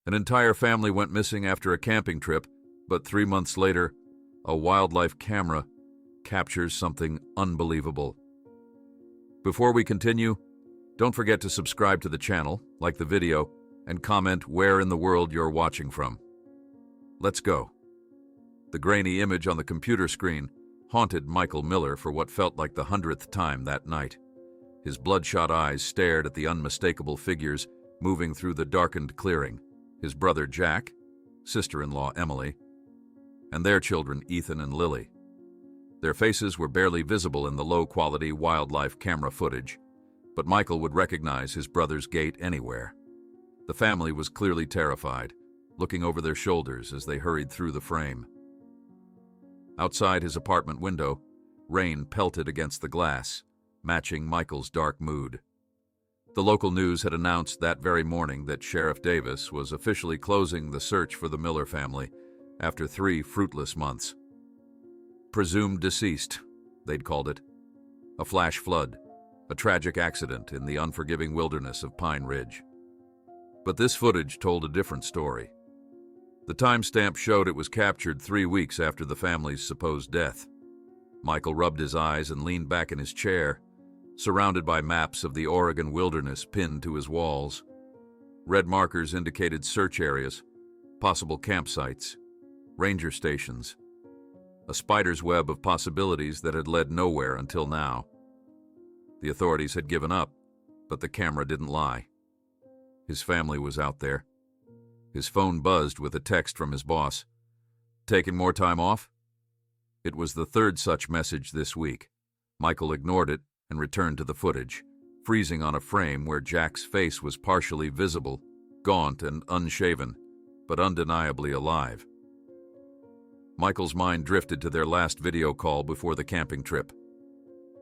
An entire family went missing after a camping trip, but 3 months later, a wildlife camera captures something unbelievable. Before we continue, don't forget to subscribe to the channel, like the video, and comment where in the world you're watching from. Let's go. The grainy image on the computer screen haunted Michael Miller for what felt like the 100th time that night. His bloodshot eyes stared at the unmistakable figures moving through the darkened clearing. His brother Jack, sister-in-law Emily, and their children Ethan and Lily. Their faces were barely visible in the low-quality wildlife camera footage, but Michael would recognize his brother's gait anywhere. The family was clearly terrified, looking over their shoulders as they hurried through the frame. Outside his apartment window, rain pelted against the glass, matching Michael's dark mood. The local news had announced that very morning that Sheriff Davis was officially closing the search for the Miller family after 3 fruitless months. Presumed deceased, they'd called it. A flash flood, a tragic accident in the unforgiving wilderness of Pine Ridge. But this footage told a different story. The timestamp showed it was captured 3 weeks after the family's supposed death. Michael rubbed his eyes and leaned back in his chair, surrounded by maps of the Oregon wilderness pinned to his walls. Red markers indicated search areas, possible campsites, ranger stations, a spider's web of possibilities that had led nowhere until now. The authorities had given up, but the camera didn't lie. His family was out there. His phone buzzed with a text from his boss. "Taking more time off?" It was the 3rd such message this week. Michael ignored it and returned to the footage, freezing on a frame where Jack's face was partially visible, gaunt and unshaven, but undeniably alive. Michael's mind drifted to their last video call before the camping trip.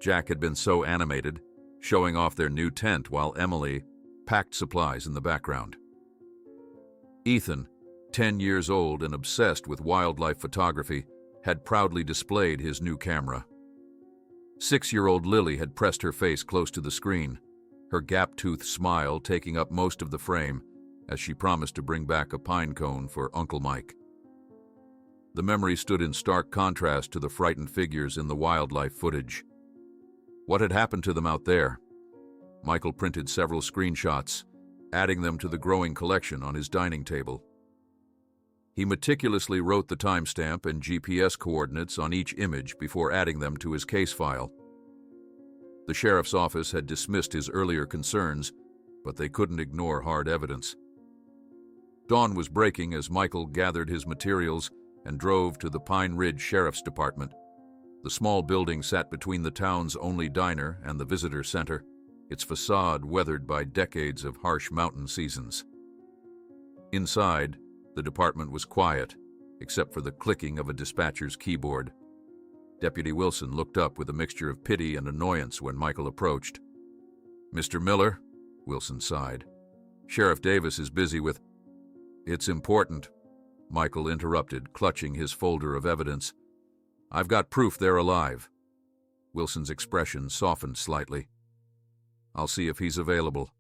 Jack had been so animated, showing off their new tent while Emily packed supplies in the background. Ethan, 10 years old and obsessed with wildlife photography, had proudly displayed his new camera. 6-year-old Lily had pressed her face close to the screen, her gap-toothed smile taking up most of the frame as she promised to bring back a pine cone for Uncle Mike. The memory stood in stark contrast to the frightened figures in the wildlife footage. What had happened to them out there? Michael printed several screenshots, adding them to the growing collection on his dining table. He meticulously wrote the timestamp and GPS coordinates on each image before adding them to his case file. The sheriff's office had dismissed his earlier concerns, but they couldn't ignore hard evidence. Dawn was breaking as Michael gathered his materials and drove to the Pine Ridge Sheriff's Department. The small building sat between the town's only diner and the visitor center, its facade weathered by decades of harsh mountain seasons. Inside, the department was quiet, except for the clicking of a dispatcher's keyboard. Deputy Wilson looked up with a mixture of pity and annoyance when Michael approached. "Mr. Miller," Wilson sighed. "Sheriff Davis is busy with—" "It's important," Michael interrupted, clutching his folder of evidence. "I've got proof they're alive." Wilson's expression softened slightly. "I'll see if he's available."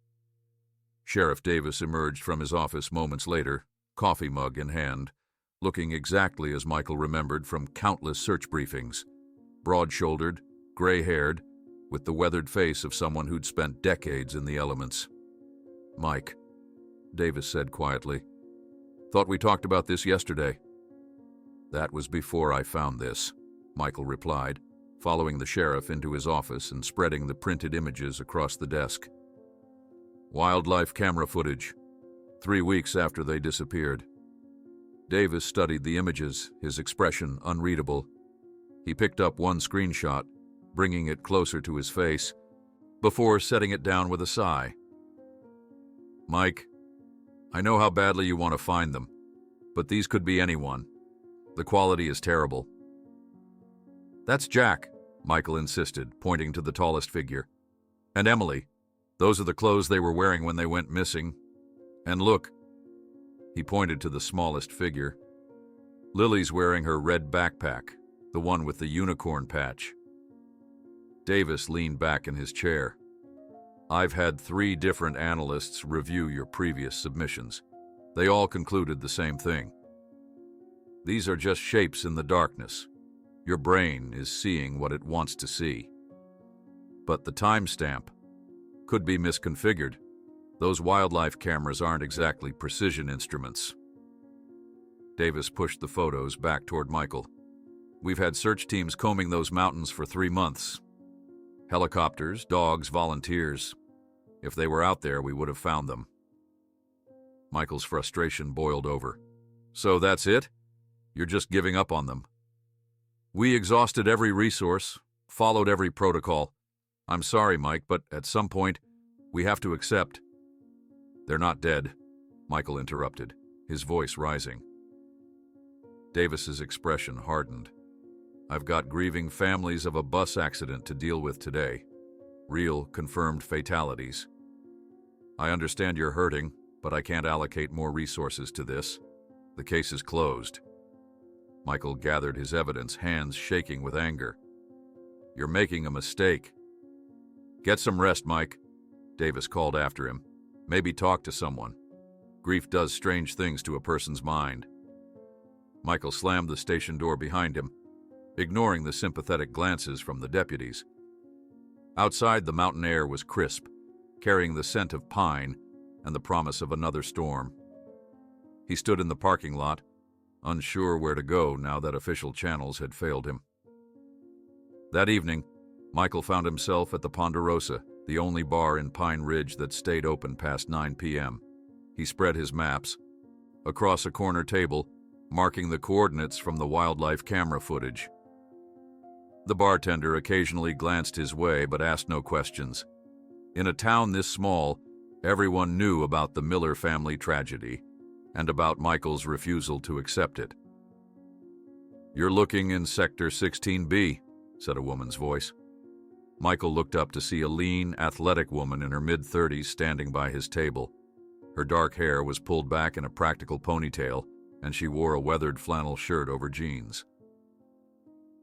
Sheriff Davis emerged from his office moments later, coffee mug in hand, looking exactly as Michael remembered from countless search briefings. Broad-shouldered, gray-haired, with the weathered face of someone who'd spent decades in the elements. "Mike," Davis said quietly. "Thought we talked about this yesterday." "That was before I found this," Michael replied, following the sheriff into his office and spreading the printed images across the desk. Wildlife camera footage, 3 weeks after they disappeared. Davis studied the images, his expression unreadable. He picked up one screenshot, bringing it closer to his face, before setting it down with a sigh. "Mike, I know how badly you want to find them, but these could be anyone. The quality is terrible." "That's Jack," Michael insisted, pointing to the tallest figure. "And Emily. Those are the clothes they were wearing when they went missing. And look." He pointed to the smallest figure. "Lily's wearing her red backpack, the one with the unicorn patch." Davis leaned back in his chair. "I've had 3 different analysts review your previous submissions. They all concluded the same thing. These are just shapes in the darkness. Your brain is seeing what it wants to see. But the timestamp could be misconfigured. Those wildlife cameras aren't exactly precision instruments. Davis pushed the photos back toward Michael. We've had search teams combing those mountains for 3 months. Helicopters, dogs, volunteers. If they were out there, we would have found them. Michael's frustration boiled over. So that's it? You're just giving up on them? We exhausted every resource, followed every protocol. I'm sorry, Mike, but at some point, we have to accept. They're not dead, Michael interrupted, his voice rising. Davis's expression hardened. I've got grieving families of a bus accident to deal with today. Real, confirmed fatalities. I understand you're hurting, but I can't allocate more resources to this. The case is closed. Michael gathered his evidence, hands shaking with anger. You're making a mistake. Get some rest, Mike, Davis called after him. Maybe talk to someone. Grief does strange things to a person's mind. Michael slammed the station door behind him, ignoring the sympathetic glances from the deputies. Outside, the mountain air was crisp, carrying the scent of pine and the promise of another storm. He stood in the parking lot, unsure where to go now that official channels had failed him. That evening, Michael found himself at the Ponderosa, the only bar in Pine Ridge that stayed open past 9 p.m. He spread his maps. Across a corner table, marking the coordinates from the wildlife camera footage. The bartender occasionally glanced his way but asked no questions. In a town this small, everyone knew about the Miller family tragedy and about Michael's refusal to accept it. You're looking in Sector 16B, said a woman's voice. Michael looked up to see a lean, athletic woman in her mid-30s standing by his table. Her dark hair was pulled back in a practical ponytail, and she wore a weathered flannel shirt over jeans.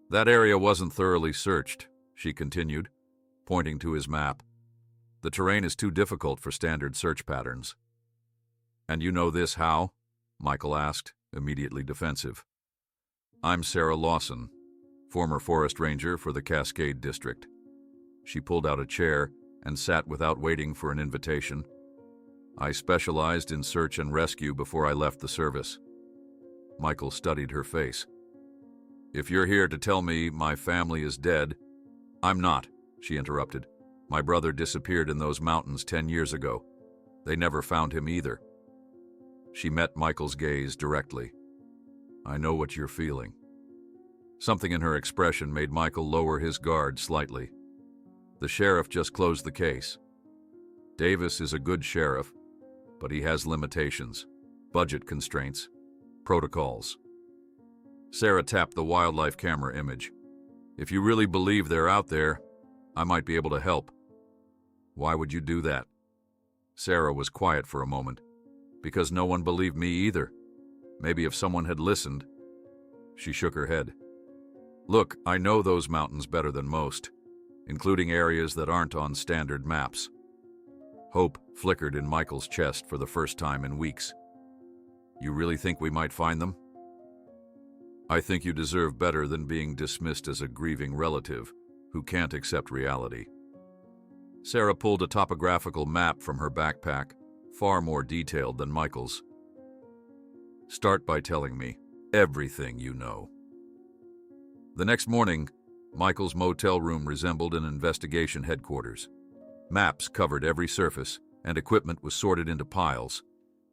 That area wasn't thoroughly searched, she continued, pointing to his map. The terrain is too difficult for standard search patterns. And you know this how? Michael asked, immediately defensive. I'm Sarah Lawson, former forest ranger for the Cascade District. She pulled out a chair and sat without waiting for an invitation. I specialized in search and rescue before I left the service. Michael studied her face. If you're here to tell me my family is dead, I'm not, she interrupted. My brother disappeared in those mountains 10 years ago. They never found him either. She met Michael's gaze directly. I know what you're feeling. Something in her expression made Michael lower his guard slightly. The sheriff just closed the case. Davis is a good sheriff, but he has limitations, budget constraints, protocols. Sarah tapped the wildlife camera image. If you really believe they're out there, I might be able to help. Why would you do that? Sarah was quiet for a moment. Because no one believed me either. Maybe if someone had listened. She shook her head. Look, I know those mountains better than most, including areas that aren't on standard maps. Hope flickered in Michael's chest for the first time in weeks. You really think we might find them? I think you deserve better than being dismissed as a grieving relative who can't accept reality. Sarah pulled a topographical map from her backpack, far more detailed than Michael's. Start by telling me everything you know. The next morning, Michael's motel room resembled an investigation headquarters. Maps covered every surface, and equipment was sorted into piles.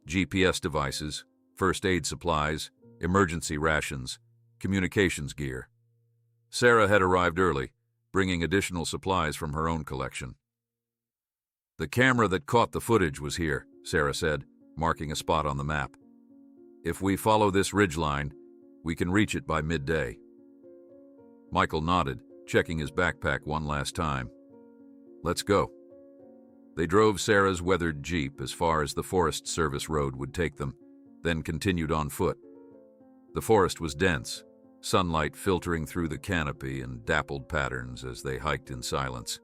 GPS devices, first aid supplies, emergency rations, communications gear. Sarah had arrived early, bringing additional supplies from her own collection. The camera that caught the footage was here, Sarah said, marking a spot on the map. If we follow this ridgeline, we can reach it by midday. Michael nodded, checking his backpack one last time. Let's go. They drove Sarah's weathered Jeep as far as the Forest Service road would take them, then continued on foot. The forest was dense, sunlight filtering through the canopy in dappled patterns as they hiked in silence.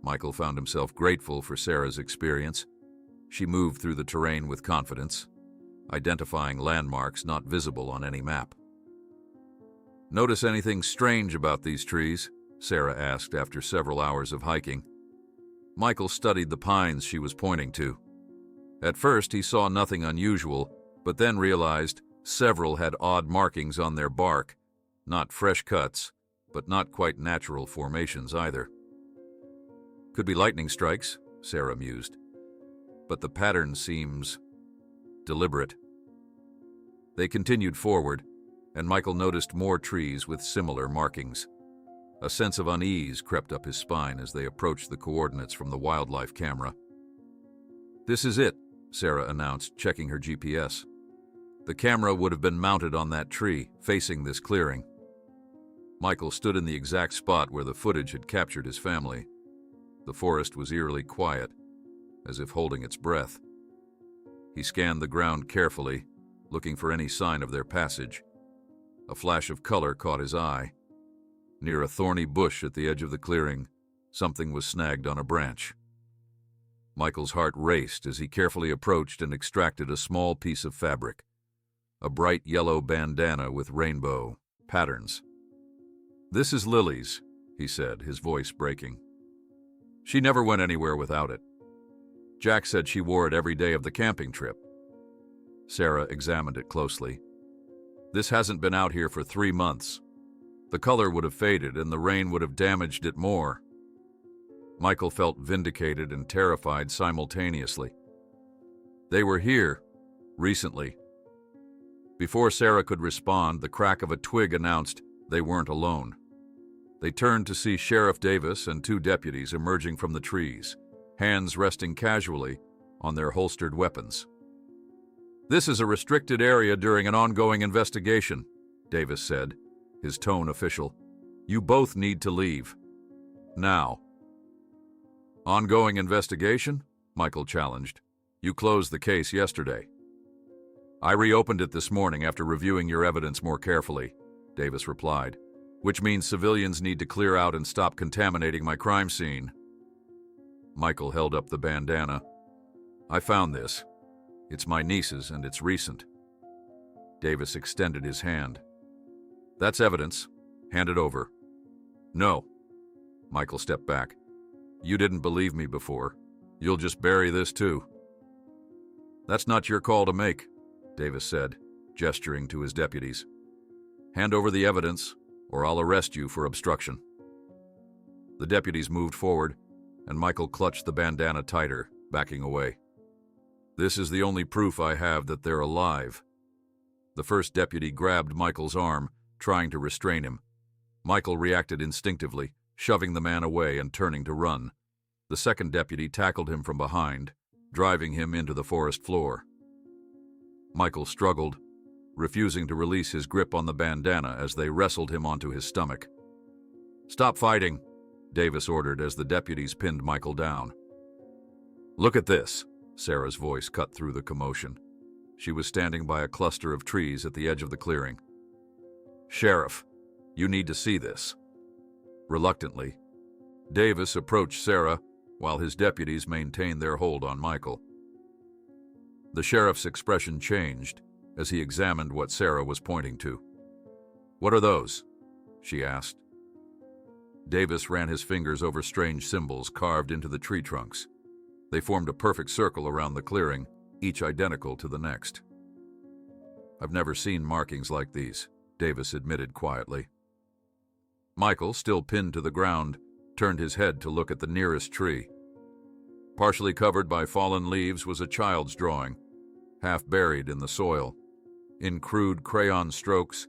Michael found himself grateful for Sarah's experience. She moved through the terrain with confidence, identifying landmarks not visible on any map. "Notice anything strange about these trees?" Sarah asked after several hours of hiking. Michael studied the pines she was pointing to. At first, he saw nothing unusual, but then realized several had odd markings on their bark, not fresh cuts, but not quite natural formations either. "Could be lightning strikes," Sarah mused, "but the pattern seems deliberate." They continued forward, and Michael noticed more trees with similar markings. A sense of unease crept up his spine as they approached the coordinates from the wildlife camera. "This is it," Sarah announced, checking her GPS. The camera would have been mounted on that tree, facing this clearing. Michael stood in the exact spot where the footage had captured his family. The forest was eerily quiet, as if holding its breath. He scanned the ground carefully, looking for any sign of their passage. A flash of color caught his eye. Near a thorny bush at the edge of the clearing, something was snagged on a branch. Michael's heart raced as he carefully approached and extracted a small piece of fabric. A bright yellow bandana with rainbow patterns. "This is Lily's," he said, his voice breaking. "She never went anywhere without it. Jack said she wore it every day of the camping trip." Sarah examined it closely. "This hasn't been out here for 3 months. The color would have faded and the rain would have damaged it more." Michael felt vindicated and terrified simultaneously. They were here, recently. Before Sarah could respond, the crack of a twig announced they weren't alone. They turned to see Sheriff Davis and 2 deputies emerging from the trees, hands resting casually on their holstered weapons. "This is a restricted area during an ongoing investigation," Davis said, his tone official. "You both need to leave. Now." "Ongoing investigation?" Michael challenged. "You closed the case yesterday." "I reopened it this morning after reviewing your evidence more carefully," Davis replied, "which means civilians need to clear out and stop contaminating my crime scene." Michael held up the bandana. "I found this. It's my niece's and it's recent." Davis extended his hand. "That's evidence. Hand it over." "No." Michael stepped back. "You didn't believe me before. You'll just bury this too." "That's not your call to make," Davis said, gesturing to his deputies. "Hand over the evidence, or I'll arrest you for obstruction." The deputies moved forward, and Michael clutched the bandana tighter, backing away. "This is the only proof I have that they're alive." The first deputy grabbed Michael's arm, trying to restrain him. Michael reacted instinctively, shoving the man away and turning to run. The second deputy tackled him from behind, driving him into the forest floor. Michael struggled, refusing to release his grip on the bandana as they wrestled him onto his stomach. "Stop fighting," Davis ordered as the deputies pinned Michael down. "Look at this," Sarah's voice cut through the commotion. She was standing by a cluster of trees at the edge of the clearing. "Sheriff, you need to see this." Reluctantly, Davis approached Sarah while his deputies maintained their hold on Michael. The sheriff's expression changed as he examined what Sarah was pointing to. "What are those?" she asked. Davis ran his fingers over strange symbols carved into the tree trunks. They formed a perfect circle around the clearing, each identical to the next. "I've never seen markings like these," Davis admitted quietly. Michael, still pinned to the ground, turned his head to look at the nearest tree. Partially covered by fallen leaves was a child's drawing, half buried in the soil. In crude crayon strokes,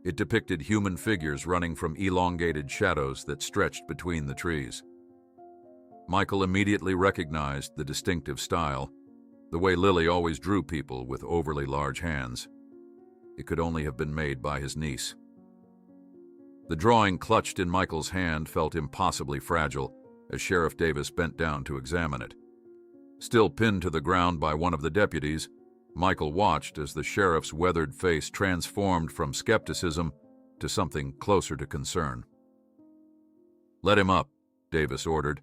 it depicted human figures running from elongated shadows that stretched between the trees. Michael immediately recognized the distinctive style, the way Lily always drew people with overly large hands. It could only have been made by his niece. The drawing clutched in Michael's hand felt impossibly fragile as Sheriff Davis bent down to examine it. Still pinned to the ground by one of the deputies, Michael watched as the sheriff's weathered face transformed from skepticism to something closer to concern. "Let him up," Davis ordered,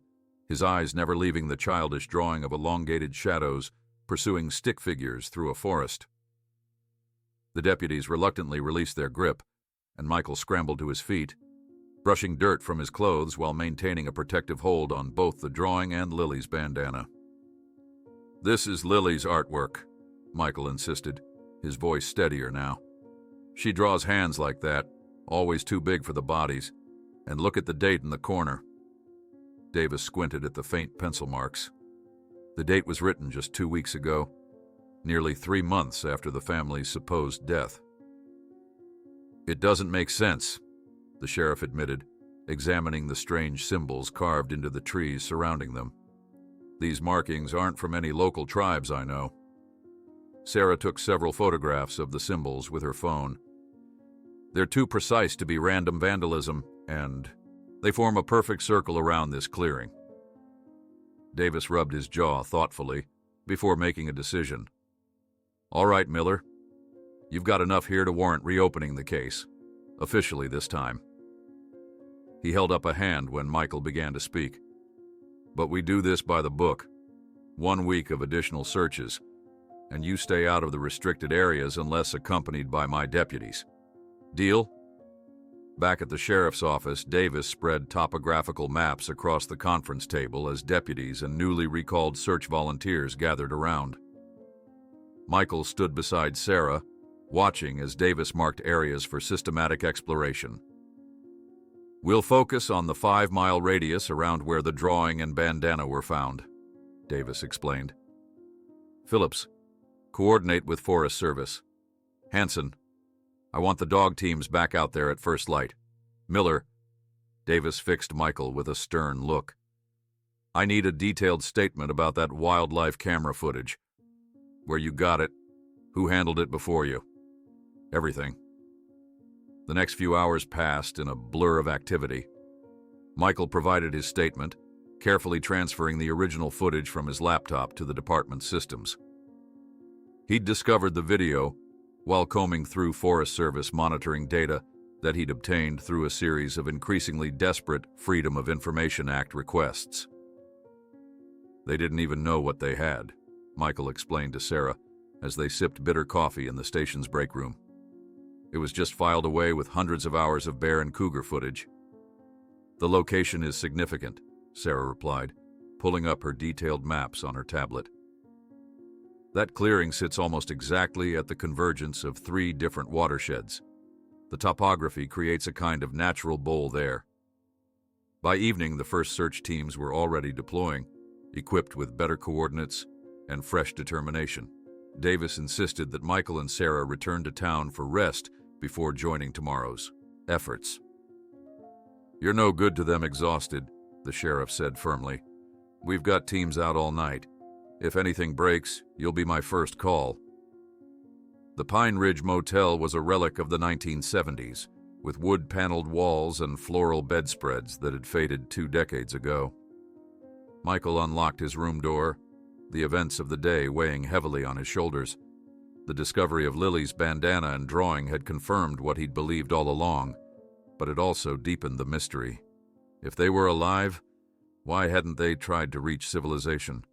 his eyes never leaving the childish drawing of elongated shadows pursuing stick figures through a forest. The deputies reluctantly released their grip, and Michael scrambled to his feet, brushing dirt from his clothes while maintaining a protective hold on both the drawing and Lily's bandana. "This is Lily's artwork," Michael insisted, his voice steadier now. "She draws hands like that, always too big for the bodies. And look at the date in the corner." Davis squinted at the faint pencil marks. The date was written just 2 weeks ago, nearly 3 months after the family's supposed death. "It doesn't make sense," the sheriff admitted, examining the strange symbols carved into the trees surrounding them. "These markings aren't from any local tribes I know." Sarah took several photographs of the symbols with her phone. "They're too precise to be random vandalism, and they form a perfect circle around this clearing." Davis rubbed his jaw thoughtfully before making a decision. "All right, Miller. You've got enough here to warrant reopening the case, officially this time." He held up a hand when Michael began to speak. "But we do this by the book. 1 week of additional searches, and you stay out of the restricted areas unless accompanied by my deputies. Deal?" Back at the sheriff's office, Davis spread topographical maps across the conference table as deputies and newly recalled search volunteers gathered around. Michael stood beside Sarah, watching as Davis marked areas for systematic exploration. "We'll focus on the 5-mile radius around where the drawing and bandana were found," Davis explained. "Phillips, coordinate with Forest Service. Hanson, I want the dog teams back out there at first light. Miller," Davis fixed Michael with a stern look, "I need a detailed statement about that wildlife camera footage. Where you got it, who handled it before you. Everything." The next few hours passed in a blur of activity. Michael provided his statement, carefully transferring the original footage from his laptop to the department's systems. He'd discovered the video while combing through Forest Service monitoring data that he'd obtained through a series of increasingly desperate Freedom of Information Act requests. "They didn't even know what they had," Michael explained to Sarah as they sipped bitter coffee in the station's break room. "It was just filed away with hundreds of hours of bear and cougar footage." "The location is significant," Sarah replied, pulling up her detailed maps on her tablet. "That clearing sits almost exactly at the convergence of 3 different watersheds. The topography creates a kind of natural bowl there." By evening, the first search teams were already deploying, equipped with better coordinates and fresh determination. Davis insisted that Michael and Sarah return to town for rest before joining tomorrow's efforts. "You're no good to them exhausted," the sheriff said firmly. "We've got teams out all night. If anything breaks, you'll be my first call." The Pine Ridge Motel was a relic of the 1970s, with wood-paneled walls and floral bedspreads that had faded 2 decades ago. Michael unlocked his room door, the events of the day weighing heavily on his shoulders. The discovery of Lily's bandana and drawing had confirmed what he'd believed all along, but it also deepened the mystery. If they were alive, why hadn't they tried to reach civilization?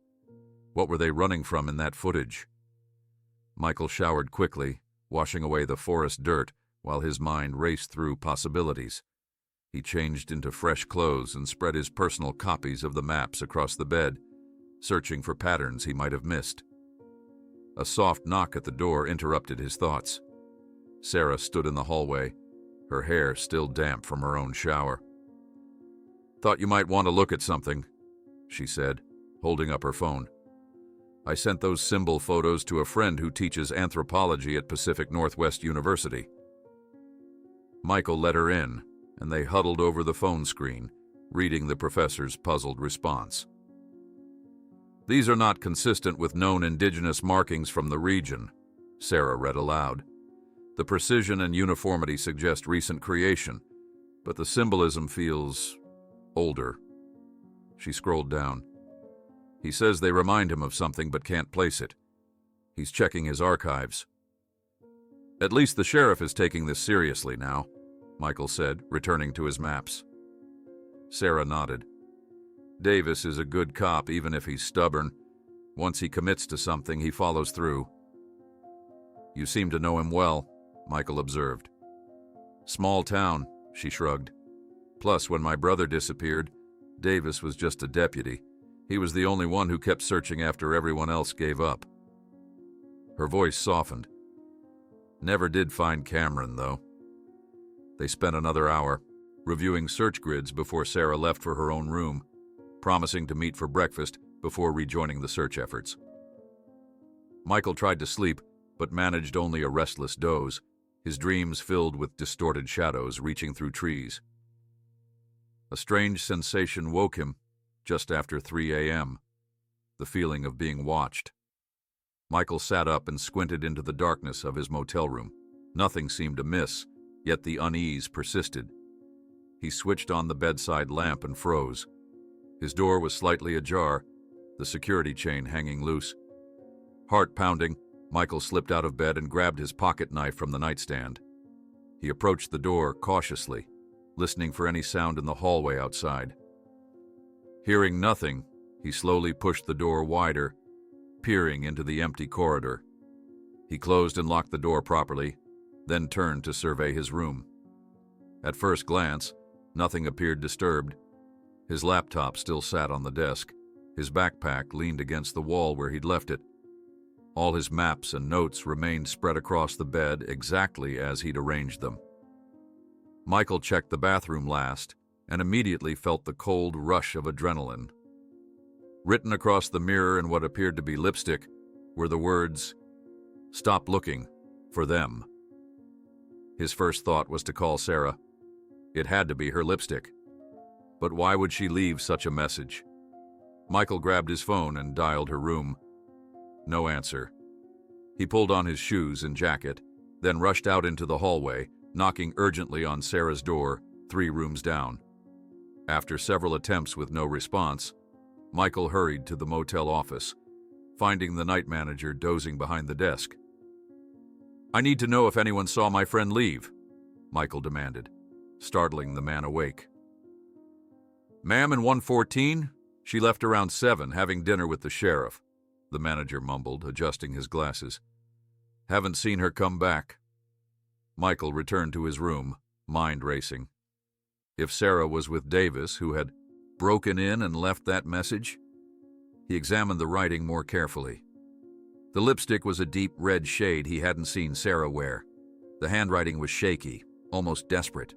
What were they running from in that footage? Michael showered quickly, washing away the forest dirt while his mind raced through possibilities. He changed into fresh clothes and spread his personal copies of the maps across the bed, searching for patterns he might have missed. A soft knock at the door interrupted his thoughts. Sarah stood in the hallway, her hair still damp from her own shower. "Thought you might want to look at something," she said, holding up her phone. "I sent those symbol photos to a friend who teaches anthropology at Pacific Northwest University." Michael let her in, and they huddled over the phone screen, reading the professor's puzzled response. "These are not consistent with known indigenous markings from the region," Sarah read aloud. "The precision and uniformity suggest recent creation, but the symbolism feels older." She scrolled down. "He says they remind him of something but can't place it. He's checking his archives." "At least the sheriff is taking this seriously now," Michael said, returning to his maps. Sarah nodded. "Davis is a good cop even if he's stubborn. Once he commits to something, he follows through. You seem to know him well, Michael observed. Small town, she shrugged. Plus, when my brother disappeared, Davis was just a deputy. He was the only one who kept searching after everyone else gave up. Her voice softened. Never did find Cameron, though. They spent another hour, reviewing search grids before Sarah left for her own room, promising to meet for breakfast before rejoining the search efforts. Michael tried to sleep, but managed only a restless doze, his dreams filled with distorted shadows reaching through trees. A strange sensation woke him just after 3 a.m., the feeling of being watched. Michael sat up and squinted into the darkness of his motel room. Nothing seemed amiss, yet the unease persisted. He switched on the bedside lamp and froze. His door was slightly ajar, the security chain hanging loose. Heart pounding, Michael slipped out of bed and grabbed his pocket knife from the nightstand. He approached the door cautiously, listening for any sound in the hallway outside. Hearing nothing, he slowly pushed the door wider, peering into the empty corridor. He closed and locked the door properly, then turned to survey his room. At first glance, nothing appeared disturbed. His laptop still sat on the desk. His backpack leaned against the wall where he'd left it. All his maps and notes remained spread across the bed exactly as he'd arranged them. Michael checked the bathroom last and immediately felt the cold rush of adrenaline. Written across the mirror in what appeared to be lipstick were the words, "Stop looking for them." His first thought was to call Sarah. It had to be her lipstick. But why would she leave such a message? Michael grabbed his phone and dialed her room. No answer. He pulled on his shoes and jacket, then rushed out into the hallway, knocking urgently on Sarah's door, 3 rooms down. After several attempts with no response, Michael hurried to the motel office, finding the night manager dozing behind the desk. "I need to know if anyone saw my friend leave," Michael demanded, startling the man awake. "Ma'am, in 114, she left around 7, having dinner with the sheriff," the manager mumbled, adjusting his glasses. "Haven't seen her come back." Michael returned to his room, mind racing. If Sarah was with Davis, who had broken in and left that message? He examined the writing more carefully. The lipstick was a deep red shade he hadn't seen Sarah wear. The handwriting was shaky, almost desperate.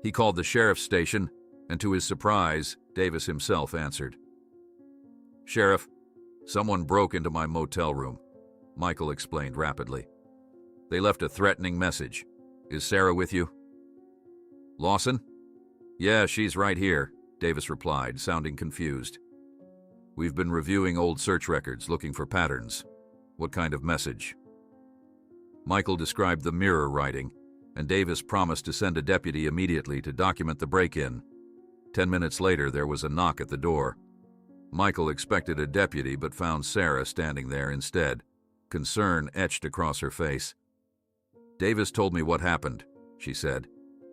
He called the sheriff's station, and to his surprise, Davis himself answered. "Sheriff, someone broke into my motel room," Michael explained rapidly. "They left a threatening message. Is Sarah with you?" "Lawson?" "Yeah, she's right here," Davis replied, sounding confused. "We've been reviewing old search records, looking for patterns. What kind of message?" Michael described the mirror writing, and Davis promised to send a deputy immediately to document the break-in. 10 minutes later, there was a knock at the door. Michael expected a deputy but found Sarah standing there instead, concern etched across her face. "Davis told me what happened," she said,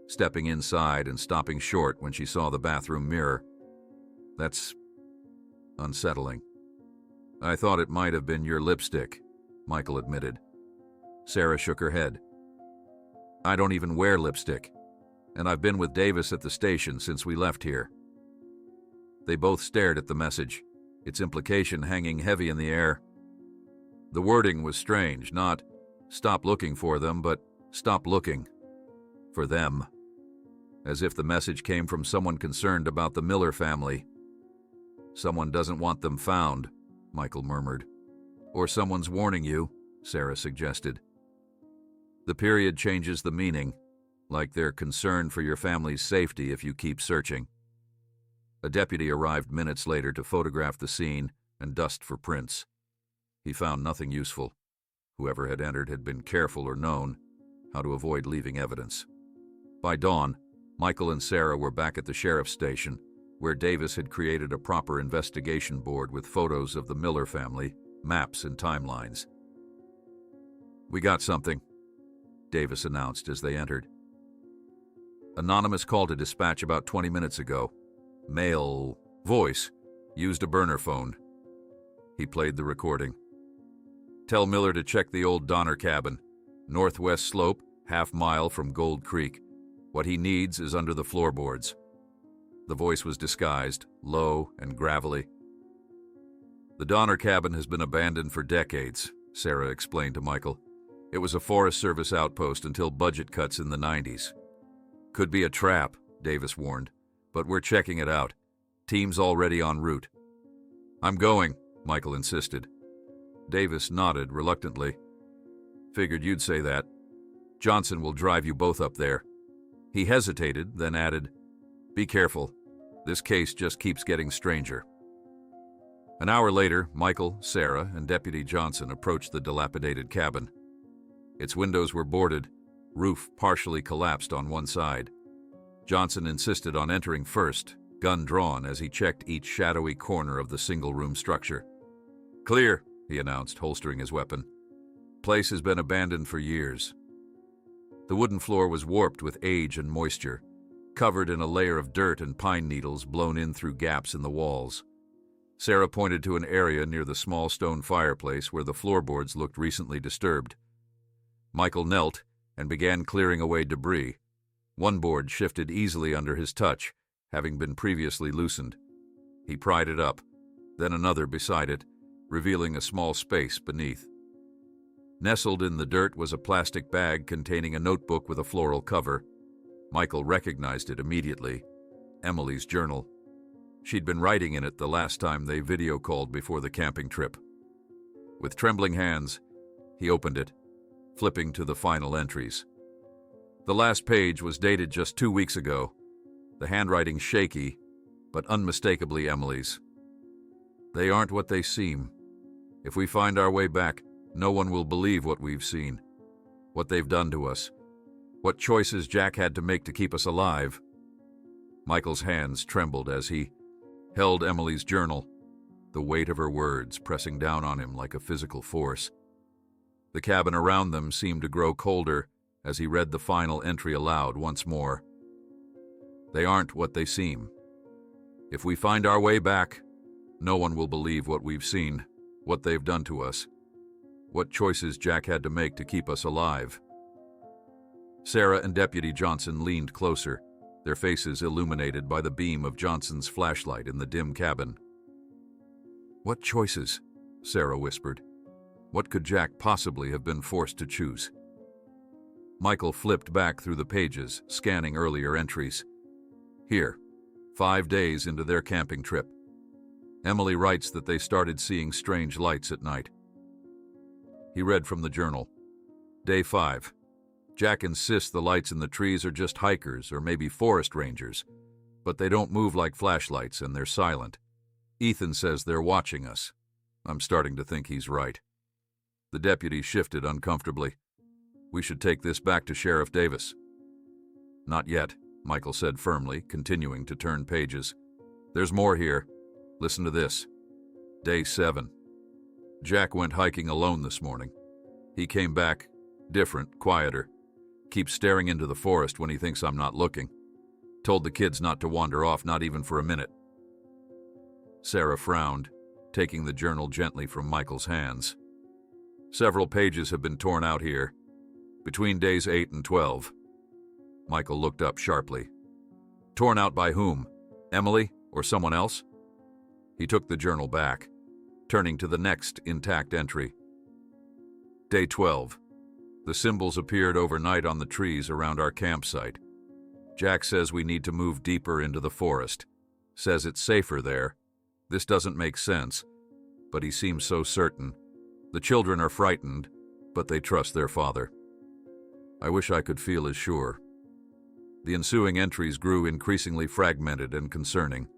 stepping inside and stopping short when she saw the bathroom mirror. "That's unsettling." "I thought it might have been your lipstick," Michael admitted. Sarah shook her head. "I don't even wear lipstick, and I've been with Davis at the station since we left here." They both stared at the message, its implication hanging heavy in the air. The wording was strange, not "stop looking for them," but "stop looking for them," as if the message came from someone concerned about the Miller family. "Someone doesn't want them found," Michael murmured. "Or someone's warning you," Sarah suggested. "The period changes the meaning, like they're concerned for your family's safety if you keep searching." A deputy arrived minutes later to photograph the scene and dust for prints. He found nothing useful. Whoever had entered had been careful or known how to avoid leaving evidence. By dawn, Michael and Sarah were back at the sheriff's station, where Davis had created a proper investigation board with photos of the Miller family, maps, and timelines. "We got something," Davis announced as they entered. "Anonymous call to dispatch about 20 minutes ago. Male voice used a burner phone." He played the recording. "Tell Miller to check the old Donner cabin. Northwest slope, half-mile from Gold Creek. What he needs is under the floorboards." The voice was disguised, low and gravelly. "The Donner cabin has been abandoned for decades," Sarah explained to Michael. "It was a Forest Service outpost until budget cuts in the 90s. "Could be a trap," Davis warned, "but we're checking it out. Team's already en route." "I'm going," Michael insisted. Davis nodded reluctantly. "Figured you'd say that. Johnson will drive you both up there." He hesitated, then added, "Be careful. This case just keeps getting stranger." An hour later, Michael, Sarah, and Deputy Johnson approached the dilapidated cabin. Its windows were boarded, roof partially collapsed on one side. Johnson insisted on entering first, gun drawn as he checked each shadowy corner of the single-room structure. "Clear," he announced, holstering his weapon. "Place has been abandoned for years." The wooden floor was warped with age and moisture, covered in a layer of dirt and pine needles blown in through gaps in the walls. Sarah pointed to an area near the small stone fireplace where the floorboards looked recently disturbed. Michael knelt and began clearing away debris. One board shifted easily under his touch, having been previously loosened. He pried it up, then another beside it, revealing a small space beneath. Nestled in the dirt was a plastic bag containing a notebook with a floral cover. Michael recognized it immediately. Emily's journal. She'd been writing in it the last time they video-called before the camping trip. With trembling hands, he opened it, flipping to the final entries. The last page was dated just 2 weeks ago, the handwriting shaky, but unmistakably Emily's. "They aren't what they seem. If we find our way back, no one will believe what we've seen, what they've done to us, what choices Jack had to make to keep us alive." Michael's hands trembled as he held Emily's journal, the weight of her words pressing down on him like a physical force. The cabin around them seemed to grow colder as he read the final entry aloud once more. "They aren't what they seem. If we find our way back, no one will believe what we've seen, what they've done to us, what choices Jack had to make to keep us alive." Sarah and Deputy Johnson leaned closer, their faces illuminated by the beam of Johnson's flashlight in the dim cabin. "What choices?" Sarah whispered. "What could Jack possibly have been forced to choose?" Michael flipped back through the pages, scanning earlier entries. Here, 5 days into their camping trip. Emily writes that they started seeing strange lights at night. He read from the journal. Day 5. Jack insists the lights in the trees are just hikers or maybe forest rangers, but they don't move like flashlights and they're silent. Ethan says they're watching us. I'm starting to think he's right. The deputy shifted uncomfortably. "We should take this back to Sheriff Davis." "Not yet," Michael said firmly, continuing to turn pages. "There's more here. Listen to this. Day 7. Jack went hiking alone this morning. He came back, different, quieter. Keeps staring into the forest when he thinks I'm not looking. Told the kids not to wander off, not even for a minute." Sarah frowned, taking the journal gently from Michael's hands. "Several pages have been torn out here, between days 8 and 12. Michael looked up sharply. "Torn out by whom? Emily or someone else?" He took the journal back, turning to the next intact entry. Day 12. The symbols appeared overnight on the trees around our campsite. Jack says we need to move deeper into the forest. Says it's safer there. This doesn't make sense, but he seems so certain. The children are frightened, but they trust their father. I wish I could feel as sure. The ensuing entries grew increasingly fragmented and concerning.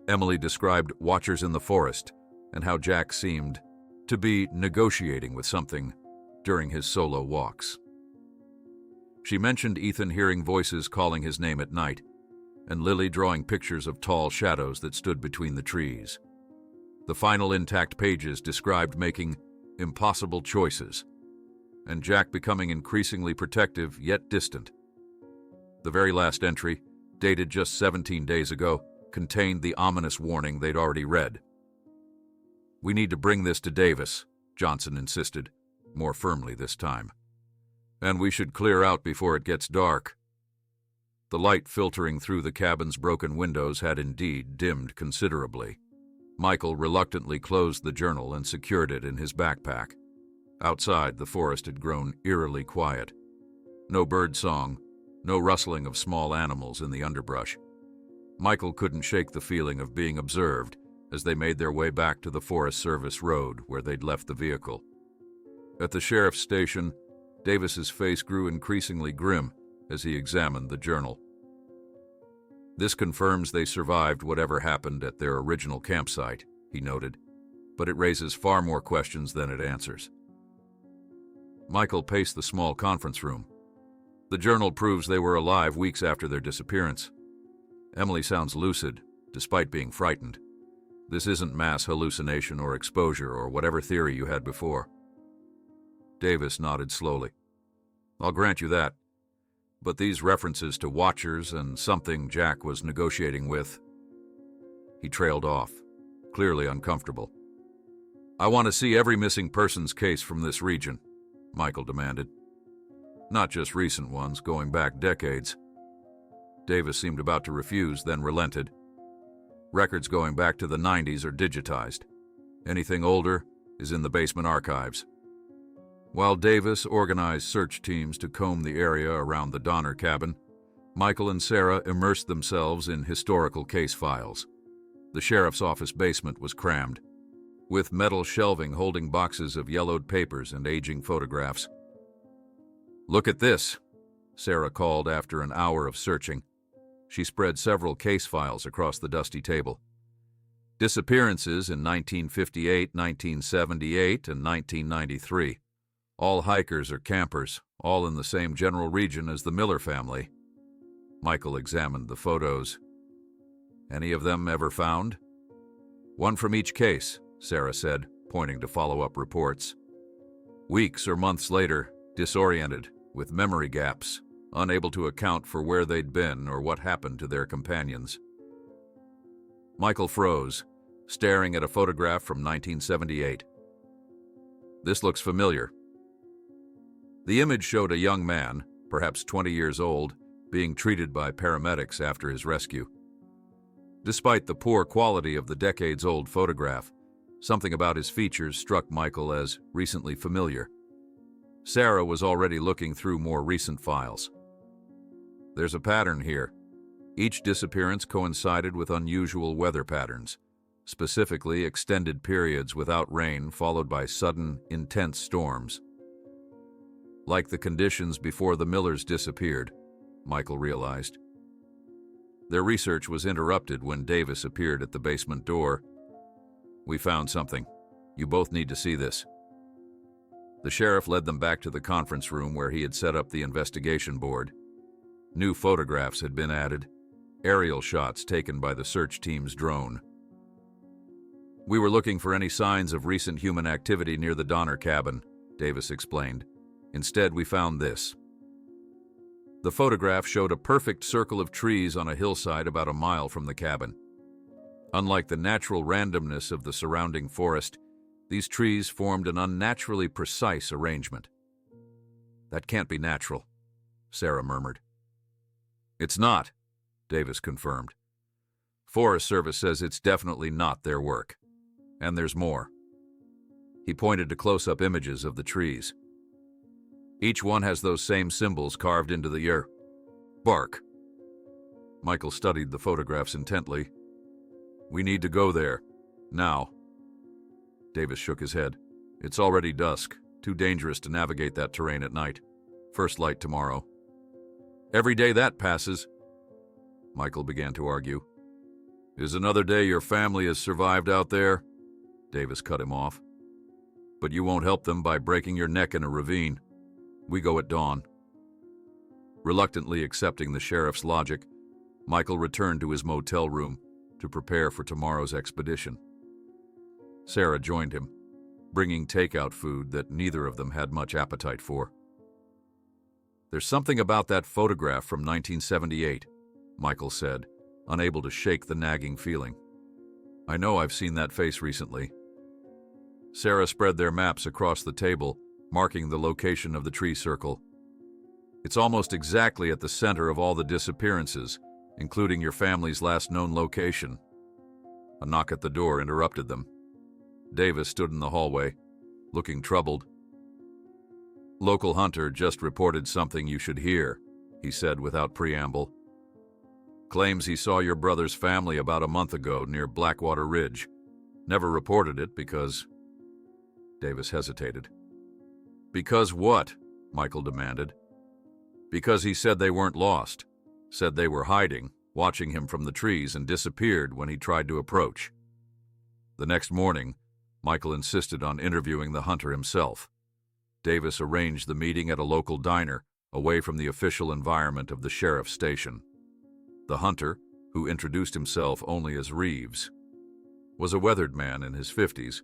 Emily described watchers in the forest and how Jack seemed to be negotiating with something during his solo walks. She mentioned Ethan hearing voices calling his name at night, and Lily drawing pictures of tall shadows that stood between the trees. The final intact pages described making impossible choices, and Jack becoming increasingly protective yet distant. The very last entry, dated just 17 days ago, contained the ominous warning they'd already read. "We need to bring this to Davis," Johnson insisted, more firmly this time. "And we should clear out before it gets dark." The light filtering through the cabin's broken windows had indeed dimmed considerably. Michael reluctantly closed the journal and secured it in his backpack. Outside, the forest had grown eerily quiet. No bird song, no rustling of small animals in the underbrush. Michael couldn't shake the feeling of being observed as they made their way back to the Forest Service road where they'd left the vehicle. At the sheriff's station, Davis's face grew increasingly grim as he examined the journal. "This confirms they survived whatever happened at their original campsite," he noted, "but it raises far more questions than it answers." Michael paced the small conference room. "The journal proves they were alive weeks after their disappearance. Emily sounds lucid, despite being frightened. This isn't mass hallucination or exposure or whatever theory you had before." Davis nodded slowly. "I'll grant you that. But these references to watchers and something Jack was negotiating with..." He trailed off, clearly uncomfortable. "I want to see every missing persons case from this region," Michael demanded. "Not just recent ones, going back decades." Davis seemed about to refuse, then relented. "Records going back to the 90s are digitized. Anything older is in the basement archives." While Davis organized search teams to comb the area around the Donner cabin, Michael and Sarah immersed themselves in historical case files. The sheriff's office basement was crammed, with metal shelving holding boxes of yellowed papers and aging photographs. "Look at this," Sarah called after an hour of searching. She spread several case files across the dusty table. "Disappearances in 1958, 1978, and 1993. All hikers or campers, all in the same general region as the Miller family." Michael examined the photos. "Any of them ever found?" "One from each case," Sarah said, pointing to follow-up reports. "Weeks or months later, disoriented, with memory gaps, unable to account for where they'd been or what happened to their companions." Michael froze, staring at a photograph from 1978. "This looks familiar." The image showed a young man, perhaps 20 years old, being treated by paramedics after his rescue. Despite the poor quality of the decades-old photograph, something about his features struck Michael as recently familiar. Sarah was already looking through more recent files. "There's a pattern here. Each disappearance coincided with unusual weather patterns, specifically extended periods without rain followed by sudden, intense storms. Like the conditions before the Millers disappeared," Michael realized. Their research was interrupted when Davis appeared at the basement door. "We found something. You both need to see this." The sheriff led them back to the conference room where he had set up the investigation board. New photographs had been added, aerial shots taken by the search team's drone. "We were looking for any signs of recent human activity near the Donner cabin," Davis explained. "Instead, we found this." The photograph showed a perfect circle of trees on a hillside about a mile from the cabin. Unlike the natural randomness of the surrounding forest, these trees formed an unnaturally precise arrangement. "That can't be natural," Sarah murmured. "It's not," Davis confirmed. "Forest Service says it's definitely not their work. And there's more." He pointed to close-up images of the trees. "Each one has those same symbols carved into the bark." Michael studied the photographs intently. "We need to go there. Now." Davis shook his head. "It's already dusk. Too dangerous to navigate that terrain at night. First light tomorrow." "Every day that passes," Michael began to argue. "Is another day your family has survived out there?" Davis cut him off. "But you won't help them by breaking your neck in a ravine. We go at dawn." Reluctantly accepting the sheriff's logic, Michael returned to his motel room to prepare for tomorrow's expedition. Sarah joined him, bringing takeout food that neither of them had much appetite for. "There's something about that photograph from 1978, Michael said, unable to shake the nagging feeling. "I know I've seen that face recently. Sarah spread their maps across the table, marking the location of the tree circle. It's almost exactly at the center of all the disappearances, including your family's last known location. A knock at the door interrupted them. Davis stood in the hallway, looking troubled. "Local hunter just reported something you should hear," he said without preamble. "Claims he saw your brother's family about a month ago near Blackwater Ridge. Never reported it because..." Davis hesitated. "Because what?" Michael demanded. "Because he said they weren't lost. Said they were hiding, watching him from the trees, and disappeared when he tried to approach." The next morning, Michael insisted on interviewing the hunter himself. Davis arranged the meeting at a local diner, away from the official environment of the sheriff's station. The hunter, who introduced himself only as Reeves, was a weathered man in his 50s,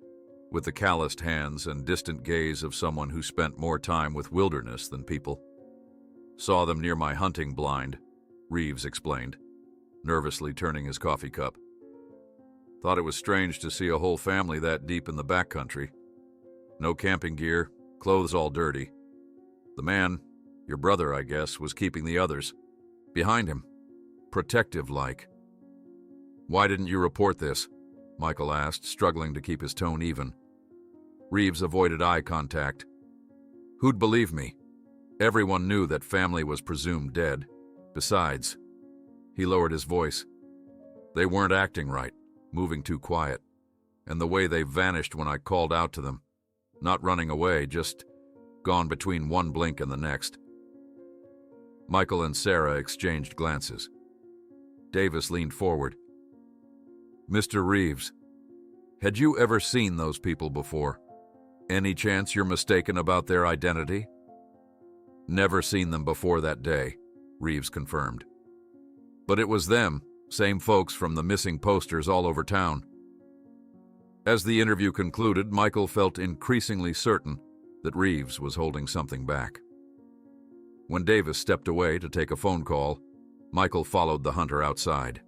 with the calloused hands and distant gaze of someone who spent more time with wilderness than people. "Saw them near my hunting blind," Reeves explained, nervously turning his coffee cup. "Thought it was strange to see a whole family that deep in the backcountry. No camping gear, clothes all dirty. The man, your brother, I guess, was keeping the others behind him, protective-like." "Why didn't you report this?" Michael asked, struggling to keep his tone even. Reeves avoided eye contact. "Who'd believe me? Everyone knew that family was presumed dead. Besides," he lowered his voice, "they weren't acting right, moving too quiet. And the way they vanished when I called out to them. Not running away, just gone between one blink and the next." Michael and Sarah exchanged glances. Davis leaned forward. "Mr. Reeves, had you ever seen those people before? Any chance you're mistaken about their identity?" "Never seen them before that day," Reeves confirmed. "But it was them, same folks from the missing posters all over town." As the interview concluded, Michael felt increasingly certain that Reeves was holding something back. When Davis stepped away to take a phone call, Michael followed the hunter outside.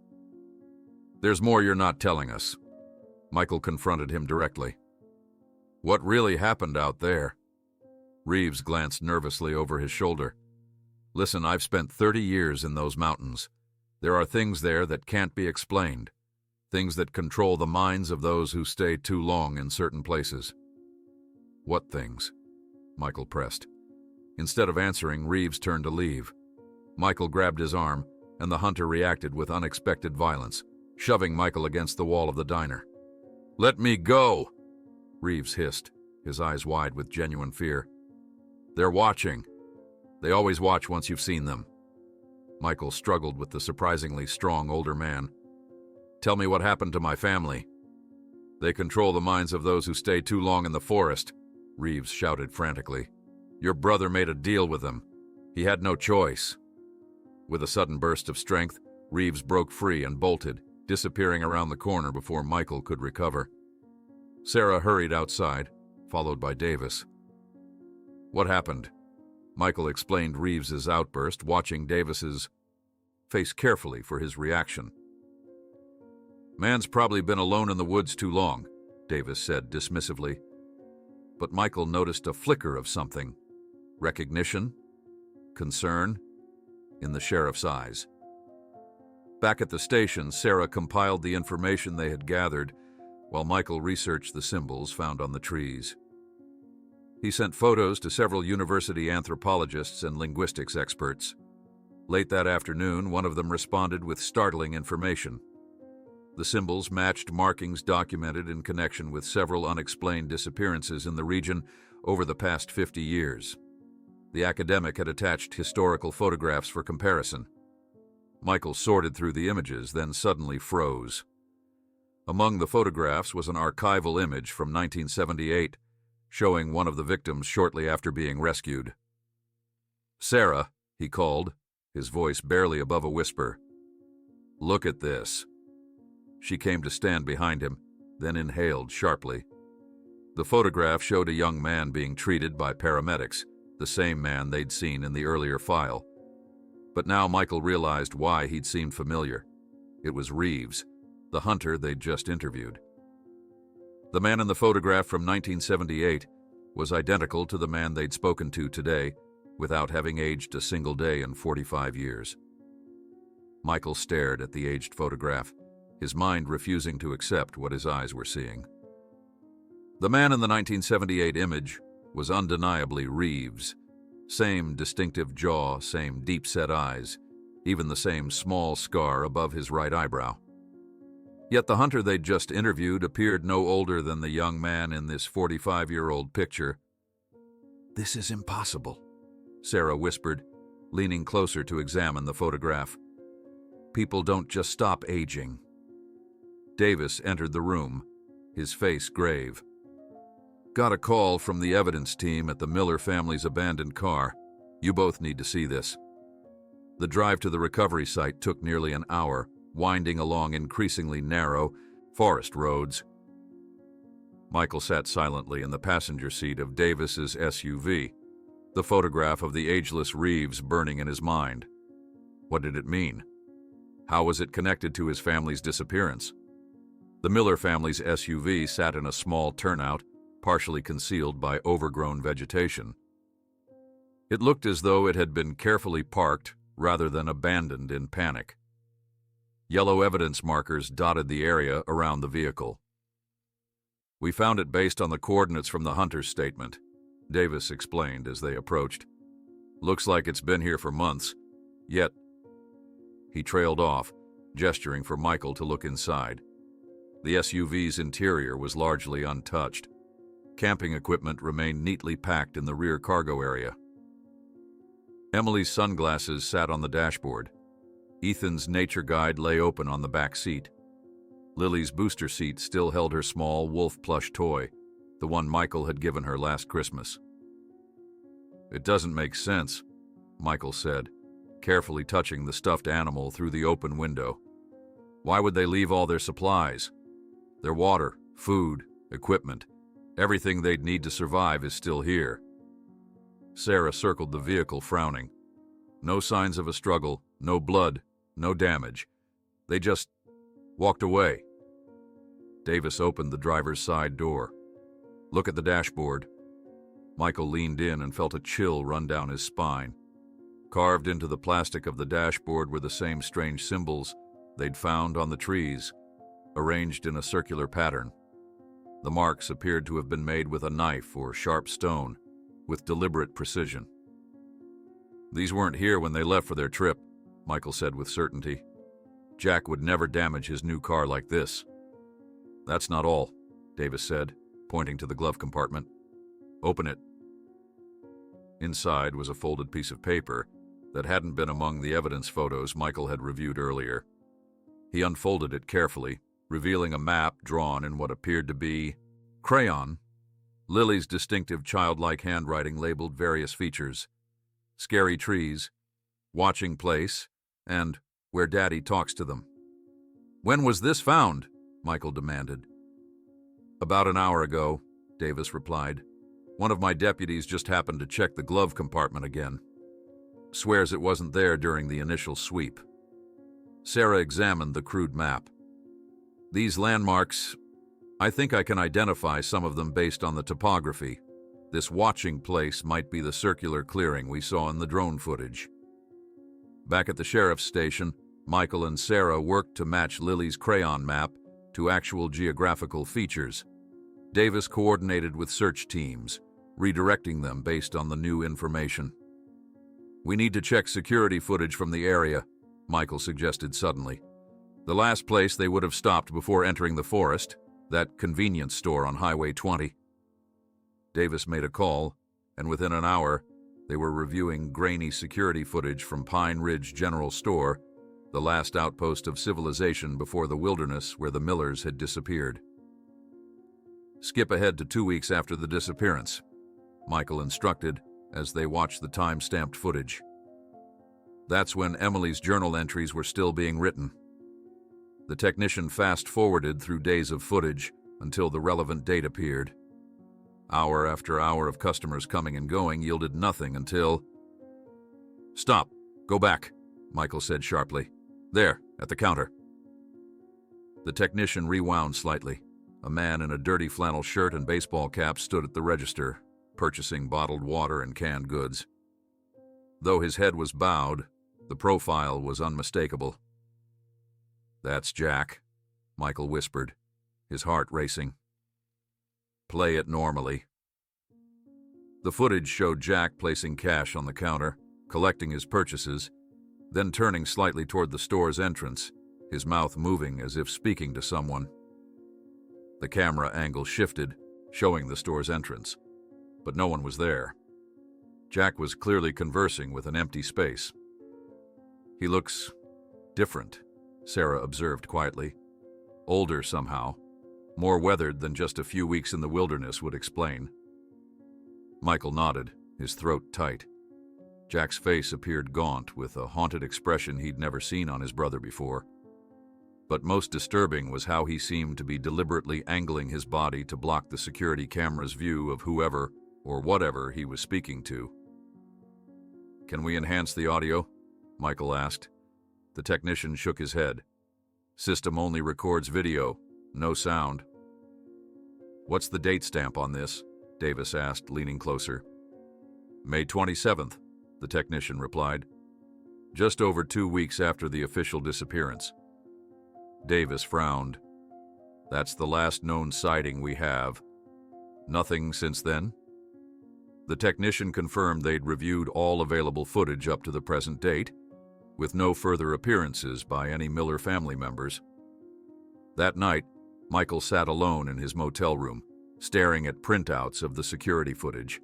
"There's more you're not telling us," Michael confronted him directly. "What really happened out there?" Reeves glanced nervously over his shoulder. "Listen, I've spent 30 years in those mountains. There are things there that can't be explained. Things that control the minds of those who stay too long in certain places." "What things?" Michael pressed. Instead of answering, Reeves turned to leave. Michael grabbed his arm, and the hunter reacted with unexpected violence, shoving Michael against the wall of the diner. "Let me go!" Reeves hissed, his eyes wide with genuine fear. "They're watching. They always watch once you've seen them." Michael struggled with the surprisingly strong older man. "Tell me what happened to my family." "They control the minds of those who stay too long in the forest," Reeves shouted frantically. "Your brother made a deal with them. He had no choice." With a sudden burst of strength, Reeves broke free and bolted, disappearing around the corner before Michael could recover. Sarah hurried outside, followed by Davis. "What happened?" Michael explained Reeves's outburst, watching Davis's face carefully for his reaction. "Man's probably been alone in the woods too long," Davis said dismissively. But Michael noticed a flicker of something. Recognition? Concern? In the sheriff's eyes. Back at the station, Sarah compiled the information they had gathered, while Michael researched the symbols found on the trees. He sent photos to several university anthropologists and linguistics experts. Late that afternoon, one of them responded with startling information. The symbols matched markings documented in connection with several unexplained disappearances in the region over the past 50 years. The academic had attached historical photographs for comparison. Michael sorted through the images, then suddenly froze. Among the photographs was an archival image from 1978, showing one of the victims shortly after being rescued. "Sarah," he called, his voice barely above a whisper. "Look at this." She came to stand behind him, then inhaled sharply. The photograph showed a young man being treated by paramedics, the same man they'd seen in the earlier file. But now Michael realized why he'd seemed familiar. It was Reeves, the hunter they'd just interviewed. The man in the photograph from 1978 was identical to the man they'd spoken to today, without having aged a single day in 45 years. Michael stared at the aged photograph, his mind refusing to accept what his eyes were seeing. The man in the 1978 image was undeniably Reeves. Same distinctive jaw, same deep-set eyes, even the same small scar above his right eyebrow. Yet the hunter they'd just interviewed appeared no older than the young man in this 45-year-old picture. "This is impossible," Sarah whispered, leaning closer to examine the photograph. "People don't just stop aging." Davis entered the room, his face grave. "Got a call from the evidence team at the Miller family's abandoned car. You both need to see this." The drive to the recovery site took nearly an hour, winding along increasingly narrow forest roads. Michael sat silently in the passenger seat of Davis's SUV, the photograph of the ageless Reeves burning in his mind. What did it mean? How was it connected to his family's disappearance? The Miller family's SUV sat in a small turnout, partially concealed by overgrown vegetation. It looked as though it had been carefully parked rather than abandoned in panic. Yellow evidence markers dotted the area around the vehicle. "We found it based on the coordinates from the hunter's statement," Davis explained as they approached. "Looks like it's been here for months, yet—" He trailed off, gesturing for Michael to look inside. The SUV's interior was largely untouched. Camping equipment remained neatly packed in the rear cargo area. Emily's sunglasses sat on the dashboard. Ethan's nature guide lay open on the back seat. Lily's booster seat still held her small wolf plush toy, the one Michael had given her last Christmas. "It doesn't make sense," Michael said, carefully touching the stuffed animal through the open window. "Why would they leave all their supplies? Their water, food, equipment, everything they'd need to survive is still here." Sarah circled the vehicle, frowning. "No signs of a struggle, no blood, no damage. They just walked away." Davis opened the driver's side door. "Look at the dashboard." Michael leaned in and felt a chill run down his spine. Carved into the plastic of the dashboard were the same strange symbols they'd found on the trees, arranged in a circular pattern. The marks appeared to have been made with a knife or sharp stone, with deliberate precision. "These weren't here when they left for their trip," Michael said with certainty. "Jack would never damage his new car like this." "That's not all," Davis said, pointing to the glove compartment. "Open it." Inside was a folded piece of paper that hadn't been among the evidence photos Michael had reviewed earlier. He unfolded it carefully, revealing a map drawn in what appeared to be crayon. Lily's distinctive childlike handwriting labeled various features: scary trees, watching place, and where Daddy talks to them. "When was this found?" Michael demanded. "About an hour ago," Davis replied. "One of my deputies just happened to check the glove compartment again. Swears it wasn't there during the initial sweep." Sarah examined the crude map. "These landmarks, I think I can identify some of them based on the topography. This watching place might be the circular clearing we saw in the drone footage." Back at the sheriff's station, Michael and Sarah worked to match Lily's crayon map to actual geographical features. Davis coordinated with search teams, redirecting them based on the new information. "We need to check security footage from the area," Michael suggested suddenly. "The last place they would have stopped before entering the forest, that convenience store on Highway 20. Davis made a call, and within an hour, they were reviewing grainy security footage from Pine Ridge General Store, the last outpost of civilization before the wilderness where the Millers had disappeared. "Skip ahead to 2 weeks after the disappearance," Michael instructed as they watched the time-stamped footage. That's when Emily's journal entries were still being written. The technician fast-forwarded through days of footage until the relevant date appeared. Hour after hour of customers coming and going yielded nothing until... "Stop! Go back," Michael said sharply. "There, at the counter." The technician rewound slightly. A man in a dirty flannel shirt and baseball cap stood at the register, purchasing bottled water and canned goods. Though his head was bowed, the profile was unmistakable. "That's Jack," Michael whispered, his heart racing. "Play it normally." The footage showed Jack placing cash on the counter, collecting his purchases, then turning slightly toward the store's entrance, his mouth moving as if speaking to someone. The camera angle shifted, showing the store's entrance, but no one was there. Jack was clearly conversing with an empty space. "He looks different," Sarah observed quietly. "Older somehow, more weathered than just a few weeks in the wilderness would explain." Michael nodded, his throat tight. Jack's face appeared gaunt, with a haunted expression he'd never seen on his brother before. But most disturbing was how he seemed to be deliberately angling his body to block the security camera's view of whoever or whatever he was speaking to. "Can we enhance the audio?" Michael asked. The technician shook his head. "System only records video, no sound." "What's the date stamp on this?" Davis asked, leaning closer. "May 27th, the technician replied. "Just over 2 weeks after the official disappearance." Davis frowned. "That's the last known sighting we have. Nothing since then?" The technician confirmed they'd reviewed all available footage up to the present date, with no further appearances by any Miller family members. That night, Michael sat alone in his motel room, staring at printouts of the security footage.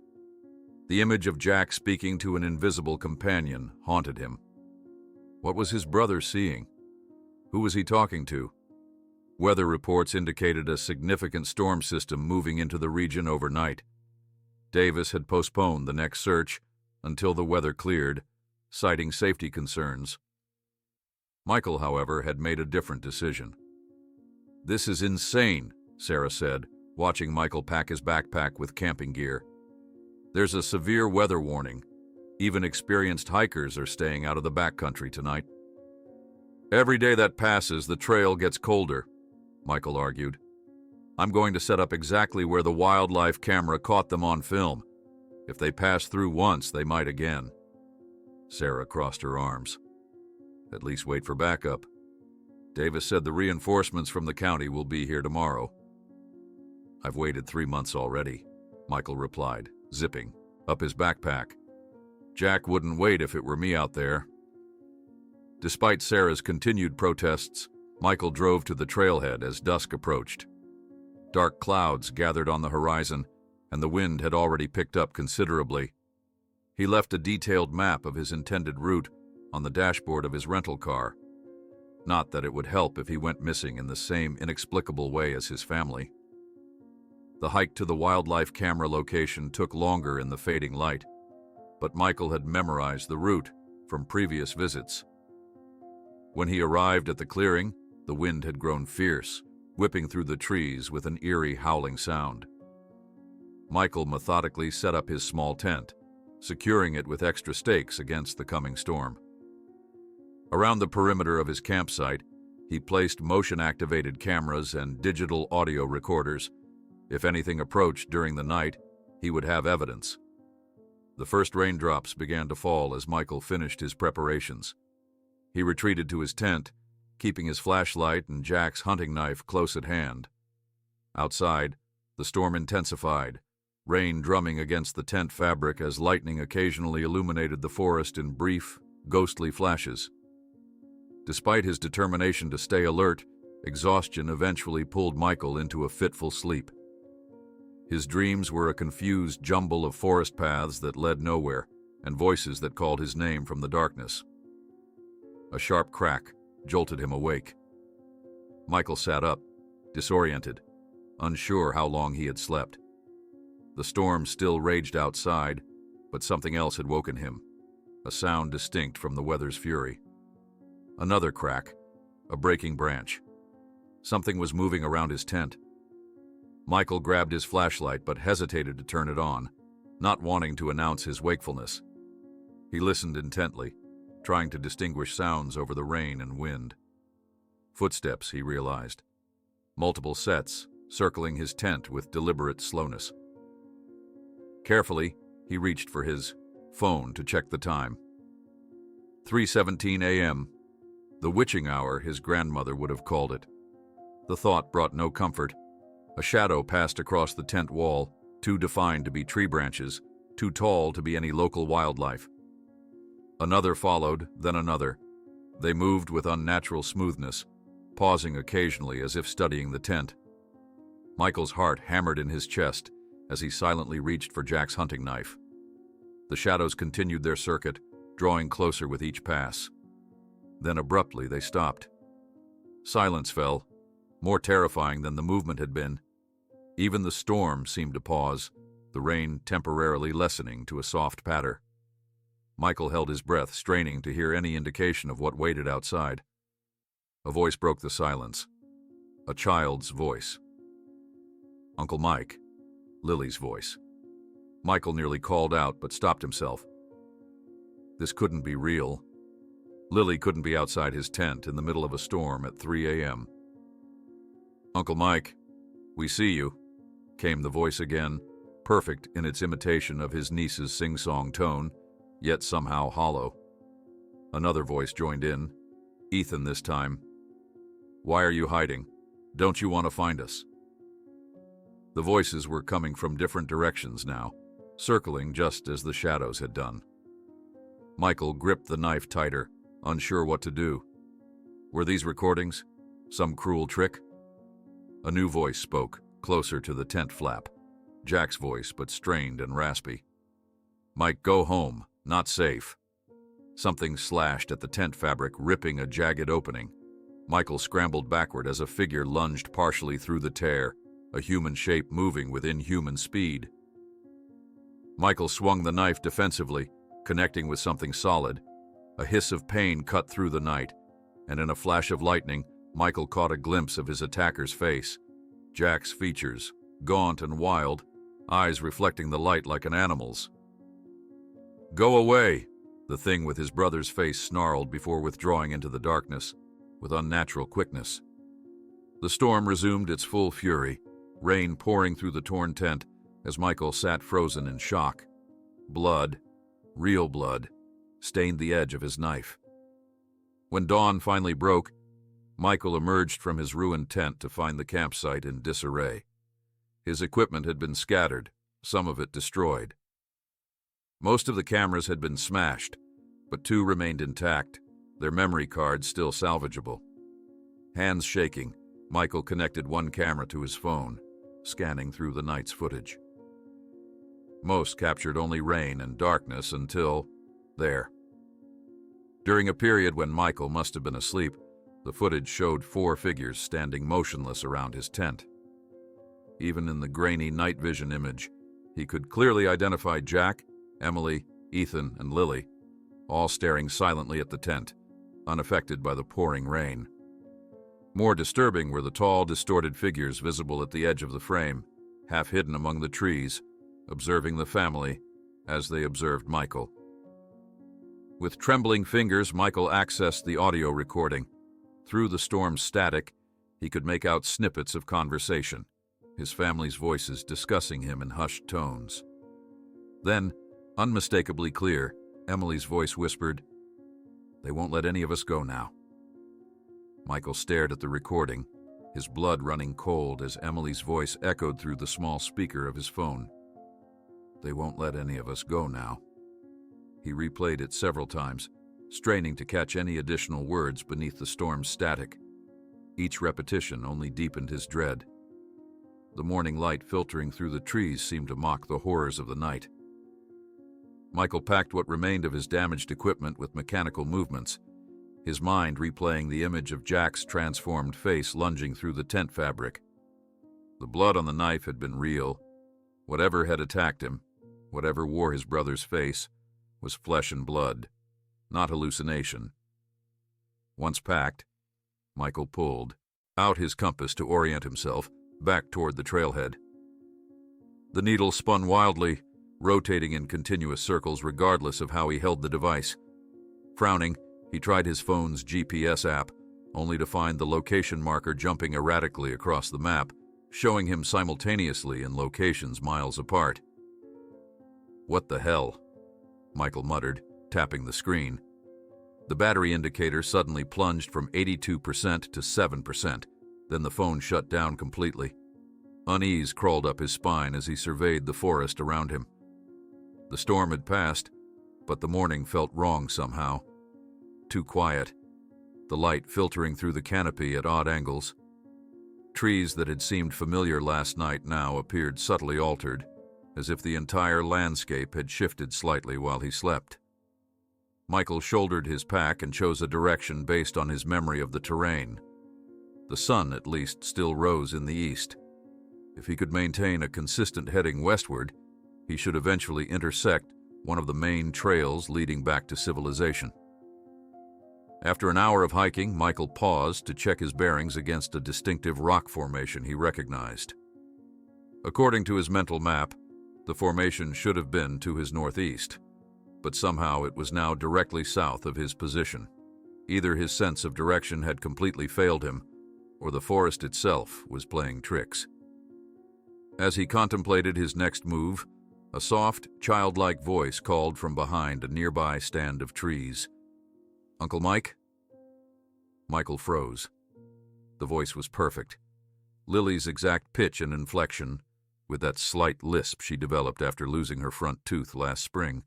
The image of Jack speaking to an invisible companion haunted him. What was his brother seeing? Who was he talking to? Weather reports indicated a significant storm system moving into the region overnight. Davis had postponed the next search until the weather cleared, citing safety concerns. Michael, however, had made a different decision. "This is insane," Sarah said, watching Michael pack his backpack with camping gear. "There's a severe weather warning. Even experienced hikers are staying out of the backcountry tonight." "Every day that passes, the trail gets colder," Michael argued. "I'm going to set up exactly where the wildlife camera caught them on film. If they pass through once, they might again." Sarah crossed her arms. "At least wait for backup. Davis said the reinforcements from the county will be here tomorrow." "I've waited 3 months already," Michael replied, zipping up his backpack. "Jack wouldn't wait if it were me out there." Despite Sarah's continued protests, Michael drove to the trailhead as dusk approached. Dark clouds gathered on the horizon, and the wind had already picked up considerably. He left a detailed map of his intended route on the dashboard of his rental car. Not that it would help if he went missing in the same inexplicable way as his family. The hike to the wildlife camera location took longer in the fading light, but Michael had memorized the route from previous visits. When he arrived at the clearing, the wind had grown fierce, whipping through the trees with an eerie howling sound. Michael methodically set up his small tent, securing it with extra stakes against the coming storm. Around the perimeter of his campsite, he placed motion-activated cameras and digital audio recorders. If anything approached during the night, he would have evidence. The first raindrops began to fall as Michael finished his preparations. He retreated to his tent, keeping his flashlight and Jack's hunting knife close at hand. Outside, the storm intensified, rain drumming against the tent fabric as lightning occasionally illuminated the forest in brief, ghostly flashes. Despite his determination to stay alert, exhaustion eventually pulled Michael into a fitful sleep. His dreams were a confused jumble of forest paths that led nowhere, and voices that called his name from the darkness. A sharp crack jolted him awake. Michael sat up, disoriented, unsure how long he had slept. The storm still raged outside, but something else had woken him, a sound distinct from the weather's fury. Another crack, a breaking branch. Something was moving around his tent. Michael grabbed his flashlight but hesitated to turn it on, not wanting to announce his wakefulness. He listened intently, trying to distinguish sounds over the rain and wind. Footsteps, he realized. Multiple sets, circling his tent with deliberate slowness. Carefully, he reached for his phone to check the time. 3:17 a.m., the witching hour his grandmother would have called it. The thought brought no comfort. A shadow passed across the tent wall, too defined to be tree branches, too tall to be any local wildlife. Another followed, then another. They moved with unnatural smoothness, pausing occasionally as if studying the tent. Michael's heart hammered in his chest as he silently reached for Jack's hunting knife. The shadows continued their circuit, drawing closer with each pass. Then abruptly they stopped. Silence fell, more terrifying than the movement had been. Even the storm seemed to pause, the rain temporarily lessening to a soft patter. Michael held his breath, straining to hear any indication of what waited outside. A voice broke the silence. A child's voice. Uncle Mike. Lily's voice. Michael nearly called out, but stopped himself. This couldn't be real. Lily couldn't be outside his tent in the middle of a storm at 3 a.m. "Uncle Mike, we see you," came the voice again, perfect in its imitation of his niece's sing-song tone, yet somehow hollow. Another voice joined in, Ethan this time. "Why are you hiding? Don't you want to find us?" The voices were coming from different directions now, circling just as the shadows had done. Michael gripped the knife tighter, unsure what to do. Were these recordings? Some cruel trick? A new voice spoke, closer to the tent flap. Jack's voice, but strained and raspy. "Mike, go home. Not safe." Something slashed at the tent fabric, ripping a jagged opening. Michael scrambled backward as a figure lunged partially through the tear, a human shape moving with inhuman speed. Michael swung the knife defensively, connecting with something solid. A hiss of pain cut through the night, and in a flash of lightning, Michael caught a glimpse of his attacker's face. Jack's features, gaunt and wild, eyes reflecting the light like an animal's. "Go away!" The thing with his brother's face snarled before withdrawing into the darkness, with unnatural quickness. The storm resumed its full fury, rain pouring through the torn tent as Michael sat frozen in shock. Blood, real blood, stained the edge of his knife. When dawn finally broke, Michael emerged from his ruined tent to find the campsite in disarray. His equipment had been scattered, some of it destroyed. Most of the cameras had been smashed, but 2 remained intact, their memory cards still salvageable. Hands shaking, Michael connected one camera to his phone, scanning through the night's footage. Most captured only rain and darkness until there. During a period when Michael must have been asleep, the footage showed 4 figures standing motionless around his tent. Even in the grainy night vision image, he could clearly identify Jack, Emily, Ethan, and Lily, all staring silently at the tent, unaffected by the pouring rain. More disturbing were the tall, distorted figures visible at the edge of the frame, half hidden among the trees, observing the family as they observed Michael. With trembling fingers, Michael accessed the audio recording. Through the storm's static, he could make out snippets of conversation, his family's voices discussing him in hushed tones. Then, unmistakably clear, Emily's voice whispered, "They won't let any of us go now." Michael stared at the recording, his blood running cold as Emily's voice echoed through the small speaker of his phone. "They won't let any of us go now." He replayed it several times, straining to catch any additional words beneath the storm's static. Each repetition only deepened his dread. The morning light filtering through the trees seemed to mock the horrors of the night. Michael packed what remained of his damaged equipment with mechanical movements, his mind replaying the image of Jack's transformed face lunging through the tent fabric. The blood on the knife had been real. Whatever had attacked him, whatever wore his brother's face, was flesh and blood, not hallucination. Once packed, Michael pulled out his compass to orient himself back toward the trailhead. The needle spun wildly, rotating in continuous circles regardless of how he held the device. Frowning, he tried his phone's GPS app, only to find the location marker jumping erratically across the map, showing him simultaneously in locations miles apart. "What the hell?" Michael muttered, tapping the screen. The battery indicator suddenly plunged from 82% to 7%, then the phone shut down completely. Unease crawled up his spine as he surveyed the forest around him. The storm had passed, but the morning felt wrong somehow. Too quiet, the light filtering through the canopy at odd angles. Trees that had seemed familiar last night now appeared subtly altered, as if the entire landscape had shifted slightly while he slept. Michael shouldered his pack and chose a direction based on his memory of the terrain. The sun, at least, still rose in the east. If he could maintain a consistent heading westward, he should eventually intersect one of the main trails leading back to civilization. After an hour of hiking, Michael paused to check his bearings against a distinctive rock formation he recognized. According to his mental map, the formation should have been to his northeast, but somehow it was now directly south of his position. Either his sense of direction had completely failed him, or the forest itself was playing tricks. As he contemplated his next move, a soft, childlike voice called from behind a nearby stand of trees. "Uncle Mike?" Michael froze. The voice was perfect. Lily's exact pitch and inflection, with that slight lisp she developed after losing her front tooth last spring.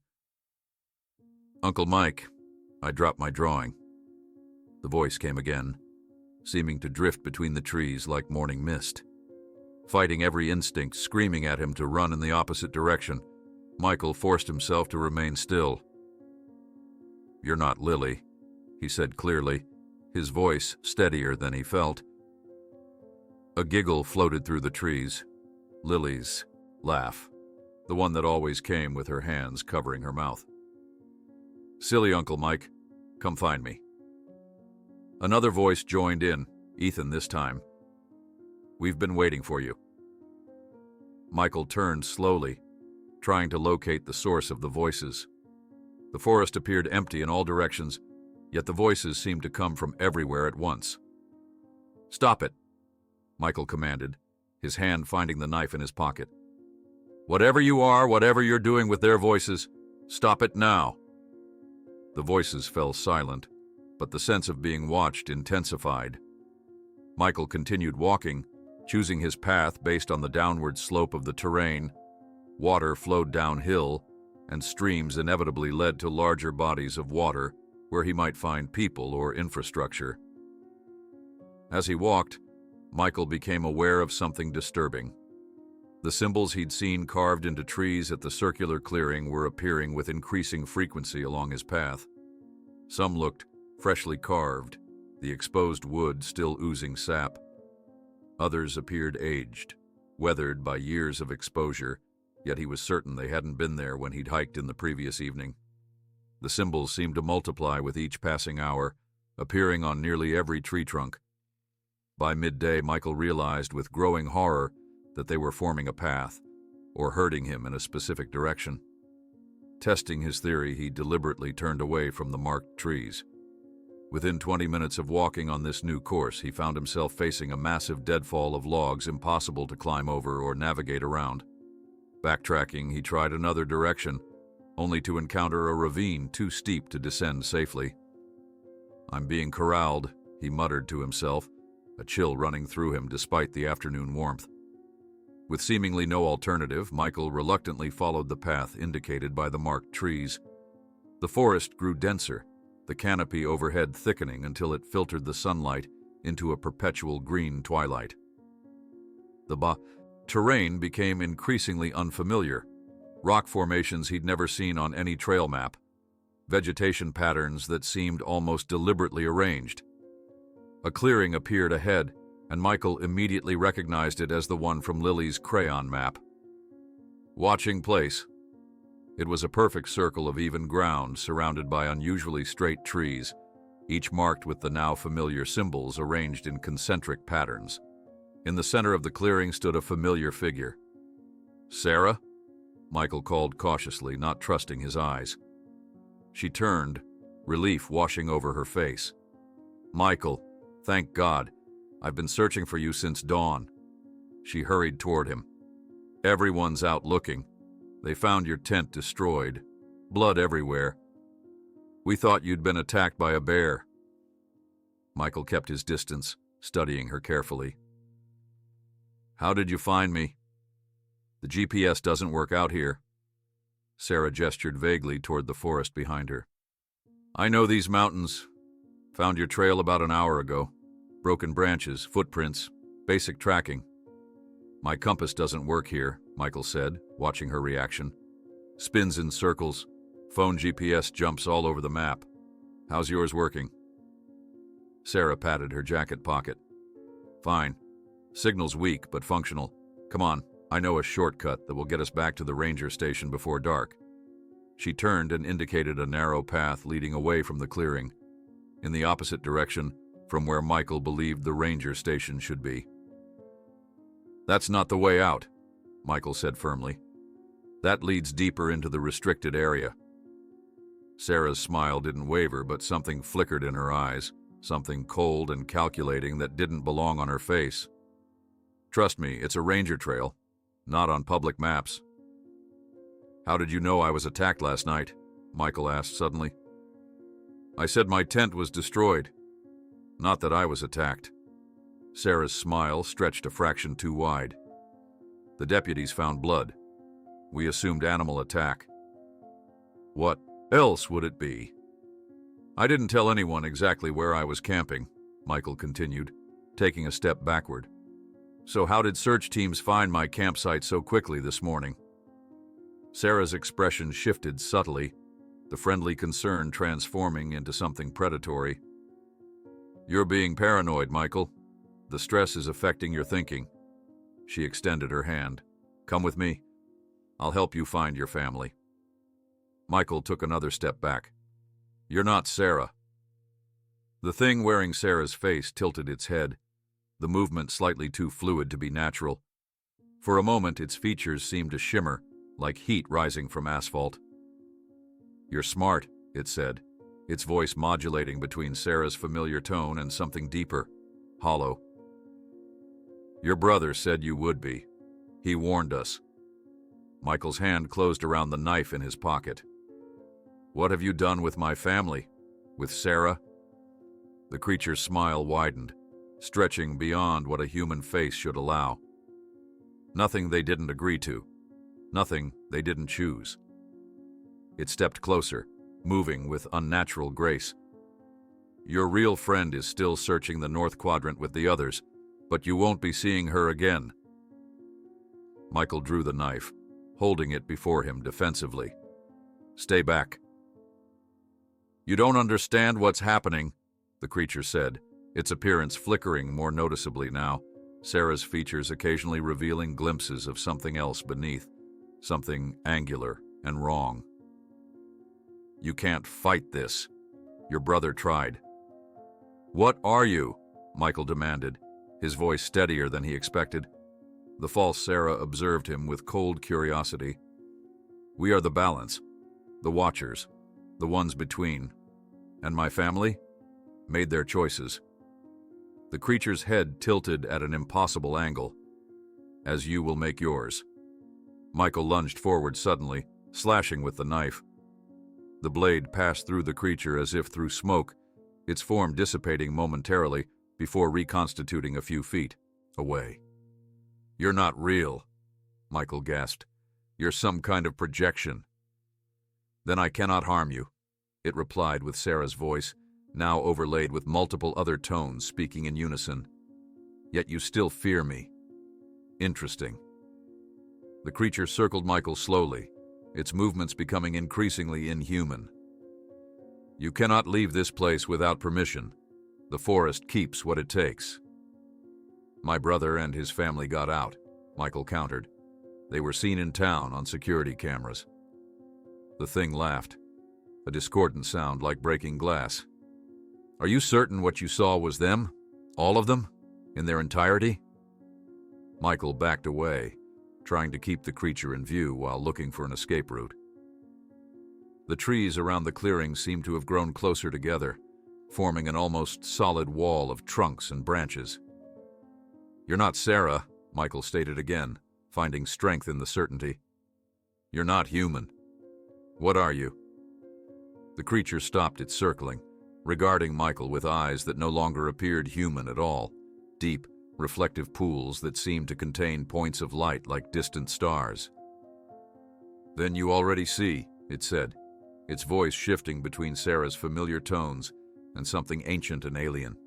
"Uncle Mike, I dropped my drawing." The voice came again, seeming to drift between the trees like morning mist. Fighting every instinct screaming at him to run in the opposite direction, Michael forced himself to remain still. "You're not Lily," he said clearly, his voice steadier than he felt. A giggle floated through the trees. Lily's laugh, the one that always came with her hands covering her mouth. "Silly Uncle Mike, come find me." Another voice joined in, Ethan this time. "We've been waiting for you." Michael turned slowly, trying to locate the source of the voices. The forest appeared empty in all directions, yet the voices seemed to come from everywhere at once. "Stop it," Michael commanded, his hand finding the knife in his pocket. "Whatever you are, whatever you're doing with their voices, stop it now." The voices fell silent, but the sense of being watched intensified. Michael continued walking, choosing his path based on the downward slope of the terrain. Water flowed downhill, and streams inevitably led to larger bodies of water where he might find people or infrastructure. As he walked, Michael became aware of something disturbing. The symbols he'd seen carved into trees at the circular clearing were appearing with increasing frequency along his path. Some looked freshly carved, the exposed wood still oozing sap. Others appeared aged, weathered by years of exposure, yet he was certain they hadn't been there when he'd hiked in the previous evening. The symbols seemed to multiply with each passing hour, appearing on nearly every tree trunk. By midday, Michael realized with growing horror that they were forming a path, or herding him in a specific direction. Testing his theory, he deliberately turned away from the marked trees. Within 20 minutes of walking on this new course, he found himself facing a massive deadfall of logs impossible to climb over or navigate around. Backtracking, he tried another direction, only to encounter a ravine too steep to descend safely. "I'm being corralled," he muttered to himself, a chill running through him despite the afternoon warmth. With seemingly no alternative, Michael reluctantly followed the path indicated by the marked trees. The forest grew denser, the canopy overhead thickening until it filtered the sunlight into a perpetual green twilight. The terrain became increasingly unfamiliar. Rock formations he'd never seen on any trail map. Vegetation patterns that seemed almost deliberately arranged. A clearing appeared ahead, and Michael immediately recognized it as the one from Lily's crayon map. Watching place. It was a perfect circle of even ground surrounded by unusually straight trees, each marked with the now familiar symbols arranged in concentric patterns. In the center of the clearing stood a familiar figure. "Sarah?" Michael called cautiously, not trusting his eyes. She turned, relief washing over her face. "Michael, thank God. I've been searching for you since dawn." She hurried toward him. "Everyone's out looking. They found your tent destroyed. Blood everywhere. We thought you'd been attacked by a bear." Michael kept his distance, studying her carefully. "How did you find me?" "The GPS doesn't work out here." Sarah gestured vaguely toward the forest behind her. "I know these mountains. Found your trail about an hour ago. Broken branches, footprints, basic tracking." "My compass doesn't work here," Michael said, watching her reaction. "Spins in circles. Phone GPS jumps all over the map. How's yours working?" Sarah patted her jacket pocket. "Fine. Signal's weak, but functional. Come on, I know a shortcut that will get us back to the ranger station before dark." She turned and indicated a narrow path leading away from the clearing, in the opposite direction from where Michael believed the ranger station should be. "That's not the way out," Michael said firmly. "That leads deeper into the restricted area." Sarah's smile didn't waver, but something flickered in her eyes, something cold and calculating that didn't belong on her face. "Trust me, it's a ranger trail, not on public maps." "How did you know I was attacked last night?" Michael asked suddenly. "I said my tent was destroyed, not that I was attacked." Sarah's smile stretched a fraction too wide. "The deputies found blood. We assumed animal attack." "What else would it be?" "I didn't tell anyone exactly where I was camping," Michael continued, taking a step backward. "So how did search teams find my campsite so quickly this morning?" Sarah's expression shifted subtly, the friendly concern transforming into something predatory. "You're being paranoid, Michael. The stress is affecting your thinking." She extended her hand. "Come with me. I'll help you find your family." Michael took another step back. "You're not Sarah." The thing wearing Sarah's face tilted its head, the movement slightly too fluid to be natural. For a moment, its features seemed to shimmer, like heat rising from asphalt. "You're smart," it said, its voice modulating between Sarah's familiar tone and something deeper, hollow. "Your brother said you would be. He warned us." Michael's hand closed around the knife in his pocket. "What have you done with my family? With Sarah?" The creature's smile widened, stretching beyond what a human face should allow. "Nothing they didn't agree to. Nothing they didn't choose." It stepped closer, moving with unnatural grace. "Your real friend is still searching the North Quadrant with the others, but you won't be seeing her again." Michael drew the knife, holding it before him defensively. "Stay back." "You don't understand what's happening," the creature said, its appearance flickering more noticeably now, Sarah's features occasionally revealing glimpses of something else beneath, something angular and wrong. "You can't fight this. Your brother tried." "What are you?" Michael demanded, his voice steadier than he expected. The false Sarah observed him with cold curiosity. "We are the balance, the watchers, the ones between. And my family made their choices." The creature's head tilted at an impossible angle. "As you will make yours." Michael lunged forward suddenly, slashing with the knife. The blade passed through the creature as if through smoke, its form dissipating momentarily before reconstituting a few feet away. "You're not real," Michael gasped. "You're some kind of projection." "Then I cannot harm you," it replied with Sarah's voice, now overlaid with multiple other tones speaking in unison. "Yet you still fear me. Interesting." The creature circled Michael slowly, its movements becoming increasingly inhuman. "You cannot leave this place without permission. The forest keeps what it takes." "My brother and his family got out," Michael countered. "They were seen in town on security cameras." The thing laughed, a discordant sound like breaking glass. "Are you certain what you saw was them? All of them? In their entirety?" Michael backed away, trying to keep the creature in view while looking for an escape route. The trees around the clearing seemed to have grown closer together, forming an almost solid wall of trunks and branches. "You're not Sarah," Michael stated again, finding strength in the certainty. "You're not human. What are you?" The creature stopped its circling, regarding Michael with eyes that no longer appeared human at all, deep, reflective pools that seemed to contain points of light like distant stars. "Then you already see," it said, its voice shifting between Sarah's familiar tones and something ancient and alien.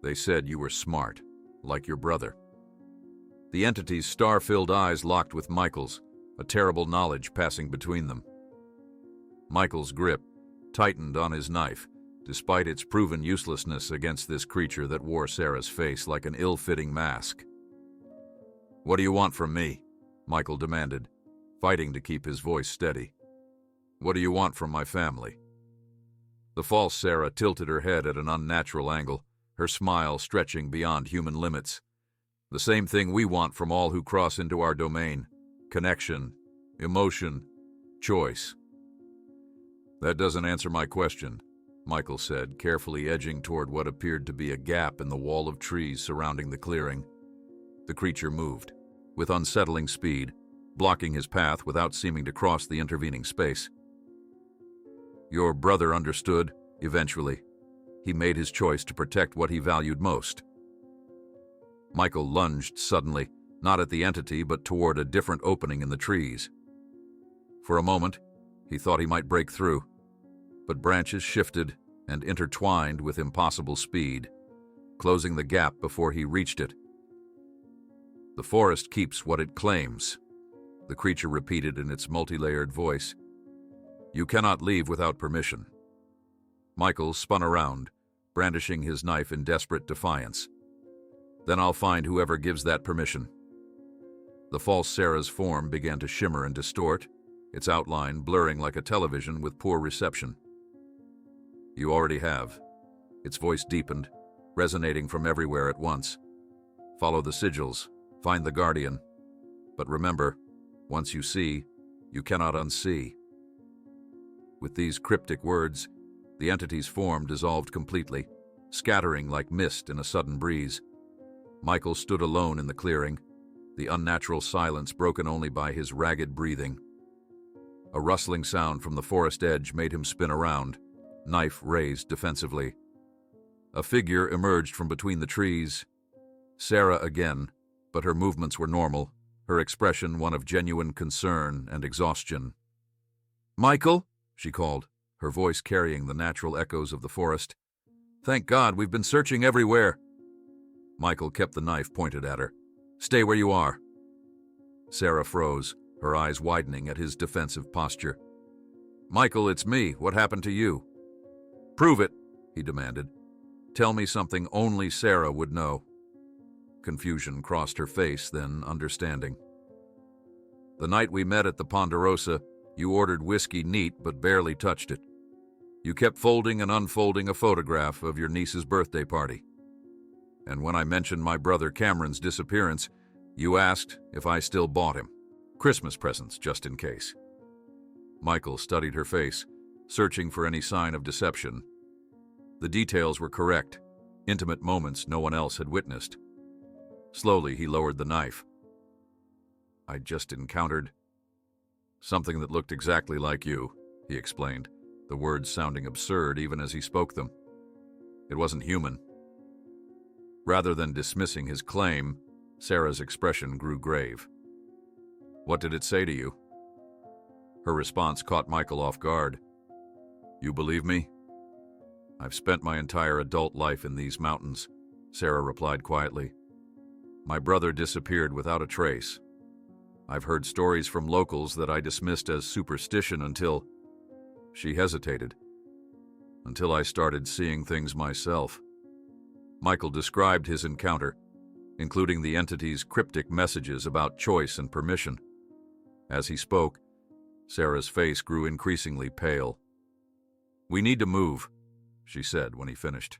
"They said you were smart, like your brother." The entity's star-filled eyes locked with Michael's, a terrible knowledge passing between them. Michael's grip tightened on his knife, despite its proven uselessness against this creature that wore Sarah's face like an ill-fitting mask. "What do you want from me?" Michael demanded, fighting to keep his voice steady. "What do you want from my family?" The false Sarah tilted her head at an unnatural angle, her smile stretching beyond human limits. "The same thing we want from all who cross into our domain: connection, emotion, choice." "That doesn't answer my question," Michael said, carefully edging toward what appeared to be a gap in the wall of trees surrounding the clearing. The creature moved, with unsettling speed, blocking his path without seeming to cross the intervening space. "Your brother understood, eventually. He made his choice to protect what he valued most." Michael lunged suddenly, not at the entity but toward a different opening in the trees. For a moment, he thought he might break through, but branches shifted and intertwined with impossible speed, closing the gap before he reached it. "The forest keeps what it claims," the creature repeated in its multi-layered voice. "You cannot leave without permission." Michael spun around, brandishing his knife in desperate defiance. "Then I'll find whoever gives that permission." The false Sarah's form began to shimmer and distort, its outline blurring like a television with poor reception. "You already have." Its voice deepened, resonating from everywhere at once. "Follow the sigils, find the guardian. But remember, once you see, you cannot unsee." With these cryptic words, the entity's form dissolved completely, scattering like mist in a sudden breeze. Michael stood alone in the clearing, the unnatural silence broken only by his ragged breathing. A rustling sound from the forest edge made him spin around, knife raised defensively. A figure emerged from between the trees. Sarah again, but her movements were normal, her expression one of genuine concern and exhaustion. "Michael?" she called, her voice carrying the natural echoes of the forest. "Thank God, we've been searching everywhere." Michael kept the knife pointed at her. "Stay where you are." Sarah froze, her eyes widening at his defensive posture. "Michael, it's me. What happened to you?" "Prove it," he demanded. "Tell me something only Sarah would know." Confusion crossed her face, then understanding. "The night we met at the Ponderosa, you ordered whiskey neat but barely touched it. You kept folding and unfolding a photograph of your niece's birthday party. And when I mentioned my brother Cameron's disappearance, you asked if I still bought him Christmas presents just in case." Michael studied her face, searching for any sign of deception. The details were correct, intimate moments no one else had witnessed. Slowly, he lowered the knife. "I just encountered something that looked exactly like you," he explained, the words sounding absurd even as he spoke them. "It wasn't human." Rather than dismissing his claim, Sarah's expression grew grave. "What did it say to you?" Her response caught Michael off guard. "You believe me?" "I've spent my entire adult life in these mountains," Sarah replied quietly. "My brother disappeared without a trace. I've heard stories from locals that I dismissed as superstition until—" She hesitated. "Until I started seeing things myself." Michael described his encounter, including the entity's cryptic messages about choice and permission. As he spoke, Sarah's face grew increasingly pale. "We need to move," she said when he finished.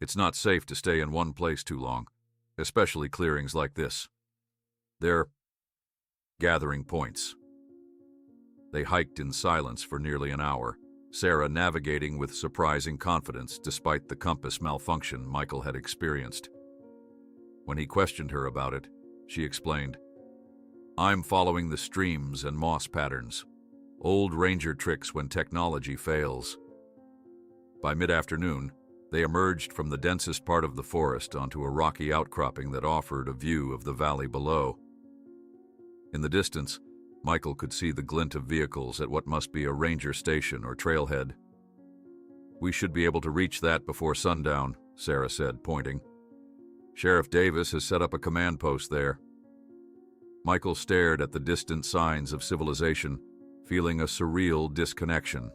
"It's not safe to stay in one place too long, especially clearings like this. They're gathering points." They hiked in silence for nearly an hour, Sarah navigating with surprising confidence despite the compass malfunction Michael had experienced. When he questioned her about it, she explained, "I'm following the streams and moss patterns. Old ranger tricks when technology fails." By mid-afternoon, they emerged from the densest part of the forest onto a rocky outcropping that offered a view of the valley below. In the distance, Michael could see the glint of vehicles at what must be a ranger station or trailhead. "We should be able to reach that before sundown," Sarah said, pointing. "Sheriff Davis has set up a command post there." Michael stared at the distant signs of civilization, feeling a surreal disconnection.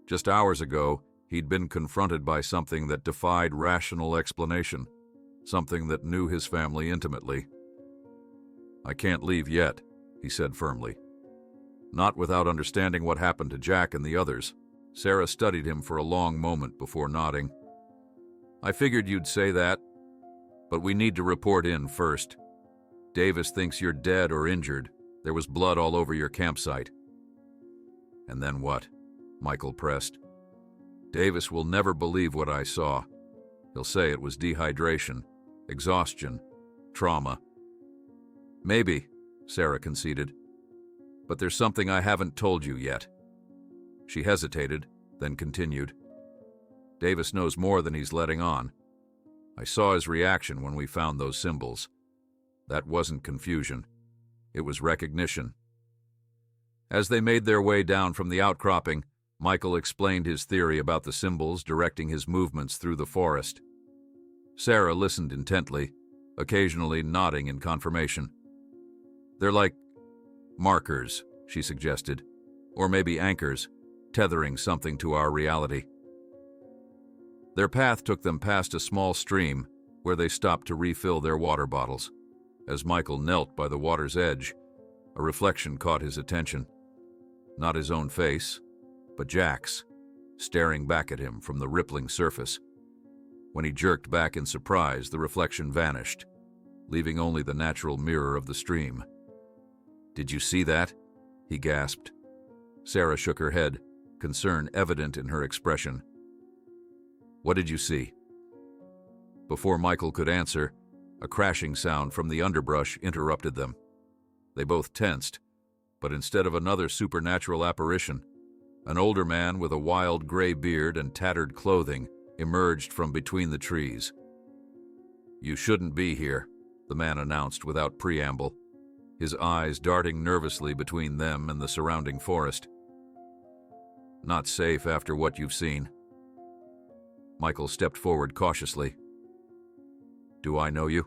Just hours ago, he'd been confronted by something that defied rational explanation, something that knew his family intimately. "I can't leave yet," he said firmly. Not without understanding what happened to Jack and the others, Sarah studied him for a long moment before nodding. "I figured you'd say that, but we need to report in first. Davis thinks you're dead or injured. There was blood all over your campsite." "And then what?" Michael pressed. "Davis will never believe what I saw. He'll say it was dehydration, exhaustion, trauma." "Maybe," Sarah conceded. "But there's something I haven't told you yet." She hesitated, then continued. "Davis knows more than he's letting on. I saw his reaction when we found those symbols. That wasn't confusion. It was recognition." As they made their way down from the outcropping, Michael explained his theory about the symbols directing his movements through the forest. Sarah listened intently, occasionally nodding in confirmation. "They're like markers," she suggested, "or maybe anchors, tethering something to our reality." Their path took them past a small stream where they stopped to refill their water bottles. As Michael knelt by the water's edge, a reflection caught his attention. Not his own face, but Jack's, staring back at him from the rippling surface. When he jerked back in surprise, the reflection vanished, leaving only the natural mirror of the stream. "Did you see that?" he gasped. Sarah shook her head, concern evident in her expression. "What did you see?" Before Michael could answer, a crashing sound from the underbrush interrupted them. They both tensed, but instead of another supernatural apparition, an older man with a wild gray beard and tattered clothing emerged from between the trees. "You shouldn't be here," the man announced without preamble, his eyes darting nervously between them and the surrounding forest. "Not safe after what you've seen." Michael stepped forward cautiously. "Do I know you?"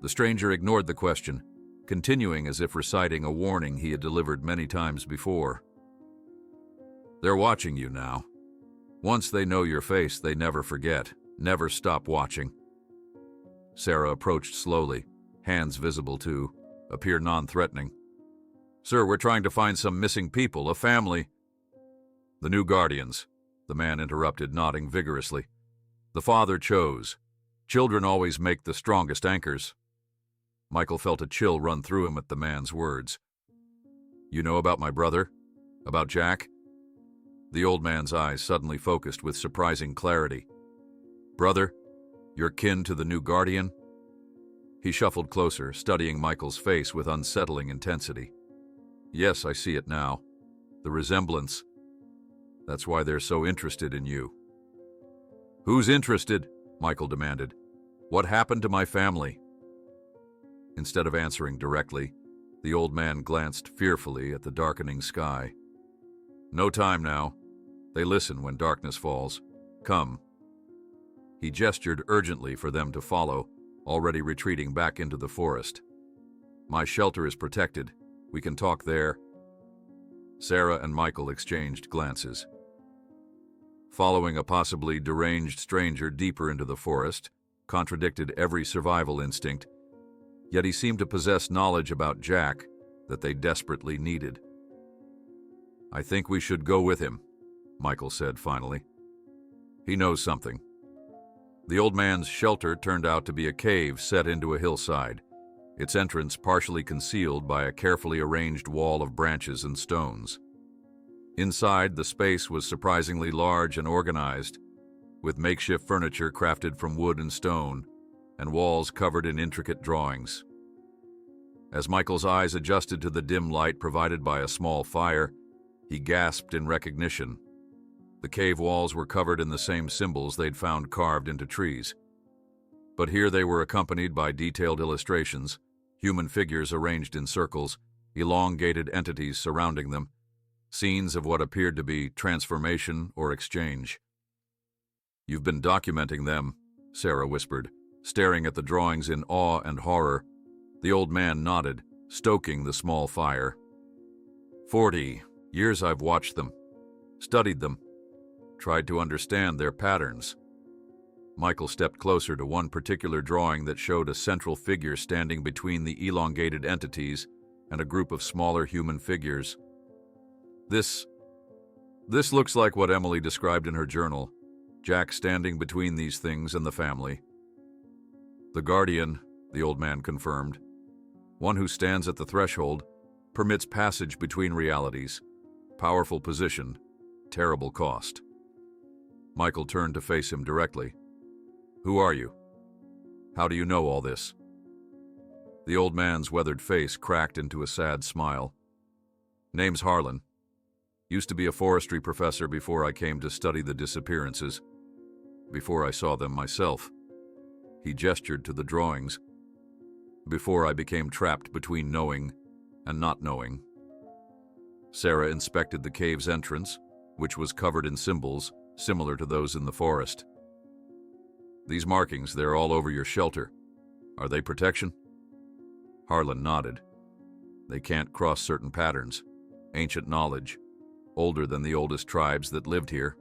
The stranger ignored the question, continuing as if reciting a warning he had delivered many times before. "They're watching you now. Once they know your face, they never forget, never stop watching." Sarah approached slowly, hands visible to appear non-threatening. "Sir, we're trying to find some missing people, a family." "The new guardians," the man interrupted, nodding vigorously. "The father chose. Children always make the strongest anchors." Michael felt a chill run through him at the man's words. "You know about my brother? About Jack?" The old man's eyes suddenly focused with surprising clarity. "Brother? You're kin to the new guardian?" He shuffled closer, studying Michael's face with unsettling intensity. "Yes, I see it now. The resemblance. That's why they're so interested in you." "Who's interested?" Michael demanded. "What happened to my family?" Instead of answering directly, the old man glanced fearfully at the darkening sky. "No time now. They listen when darkness falls. Come." He gestured urgently for them to follow, already retreating back into the forest. "My shelter is protected. We can talk there." Sarah and Michael exchanged glances. Following a possibly deranged stranger deeper into the forest contradicted every survival instinct, yet he seemed to possess knowledge about Jack that they desperately needed. "I think we should go with him," Michael said finally. "He knows something." The old man's shelter turned out to be a cave set into a hillside, its entrance partially concealed by a carefully arranged wall of branches and stones. Inside, the space was surprisingly large and organized, with makeshift furniture crafted from wood and stone, and walls covered in intricate drawings. As Michael's eyes adjusted to the dim light provided by a small fire, he gasped in recognition. The cave walls were covered in the same symbols they'd found carved into trees. But here they were accompanied by detailed illustrations, human figures arranged in circles, elongated entities surrounding them, scenes of what appeared to be transformation or exchange. "You've been documenting them," Sarah whispered, staring at the drawings in awe and horror. The old man nodded, stoking the small fire. 40 years I've watched them, studied them, tried to understand their patterns." Michael stepped closer to one particular drawing that showed a central figure standing between the elongated entities and a group of smaller human figures. This looks like what Emily described in her journal, Jack standing between these things and the family. "The guardian," the old man confirmed. "One who stands at the threshold, permits passage between realities. Powerful position, terrible cost." Michael turned to face him directly. "Who are you? How do you know all this?" The old man's weathered face cracked into a sad smile. "Name's Harlan. Used to be a forestry professor before I came to study the disappearances. Before I saw them myself." He gestured to the drawings. "Before I became trapped between knowing and not knowing." Sarah inspected the cave's entrance, which was covered in symbols similar to those in the forest. "These markings, they're all over your shelter. Are they protection?" Harlan nodded. "They can't cross certain patterns. Ancient knowledge, older than the oldest tribes that lived here."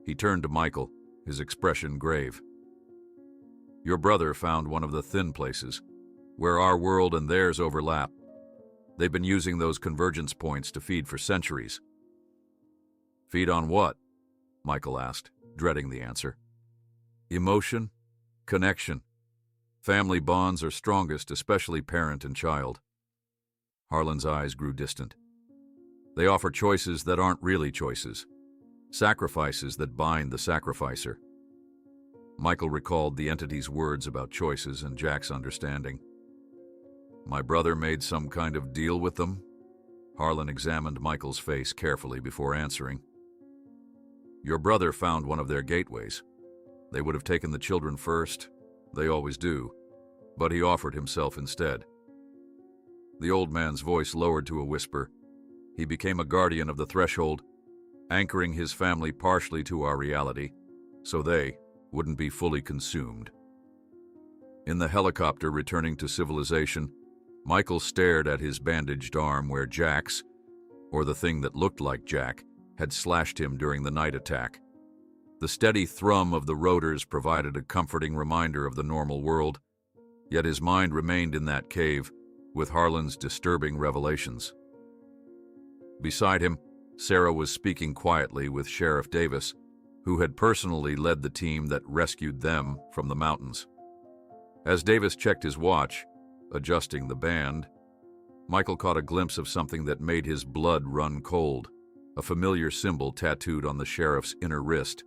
He turned to Michael, his expression grave. "Your brother found one of the thin places, where our world and theirs overlap. They've been using those convergence points to feed for centuries." "Feed on what?" Michael asked, dreading the answer. "Emotion, connection. Family bonds are strongest, especially parent and child." Harlan's eyes grew distant. "They offer choices that aren't really choices, sacrifices that bind the sacrificer." Michael recalled the entity's words about choices and Jack's understanding. "My brother made some kind of deal with them?" Harlan examined Michael's face carefully before answering. "Your brother found one of their gateways. They would have taken the children first, they always do, but he offered himself instead." The old man's voice lowered to a whisper. "He became a guardian of the threshold, anchoring his family partially to our reality, so they wouldn't be fully consumed." In the helicopter returning to civilization, Michael stared at his bandaged arm where Jack's, or the thing that looked like Jack, had slashed him during the night attack. The steady thrum of the rotors provided a comforting reminder of the normal world, yet his mind remained in that cave with Harlan's disturbing revelations. Beside him, Sarah was speaking quietly with Sheriff Davis, who had personally led the team that rescued them from the mountains. As Davis checked his watch, adjusting the band, Michael caught a glimpse of something that made his blood run cold, a familiar symbol tattooed on the sheriff's inner wrist,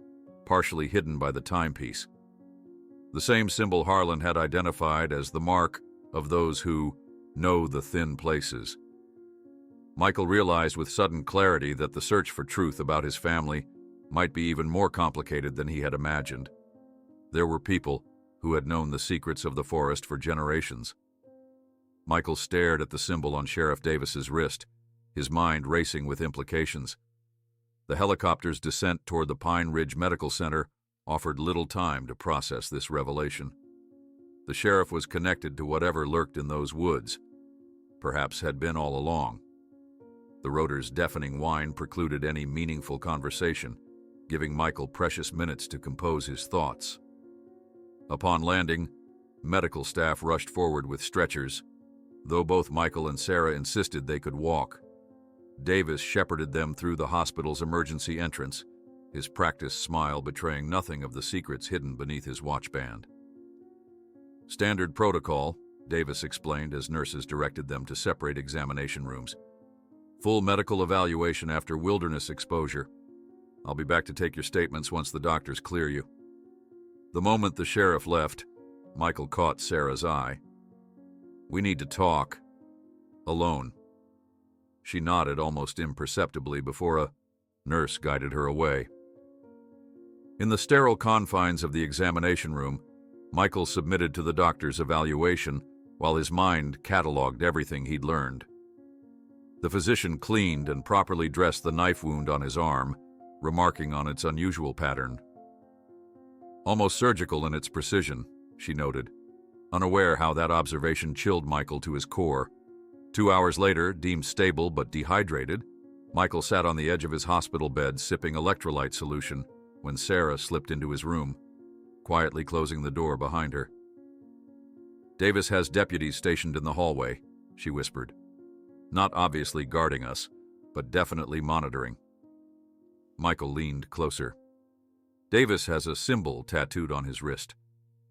partially hidden by the timepiece. The same symbol Harlan had identified as the mark of those who know the thin places. Michael realized with sudden clarity that the search for truth about his family might be even more complicated than he had imagined. There were people who had known the secrets of the forest for generations. Michael stared at the symbol on Sheriff Davis's wrist, his mind racing with implications. The helicopter's descent toward the Pine Ridge Medical Center offered little time to process this revelation. The sheriff was connected to whatever lurked in those woods, perhaps had been all along. The rotor's deafening whine precluded any meaningful conversation, giving Michael precious minutes to compose his thoughts. Upon landing, medical staff rushed forward with stretchers, though both Michael and Sarah insisted they could walk. Davis shepherded them through the hospital's emergency entrance, his practiced smile betraying nothing of the secrets hidden beneath his watchband. "Standard protocol," Davis explained as nurses directed them to separate examination rooms. "Full medical evaluation after wilderness exposure. I'll be back to take your statements once the doctors clear you." The moment the sheriff left, Michael caught Sarah's eye. "We need to talk. Alone." She nodded almost imperceptibly before a nurse guided her away. In the sterile confines of the examination room, Michael submitted to the doctor's evaluation while his mind cataloged everything he'd learned. The physician cleaned and properly dressed the knife wound on his arm, remarking on its unusual pattern. "Almost surgical in its precision," she noted, unaware how that observation chilled Michael to his core. 2 hours later, deemed stable but dehydrated, Michael sat on the edge of his hospital bed sipping electrolyte solution when Sarah slipped into his room, quietly closing the door behind her. "Davis has deputies stationed in the hallway," she whispered. "Not obviously guarding us, but definitely monitoring." Michael leaned closer. "Davis has a symbol tattooed on his wrist,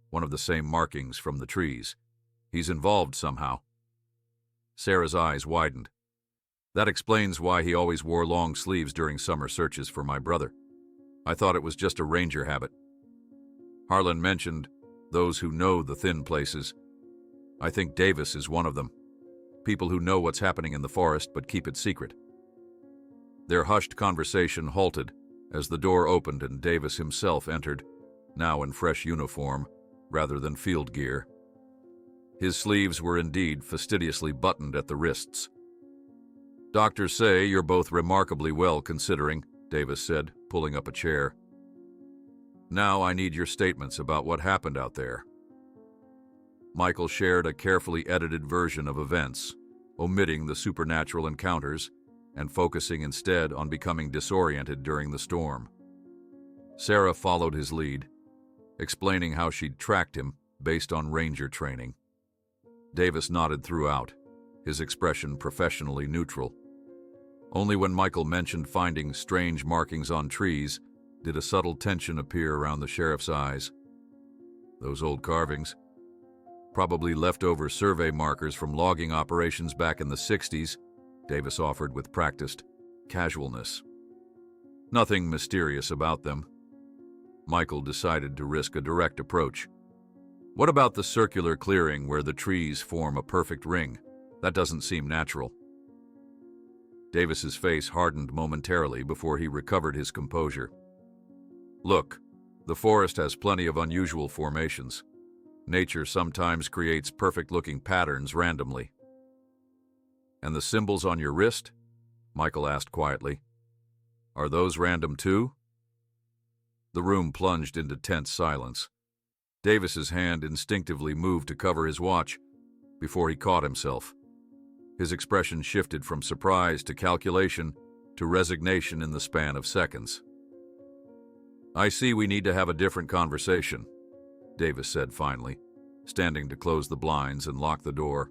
one of the same markings from the trees. He's involved somehow." Sarah's eyes widened. "That explains why he always wore long sleeves during summer searches for my brother. I thought it was just a ranger habit." Harlan mentioned those who know the thin places. "I think Davis is one of them. People who know what's happening in the forest but keep it secret." Their hushed conversation halted as the door opened and Davis himself entered, now in fresh uniform rather than field gear. His sleeves were indeed fastidiously buttoned at the wrists. "Doctors say you're both remarkably well considering," Davis said, pulling up a chair. "Now I need your statements about what happened out there." Michael shared a carefully edited version of events, omitting the supernatural encounters and focusing instead on becoming disoriented during the storm. Sarah followed his lead, explaining how she'd tracked him based on ranger training. Davis nodded throughout, his expression professionally neutral. Only when Michael mentioned finding strange markings on trees did a subtle tension appear around the sheriff's eyes. "Those old carvings? Probably leftover survey markers from logging operations back in the 60s, Davis offered with practiced casualness. "Nothing mysterious about them." Michael decided to risk a direct approach. "What about the circular clearing where the trees form a perfect ring? That doesn't seem natural." Davis's face hardened momentarily before he recovered his composure. "Look, the forest has plenty of unusual formations. Nature sometimes creates perfect-looking patterns randomly." "And the symbols on your wrist?" Michael asked quietly. "Are those random too?" The room plunged into tense silence. Davis's hand instinctively moved to cover his watch before he caught himself. His expression shifted from surprise to calculation to resignation in the span of seconds. "I see we need to have a different conversation," Davis said finally, standing to close the blinds and lock the door.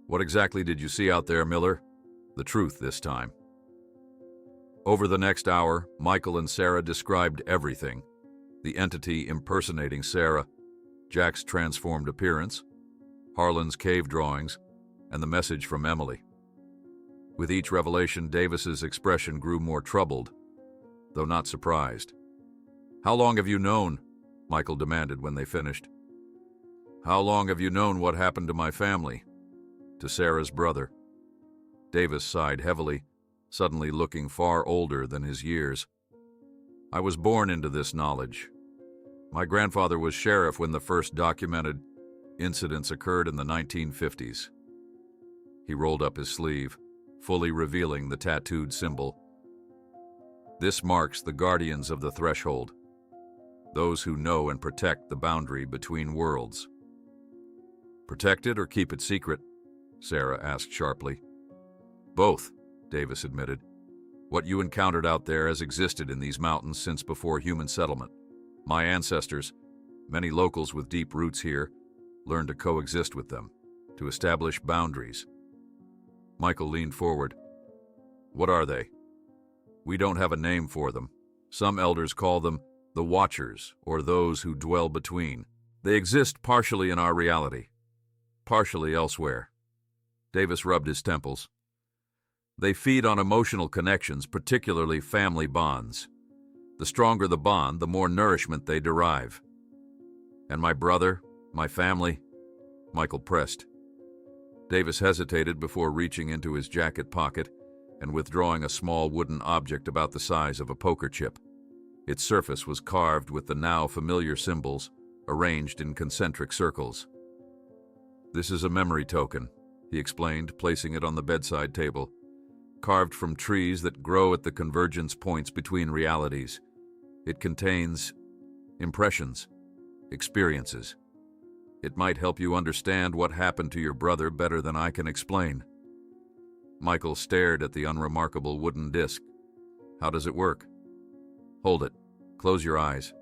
"What exactly did you see out there, Miller? The truth this time." Over the next hour, Michael and Sarah described everything: the entity impersonating Sarah, Jack's transformed appearance, Harlan's cave drawings, and the message from Emily. With each revelation, Davis's expression grew more troubled, though not surprised. "How long have you known?" Michael demanded when they finished. "How long have you known what happened to my family? To Sarah's brother?" Davis sighed heavily, suddenly looking far older than his years. "I was born into this knowledge. My grandfather was sheriff when the first documented incidents occurred in the 1950s. He rolled up his sleeve, fully revealing the tattooed symbol. "This marks the guardians of the threshold, those who know and protect the boundary between worlds." "Protect it or keep it secret?" Sarah asked sharply. "Both," Davis admitted. "What you encountered out there has existed in these mountains since before human settlement. My ancestors, many locals with deep roots here, learned to coexist with them, to establish boundaries." Michael leaned forward. "What are they?" "We don't have a name for them. Some elders call them the Watchers, or those who dwell between. They exist partially in our reality, partially elsewhere." Davis rubbed his temples. "They feed on emotional connections, particularly family bonds. The stronger the bond, the more nourishment they derive. And my brother, My family? Michael pressed. Davis hesitated before reaching into his jacket pocket and withdrawing a small wooden object about the size of a poker chip. Its surface was carved with the now familiar symbols, arranged in concentric circles. This is a memory token, he explained, placing it on the bedside table. Carved from trees that grow at the convergence points between realities. It contains impressions, experiences. It might help you understand what happened to your brother better than I can explain. Michael stared at the unremarkable wooden disc. How does it work? Hold it. Close your eyes.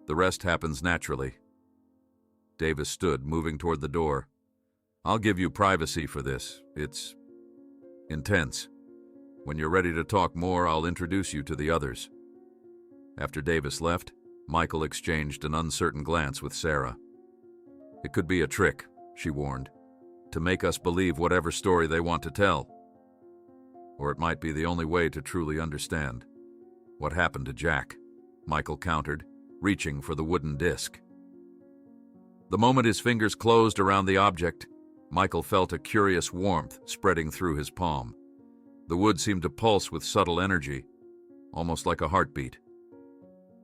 The rest happens naturally. Davis stood, moving toward the door. I'll give you privacy for this. It's intense. When you're ready to talk more, I'll introduce you to the others. After Davis left, Michael exchanged an uncertain glance with Sarah. It could be a trick, she warned, to make us believe whatever story they want to tell. Or it might be the only way to truly understand. What happened to Jack? Michael countered, reaching for the wooden disc. The moment his fingers closed around the object, Michael felt a curious warmth spreading through his palm. The wood seemed to pulse with subtle energy, almost like a heartbeat.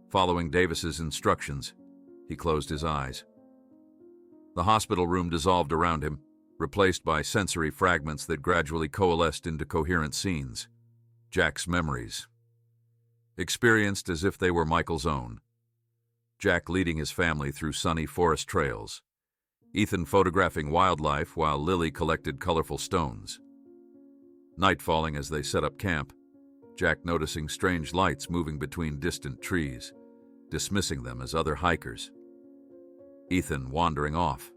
Following Davis's instructions, he closed his eyes. The hospital room dissolved around him, replaced by sensory fragments that gradually coalesced into coherent scenes. Jack's memories, experienced as if they were Michael's own. Jack leading his family through sunny forest trails. Ethan photographing wildlife while Lily collected colorful stones. Night falling as they set up camp, Jack noticing strange lights moving between distant trees, dismissing them as other hikers. Ethan wandering off,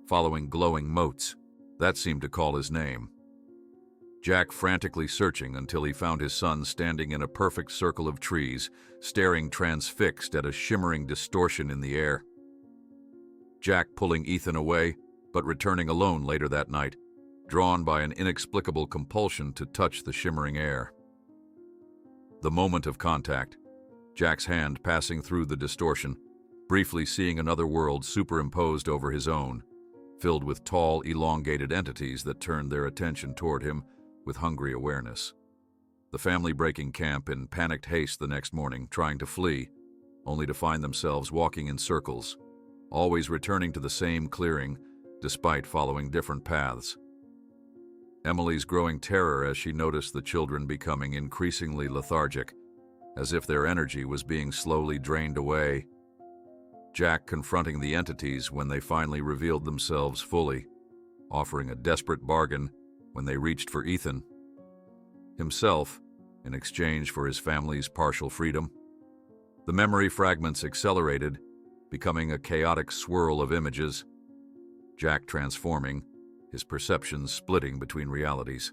following glowing motes. That seemed to call his name. Jack frantically searching until he found his son standing in a perfect circle of trees, staring transfixed at a shimmering distortion in the air. Jack pulling Ethan away, but returning alone later that night, drawn by an inexplicable compulsion to touch the shimmering air. The moment of contact, Jack's hand passing through the distortion, briefly seeing another world superimposed over his own, filled with tall, elongated entities that turned their attention toward him with hungry awareness. The family breaking camp in panicked haste the next morning, trying to flee, only to find themselves walking in circles, always returning to the same clearing, despite following different paths. Emily's growing terror as she noticed the children becoming increasingly lethargic, as if their energy was being slowly drained away. Jack confronting the entities when they finally revealed themselves fully, offering a desperate bargain when they reached for Ethan. Himself, in exchange for his family's partial freedom. The memory fragments accelerated, becoming a chaotic swirl of images. Jack transforming, his perceptions splitting between realities.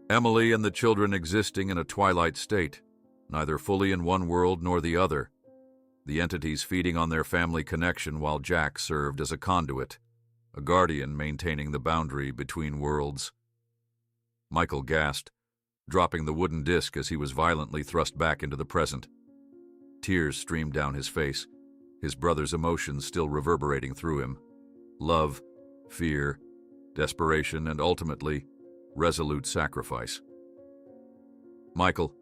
Emily and the children existing in a twilight state, neither fully in one world nor the other. The entities feeding on their family connection while Jack served as a conduit, a guardian maintaining the boundary between worlds. Michael gasped, dropping the wooden disc as he was violently thrust back into the present. Tears streamed down his face, his brother's emotions still reverberating through him. Love, fear, desperation, and ultimately, resolute sacrifice. Michael,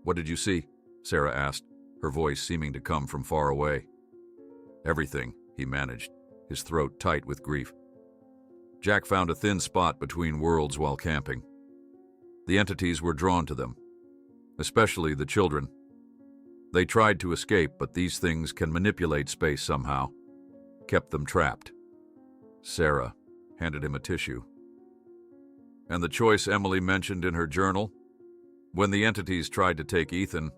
what did you see? Sarah asked, her voice seeming to come from far away. Everything, he managed, his throat tight with grief. Jack found a thin spot between worlds while camping. The entities were drawn to them, especially the children. They tried to escape, but these things can manipulate space somehow. Kept them trapped. Sarah handed him a tissue. And the choice Emily mentioned in her journal? When the entities tried to take Ethan,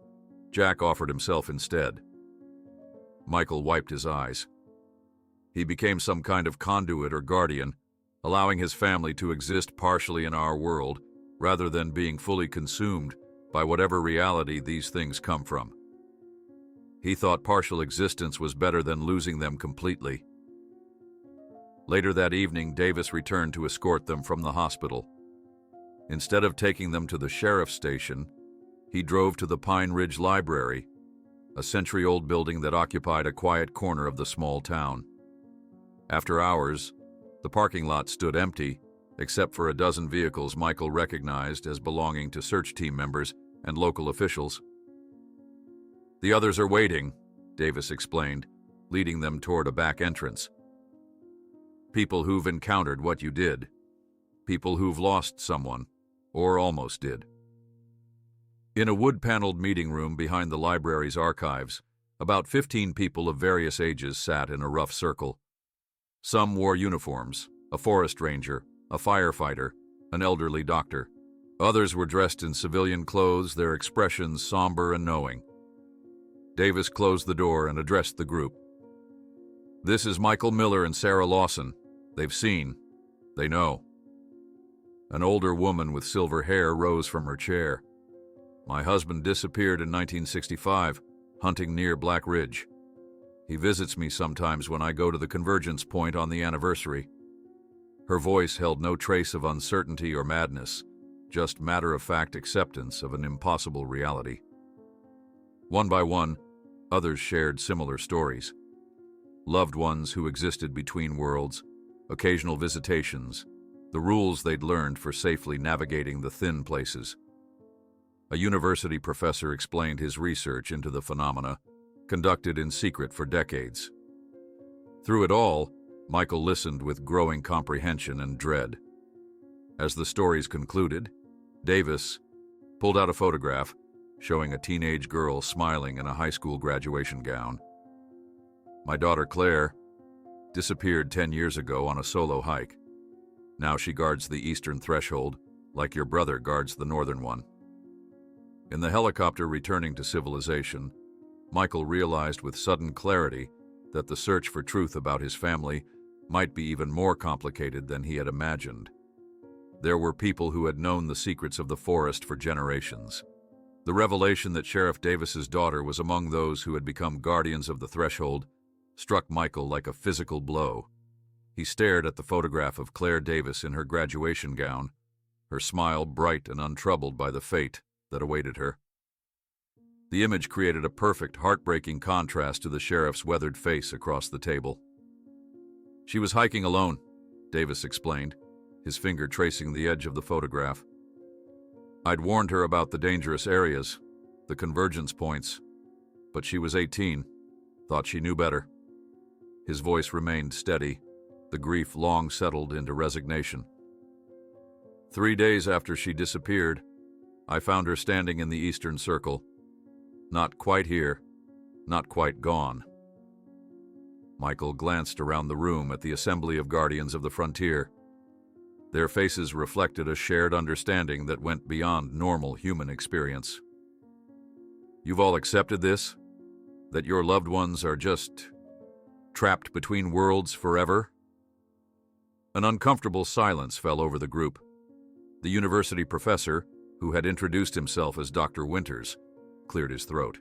Jack offered himself instead. Michael wiped his eyes. He became some kind of conduit or guardian, allowing his family to exist partially in our world, rather than being fully consumed by whatever reality these things come from. He thought partial existence was better than losing them completely. Later that evening, Davis returned to escort them from the hospital. Instead of taking them to the sheriff's station, he drove to the Pine Ridge Library, a century-old building that occupied a quiet corner of the small town. After hours, the parking lot stood empty, except for a dozen vehicles Michael recognized as belonging to search team members and local officials. "The others are waiting," Davis explained, leading them toward a back entrance. "People who've encountered what you did. People who've lost someone, or almost did." In a wood-paneled meeting room behind the library's archives, about 15 people of various ages sat in a rough circle. Some wore uniforms, a forest ranger, a firefighter, an elderly doctor. Others were dressed in civilian clothes, their expressions somber and knowing. Davis closed the door and addressed the group. "This is Michael Miller and Sarah Lawson. They've seen. They know." An older woman with silver hair rose from her chair. "My husband disappeared in 1965, hunting near Black Ridge. He visits me sometimes when I go to the convergence point on the anniversary." Her voice held no trace of uncertainty or madness, just matter-of-fact acceptance of an impossible reality. One by one, others shared similar stories. Loved ones who existed between worlds, occasional visitations, the rules they'd learned for safely navigating the thin places. A university professor explained his research into the phenomena, conducted in secret for decades. Through it all, Michael listened with growing comprehension and dread. As the stories concluded, Davis pulled out a photograph showing a teenage girl smiling in a high school graduation gown. "My daughter Claire disappeared 10 years ago on a solo hike. Now she guards the eastern threshold, like your brother guards the northern one." In the helicopter returning to civilization, Michael realized with sudden clarity that the search for truth about his family might be even more complicated than he had imagined. There were people who had known the secrets of the forest for generations. The revelation that Sheriff Davis's daughter was among those who had become guardians of the threshold struck Michael like a physical blow. He stared at the photograph of Claire Davis in her graduation gown, her smile bright and untroubled by the fate that awaited her. The image created a perfect, heartbreaking contrast to the sheriff's weathered face across the table. "She was hiking alone," Davis explained, his finger tracing the edge of the photograph. "I'd warned her about the dangerous areas, the convergence points, but she was 18, thought she knew better." His voice remained steady, the grief long settled into resignation. "3 days after she disappeared, I found her standing in the eastern circle. Not quite here, not quite gone." Michael glanced around the room at the assembly of guardians of the frontier. Their faces reflected a shared understanding that went beyond normal human experience. "You've all accepted this? That your loved ones are just trapped between worlds forever?" An uncomfortable silence fell over the group. The university professor, who had introduced himself as Dr. Winters, cleared his throat.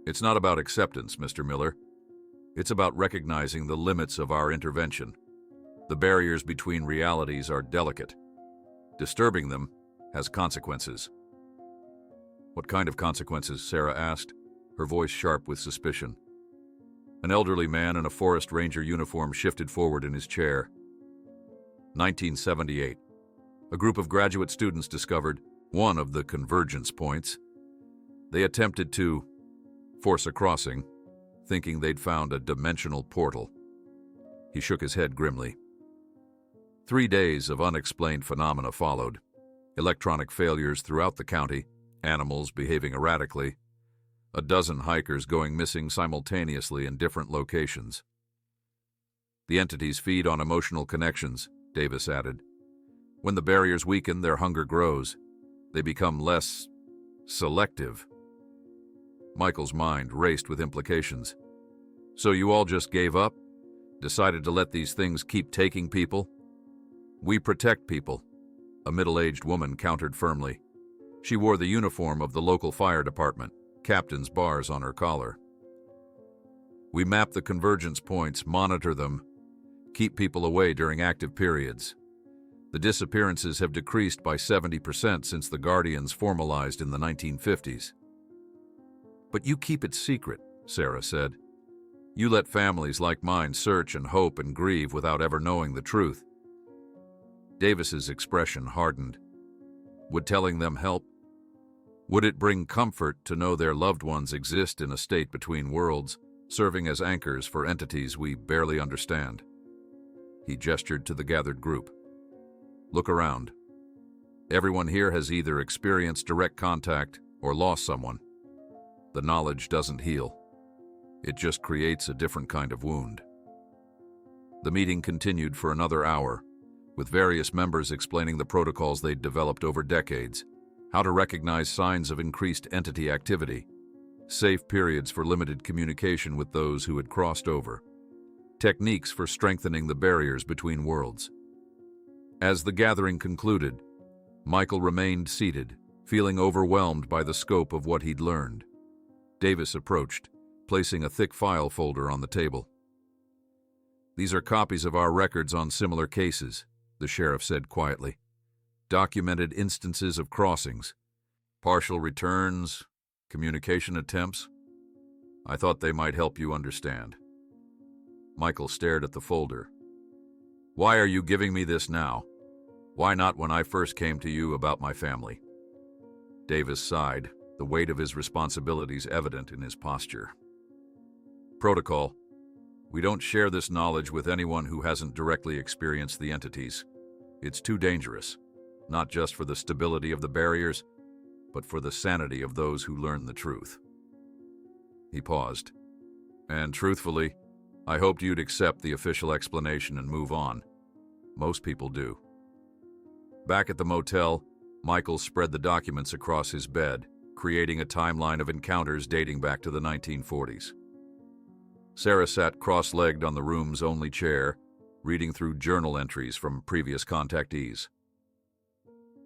"It's not about acceptance, Mr. Miller. It's about recognizing the limits of our intervention. The barriers between realities are delicate. Disturbing them has consequences." "What kind of consequences?" Sarah asked, her voice sharp with suspicion. An elderly man in a forest ranger uniform shifted forward in his chair. 1978. A group of graduate students discovered one of the convergence points. They attempted to force a crossing, thinking they'd found a dimensional portal. He shook his head grimly. 3 days of unexplained phenomena followed. Electronic failures throughout the county, animals behaving erratically, a dozen hikers going missing simultaneously in different locations. "The entities feed on emotional connections," Davis added. "When the barriers weaken, their hunger grows. They become less selective." Michael's mind raced with implications. "So you all just gave up? Decided to let these things keep taking people?" "We protect people," a middle-aged woman countered firmly. She wore the uniform of the local fire department, captain's bars on her collar. "We map the convergence points, monitor them, keep people away during active periods. The disappearances have decreased by 70% since the Guardians formalized in the 1950s. "But you keep it secret," Sarah said. You let families like mine search and hope and grieve without ever knowing the truth." Davis's expression hardened. Would telling them help? Would it bring comfort to know their loved ones exist in a state between worlds, serving as anchors for entities we barely understand? He gestured to the gathered group. "Look around. Everyone here has either experienced direct contact or lost someone. The knowledge doesn't heal. It just creates a different kind of wound." The meeting continued for another hour, with various members explaining the protocols they'd developed over decades, how to recognize signs of increased entity activity, safe periods for limited communication with those who had crossed over, techniques for strengthening the barriers between worlds. As the gathering concluded, Michael remained seated, feeling overwhelmed by the scope of what he'd learned. Davis approached, placing a thick file folder on the table. "These are copies of our records on similar cases," the sheriff said quietly. "Documented instances of crossings, partial returns, communication attempts. I thought they might help you understand." Michael stared at the folder. "Why are you giving me this now? Why not when I first came to you about my family?" Davis sighed, the weight of his responsibilities evident in his posture. "Protocol. We don't share this knowledge with anyone who hasn't directly experienced the entities. It's too dangerous, not just for the stability of the barriers, but for the sanity of those who learn the truth." He paused. "And truthfully, I hoped you'd accept the official explanation and move on. Most people do." Back at the motel, Michael spread the documents across his bed, creating a timeline of encounters dating back to the 1940s. Sarah sat cross-legged on the room's only chair, reading through journal entries from previous contactees.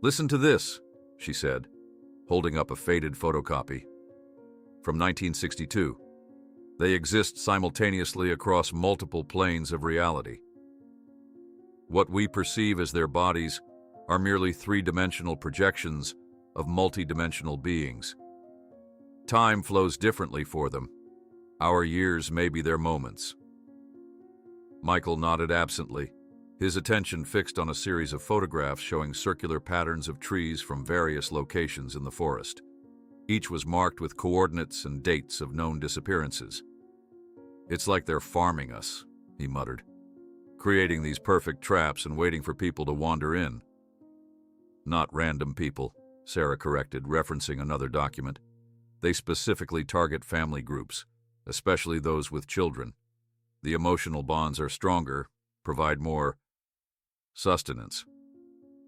"Listen to this," she said, holding up a faded photocopy. "From 1962. They exist simultaneously across multiple planes of reality. What we perceive as their bodies are merely three-dimensional projections of multi-dimensional beings. Time flows differently for them. Our years may be their moments." Michael nodded absently, his attention fixed on a series of photographs showing circular patterns of trees from various locations in the forest. Each was marked with coordinates and dates of known disappearances. "It's like they're farming us," he muttered, "creating these perfect traps and waiting for people to wander in." "Not random people," Sarah corrected, referencing another document. "They specifically target family groups, especially those with children. The emotional bonds are stronger, provide more sustenance."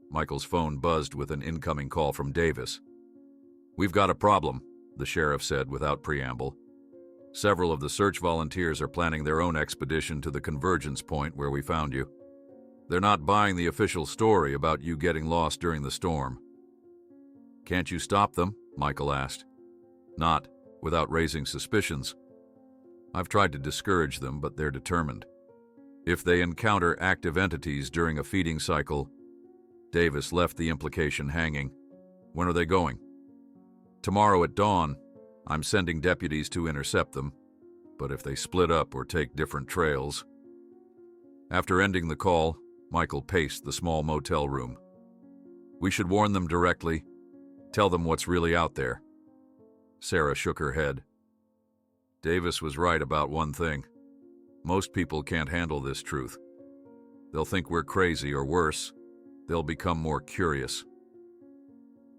Michael's phone buzzed with an incoming call from Davis. "We've got a problem," the sheriff said without preamble. "Several of the search volunteers are planning their own expedition to the convergence point where we found you. They're not buying the official story about you getting lost during the storm." "Can't you stop them?" Michael asked. "Not without raising suspicions. I've tried to discourage them, but they're determined. If they encounter active entities during a feeding cycle..." Davis left the implication hanging. "When are they going?" "Tomorrow at dawn. I'm sending deputies to intercept them, but if they split up or take different trails..." After ending the call, Michael paced the small motel room. "We should warn them directly. Tell them what's really out there." Sarah shook her head. "Davis was right about one thing. Most people can't handle this truth. They'll think we're crazy, or worse, they'll become more curious."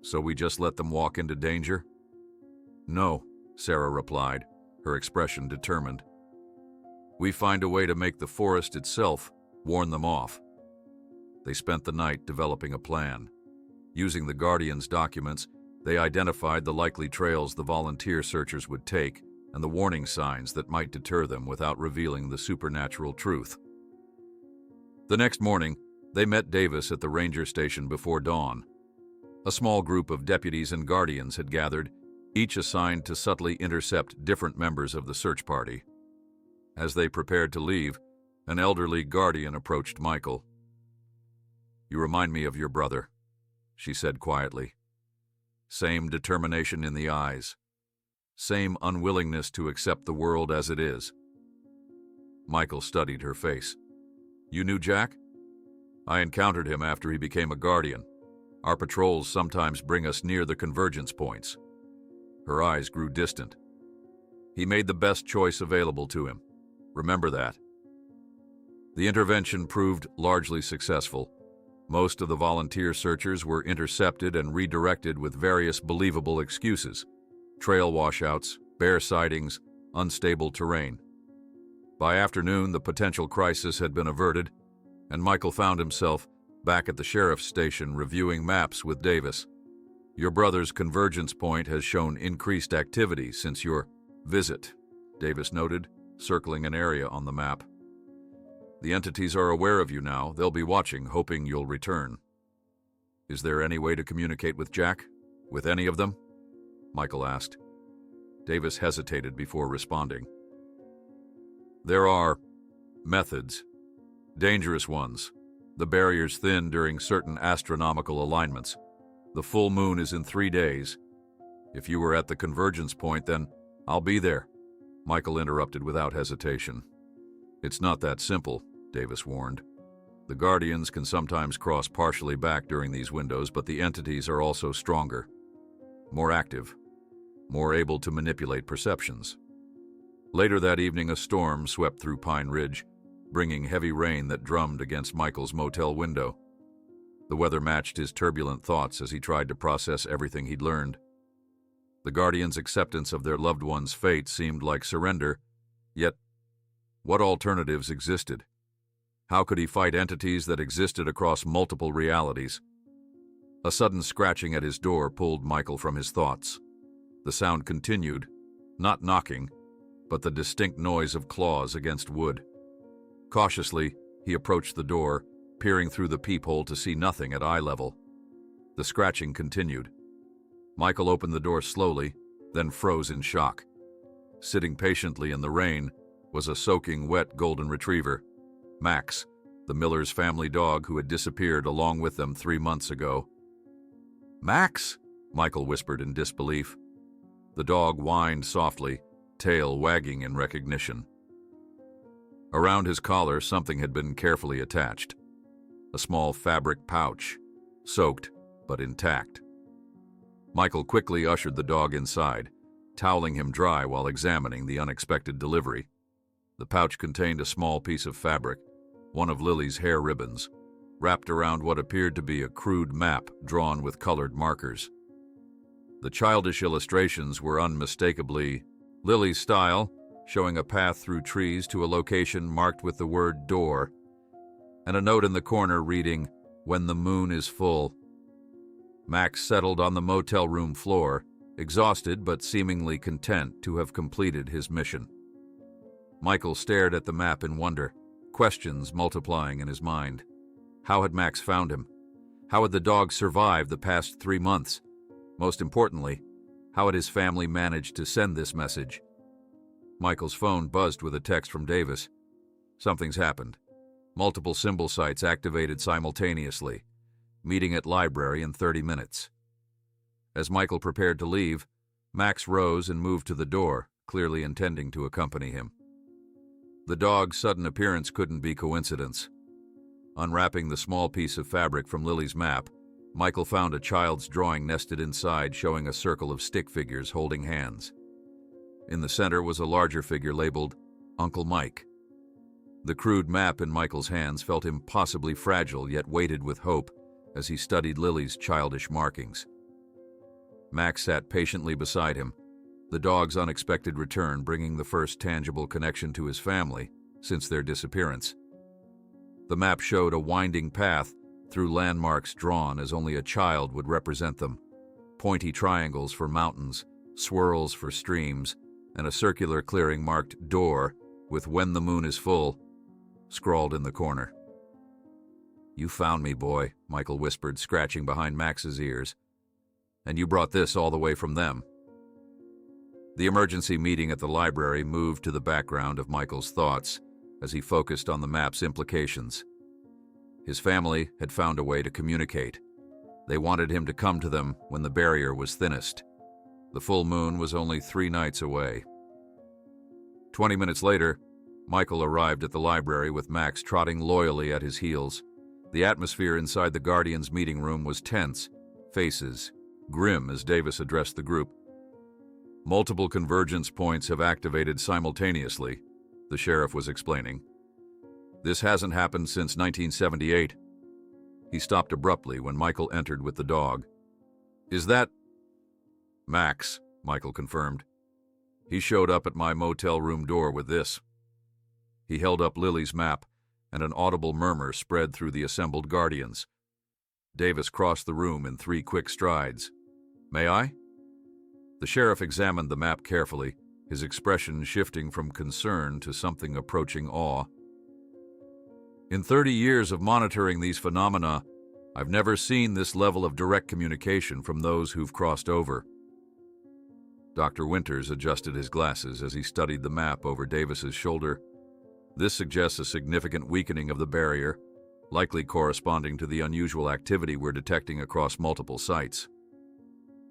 "So we just let them walk into danger?" "No," Sarah replied, her expression determined. "We find a way to make the forest itself warn them off." They spent the night developing a plan. Using the Guardian's documents, they identified the likely trails the volunteer searchers would take and the warning signs that might deter them without revealing the supernatural truth. The next morning, they met Davis at the ranger station before dawn. A small group of deputies and guardians had gathered, each assigned to subtly intercept different members of the search party. As they prepared to leave, an elderly guardian approached Michael. "You remind me of your brother," she said quietly. "Same determination in the eyes. Same unwillingness to accept the world as it is. Michael studied her face. "You knew Jack?" "I encountered him after he became a guardian. Our patrols sometimes bring us near the convergence points." Her eyes grew distant. "He made the best choice available to him. Remember that." The intervention proved largely successful. Most of the volunteer searchers were intercepted and redirected with various believable excuses: trail washouts, bear sightings, unstable terrain. By afternoon, the potential crisis had been averted, and Michael found himself back at the sheriff's station reviewing maps with Davis. "Your brother's convergence point has shown increased activity since your visit," Davis noted, circling an area on the map. "The entities are aware of you now. They'll be watching, hoping you'll return." "Is there any way to communicate with Jack? With any of them?" Michael asked. Davis hesitated before responding. "There are methods. Dangerous ones. The barrier's thin during certain astronomical alignments. The full moon is in 3 days. If you were at the convergence point, then I'll be there," Michael interrupted without hesitation. "It's not that simple," Davis warned. "The Guardians can sometimes cross partially back during these windows, but the entities are also stronger, more active, more able to manipulate perceptions." Later that evening, a storm swept through Pine Ridge, bringing heavy rain that drummed against Michael's motel window. The weather matched his turbulent thoughts as he tried to process everything he'd learned. The Guardians' acceptance of their loved one's fate seemed like surrender, yet what alternatives existed? How could he fight entities that existed across multiple realities? A sudden scratching at his door pulled Michael from his thoughts. The sound continued, not knocking, but the distinct noise of claws against wood. Cautiously, he approached the door, peering through the peephole to see nothing at eye level. The scratching continued. Michael opened the door slowly, then froze in shock. Sitting patiently in the rain was a soaking wet golden retriever, Max, the Miller's family dog who had disappeared along with them 3 months ago. "Max!" Michael whispered in disbelief. The dog whined softly, tail wagging in recognition. Around his collar, something had been carefully attached. A small fabric pouch, soaked but intact. Michael quickly ushered the dog inside, toweling him dry while examining the unexpected delivery. The pouch contained a small piece of fabric, one of Lily's hair ribbons, wrapped around what appeared to be a crude map drawn with colored markers. The childish illustrations were unmistakably Lily's style, showing a path through trees to a location marked with the word door, and a note in the corner reading, "When the moon is full." Max settled on the motel room floor, exhausted but seemingly content to have completed his mission. Michael stared at the map in wonder, questions multiplying in his mind. How had Max found him? How had the dog survived the past 3 months? Most importantly, how had his family managed to send this message? Michael's phone buzzed with a text from Davis. Something's happened. Multiple symbol sites activated simultaneously. Meeting at library in 30 minutes. As Michael prepared to leave, Max rose and moved to the door, clearly intending to accompany him. The dog's sudden appearance couldn't be coincidence. Unwrapping the small piece of fabric from Lily's map, Michael found a child's drawing nested inside, showing a circle of stick figures holding hands. In the center was a larger figure labeled Uncle Mike. The crude map in Michael's hands felt impossibly fragile, yet weighted with hope as he studied Lily's childish markings. Max sat patiently beside him, the dog's unexpected return bringing the first tangible connection to his family since their disappearance. The map showed a winding path through landmarks drawn as only a child would represent them, pointy triangles for mountains, swirls for streams, and a circular clearing marked door with "When the moon is full" scrawled in the corner. "You found me, boy," Michael whispered, scratching behind Max's ears. "And you brought this all the way from them." The emergency meeting at the library moved to the background of Michael's thoughts as he focused on the map's implications. His family had found a way to communicate. They wanted him to come to them when the barrier was thinnest. The full moon was only 3 nights away. 20 minutes later, Michael arrived at the library with Max trotting loyally at his heels. The atmosphere inside the Guardians' meeting room was tense, faces grim as Davis addressed the group. Multiple convergence points have activated simultaneously, the sheriff was explaining. This hasn't happened since 1978. He stopped abruptly when Michael entered with the dog. Is that Max? Michael confirmed. He showed up at my motel room door with this. He held up Lily's map, and an audible murmur spread through the assembled Guardians. Davis crossed the room in 3 quick strides. May I? The sheriff examined the map carefully, his expression shifting from concern to something approaching awe. In 30 years of monitoring these phenomena, I've never seen this level of direct communication from those who've crossed over. Dr. Winters adjusted his glasses as he studied the map over Davis's shoulder. This suggests a significant weakening of the barrier, likely corresponding to the unusual activity we're detecting across multiple sites.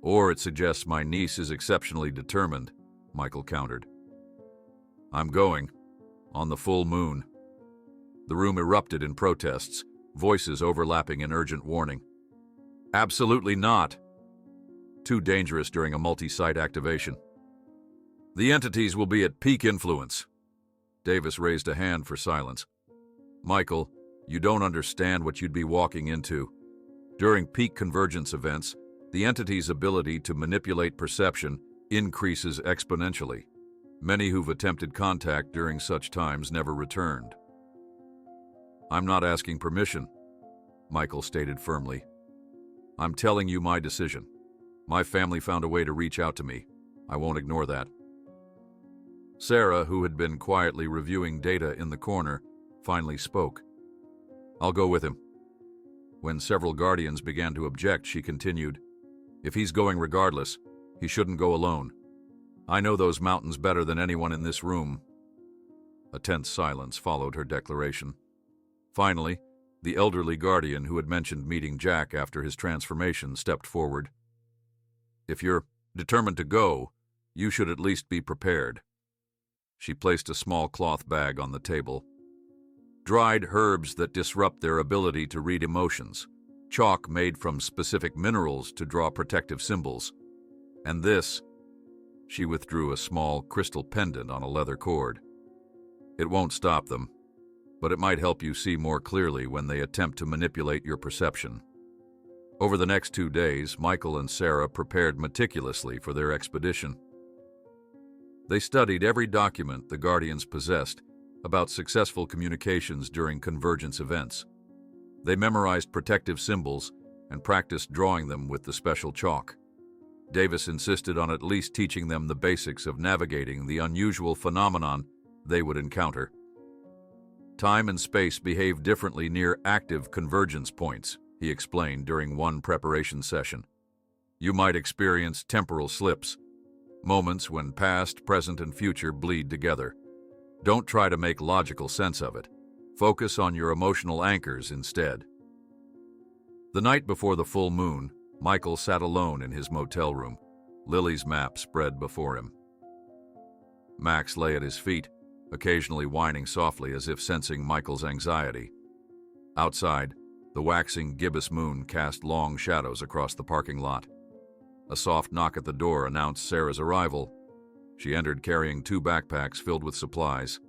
Or it suggests my niece is exceptionally determined, Michael countered. I'm going. On the full moon. The room erupted in protests, voices overlapping in urgent warning. Absolutely not. Too dangerous during a multi-site activation. The entities will be at peak influence. Davis raised a hand for silence. Michael, you don't understand what you'd be walking into. During peak convergence events, the entity's ability to manipulate perception increases exponentially. Many who've attempted contact during such times never returned. I'm not asking permission, Michael stated firmly. I'm telling you my decision. My family found a way to reach out to me. I won't ignore that. Sarah, who had been quietly reviewing data in the corner, finally spoke. I'll go with him. When several Guardians began to object, she continued, if he's going regardless, he shouldn't go alone. I know those mountains better than anyone in this room. A tense silence followed her declaration. Finally, the elderly Guardian who had mentioned meeting Jack after his transformation stepped forward. If you're determined to go, you should at least be prepared. She placed a small cloth bag on the table. Dried herbs that disrupt their ability to read emotions, chalk made from specific minerals to draw protective symbols, and this, she withdrew a small crystal pendant on a leather cord. It won't stop them, but it might help you see more clearly when they attempt to manipulate your perception. Over the next 2 days, Michael and Sarah prepared meticulously for their expedition. They studied every document the Guardians possessed about successful communications during convergence events. They memorized protective symbols and practiced drawing them with the special chalk. Davis insisted on at least teaching them the basics of navigating the unusual phenomenon they would encounter. Time and space behave differently near active convergence points, he explained during one preparation session. You might experience temporal slips, moments when past, present, and future bleed together. Don't try to make logical sense of it. Focus on your emotional anchors instead. The night before the full moon, Michael sat alone in his motel room, Lily's map spread before him. Max lay at his feet, occasionally whining softly as if sensing Michael's anxiety. Outside, the waxing gibbous moon cast long shadows across the parking lot. A soft knock at the door announced Sarah's arrival. She entered carrying 2 backpacks filled with supplies.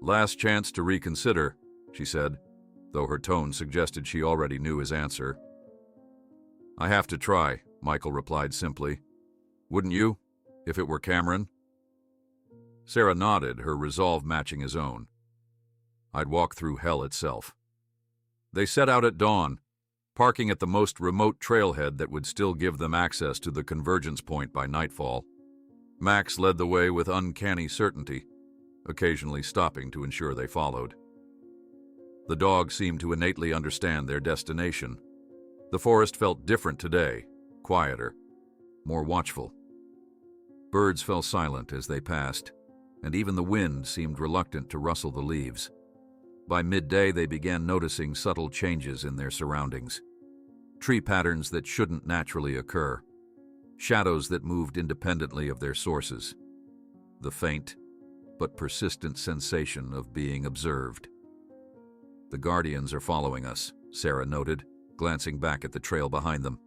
Last chance to reconsider, she said, though her tone suggested she already knew his answer. I have to try, Michael replied simply. Wouldn't you, if it were Cameron? Sarah nodded, her resolve matching his own. I'd walk through hell itself. They set out at dawn, parking at the most remote trailhead that would still give them access to the convergence point by nightfall. Max led the way with uncanny certainty, occasionally stopping to ensure they followed. The dog seemed to innately understand their destination. The forest felt different today, quieter, more watchful. Birds fell silent as they passed, and even the wind seemed reluctant to rustle the leaves. By midday, they began noticing subtle changes in their surroundings. Tree patterns that shouldn't naturally occur. Shadows that moved independently of their sources. The faint, but persistent sensation of being observed. "The Guardians are following us," Sarah noted, glancing back at the trail behind them.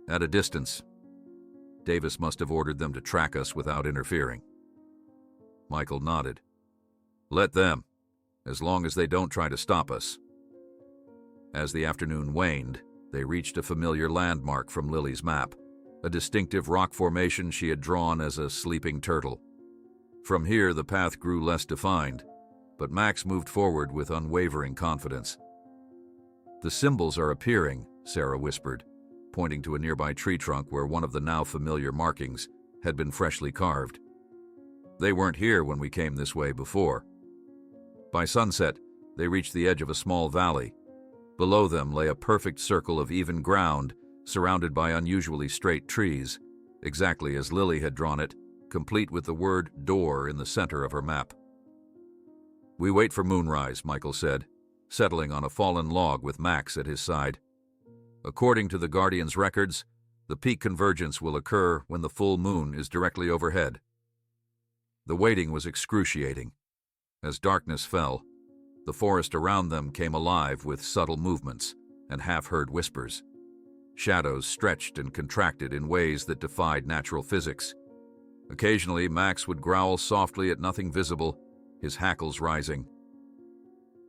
"At a distance. Davis must have ordered them to track us without interfering." Michael nodded. "Let them, as long as they don't try to stop us." As the afternoon waned, they reached a familiar landmark from Lily's map, a distinctive rock formation she had drawn as a sleeping turtle. From here, the path grew less defined, but Max moved forward with unwavering confidence. "The symbols are appearing," Sarah whispered, pointing to a nearby tree trunk where one of the now familiar markings had been freshly carved. "They weren't here when we came this way before." By sunset, they reached the edge of a small valley. Below them lay a perfect circle of even ground, surrounded by unusually straight trees, exactly as Lily had drawn it, complete with the word "door" in the center of her map. "We wait for moonrise," Michael said, settling on a fallen log with Max at his side. "According to the Guardian's records, the peak convergence will occur when the full moon is directly overhead." The waiting was excruciating. As darkness fell, the forest around them came alive with subtle movements and half-heard whispers. Shadows stretched and contracted in ways that defied natural physics. Occasionally, Max would growl softly at nothing visible, his hackles rising.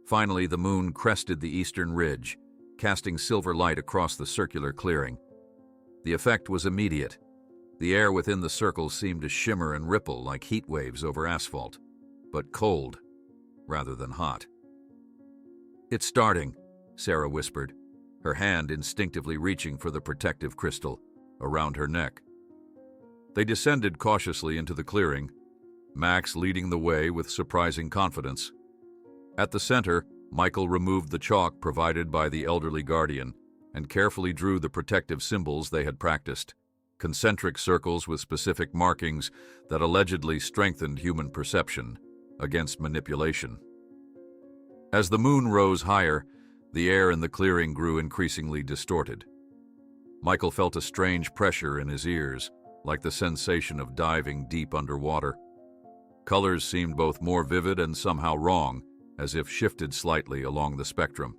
Finally, the moon crested the eastern ridge, casting silver light across the circular clearing. The effect was immediate. The air within the circle seemed to shimmer and ripple like heat waves over asphalt, but cold rather than hot. "It's starting," Sarah whispered, her hand instinctively reaching for the protective crystal around her neck. They descended cautiously into the clearing, Max leading the way with surprising confidence. At the center, Michael removed the chalk provided by the elderly Guardian and carefully drew the protective symbols they had practiced, concentric circles with specific markings that allegedly strengthened human perception against manipulation. As the moon rose higher, the air in the clearing grew increasingly distorted. Michael felt a strange pressure in his ears, like the sensation of diving deep underwater. Colors seemed both more vivid and somehow wrong, as if shifted slightly along the spectrum.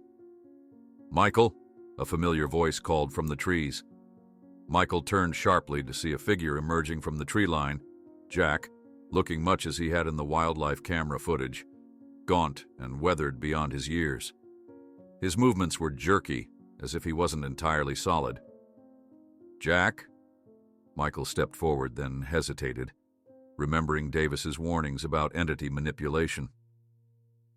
"Michael?" a familiar voice called from the trees. Michael turned sharply to see a figure emerging from the tree line, Jack, looking much as he had in the wildlife camera footage, gaunt and weathered beyond his years. His movements were jerky, as if he wasn't entirely solid. "Jack?" Michael stepped forward, then hesitated, remembering Davis's warnings about entity manipulation.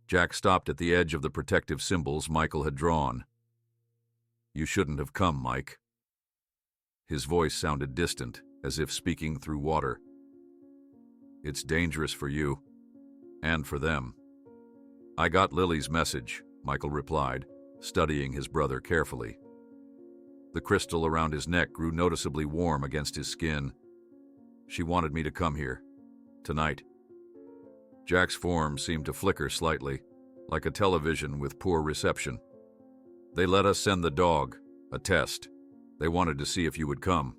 Jack stopped at the edge of the protective symbols Michael had drawn. "You shouldn't have come, Mike." His voice sounded distant, as if speaking through water. "It's dangerous for you, and for them." "I got Lily's message," Michael replied, studying his brother carefully. The crystal around his neck grew noticeably warm against his skin. "She wanted me to come here. Tonight." Jack's form seemed to flicker slightly, like a television with poor reception. "They let us send the dog, a test. They wanted to see if you would come."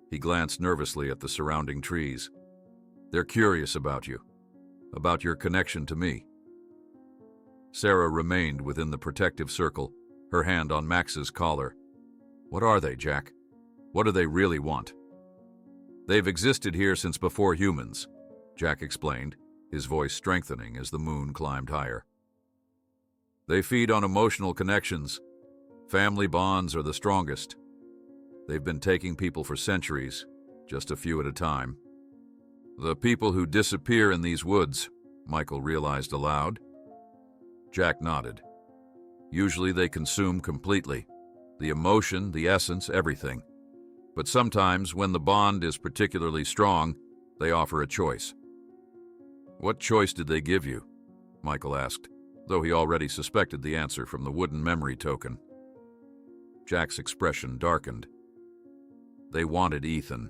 He glanced nervously at the surrounding trees. "They're curious about you, about your connection to me." Sarah remained within the protective circle, her hand on Max's collar. "What are they, Jack? What do they really want?" "They've existed here since before humans," Jack explained, his voice strengthening as the moon climbed higher. "They feed on emotional connections. Family bonds are the strongest. They've been taking people for centuries, just a few at a time." "The people who disappear in these woods," Michael realized aloud. Jack nodded. "Usually they consume completely. The emotion, the essence, everything. But sometimes, when the bond is particularly strong, they offer a choice." "What choice did they give you?" Michael asked, though he already suspected the answer from the wooden memory token. Jack's expression darkened. "They wanted Ethan.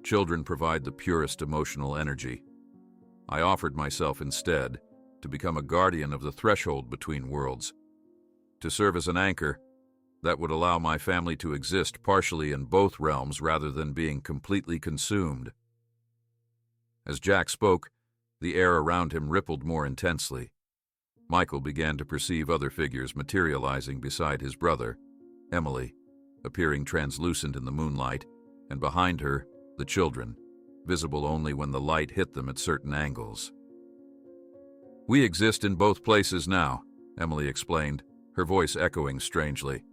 Children provide the purest emotional energy. I offered myself instead to become a guardian of the threshold between worlds, to serve as an anchor that would allow my family to exist partially in both realms rather than being completely consumed." As Jack spoke, The air around him rippled more intensely. Michael began to perceive other figures materializing beside his brother, Emily, appearing translucent in the moonlight, and behind her, the children, visible only when the light hit them at certain angles. "We exist in both places now," Emily explained, her voice echoing strangely.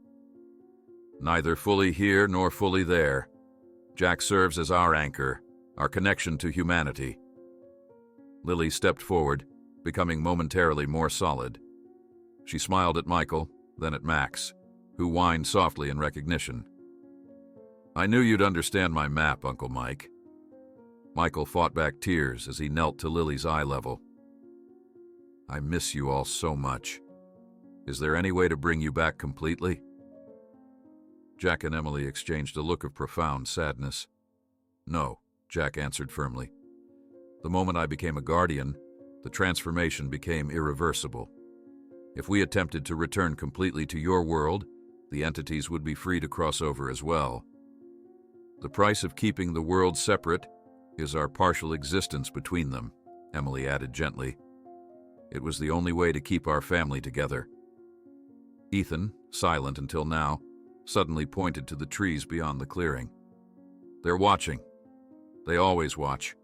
"Neither fully here nor fully there. Jack serves as our anchor, our connection to humanity." Lily stepped forward, becoming momentarily more solid. She smiled at Michael, then at Max, who whined softly in recognition. "I knew you'd understand my map, Uncle Mike." Michael fought back tears as he knelt to Lily's eye level. "I miss you all so much. Is there any way to bring you back completely?" Jack and Emily exchanged a look of profound sadness. "No," Jack answered firmly. "The moment I became a guardian, the transformation became irreversible. If we attempted to return completely to your world, the entities would be free to cross over as well. The price of keeping the worlds separate is our partial existence between them," Emily added gently. "It was the only way to keep our family together." Ethan, silent until now, suddenly pointed to the trees beyond the clearing. "They're watching. They always watch."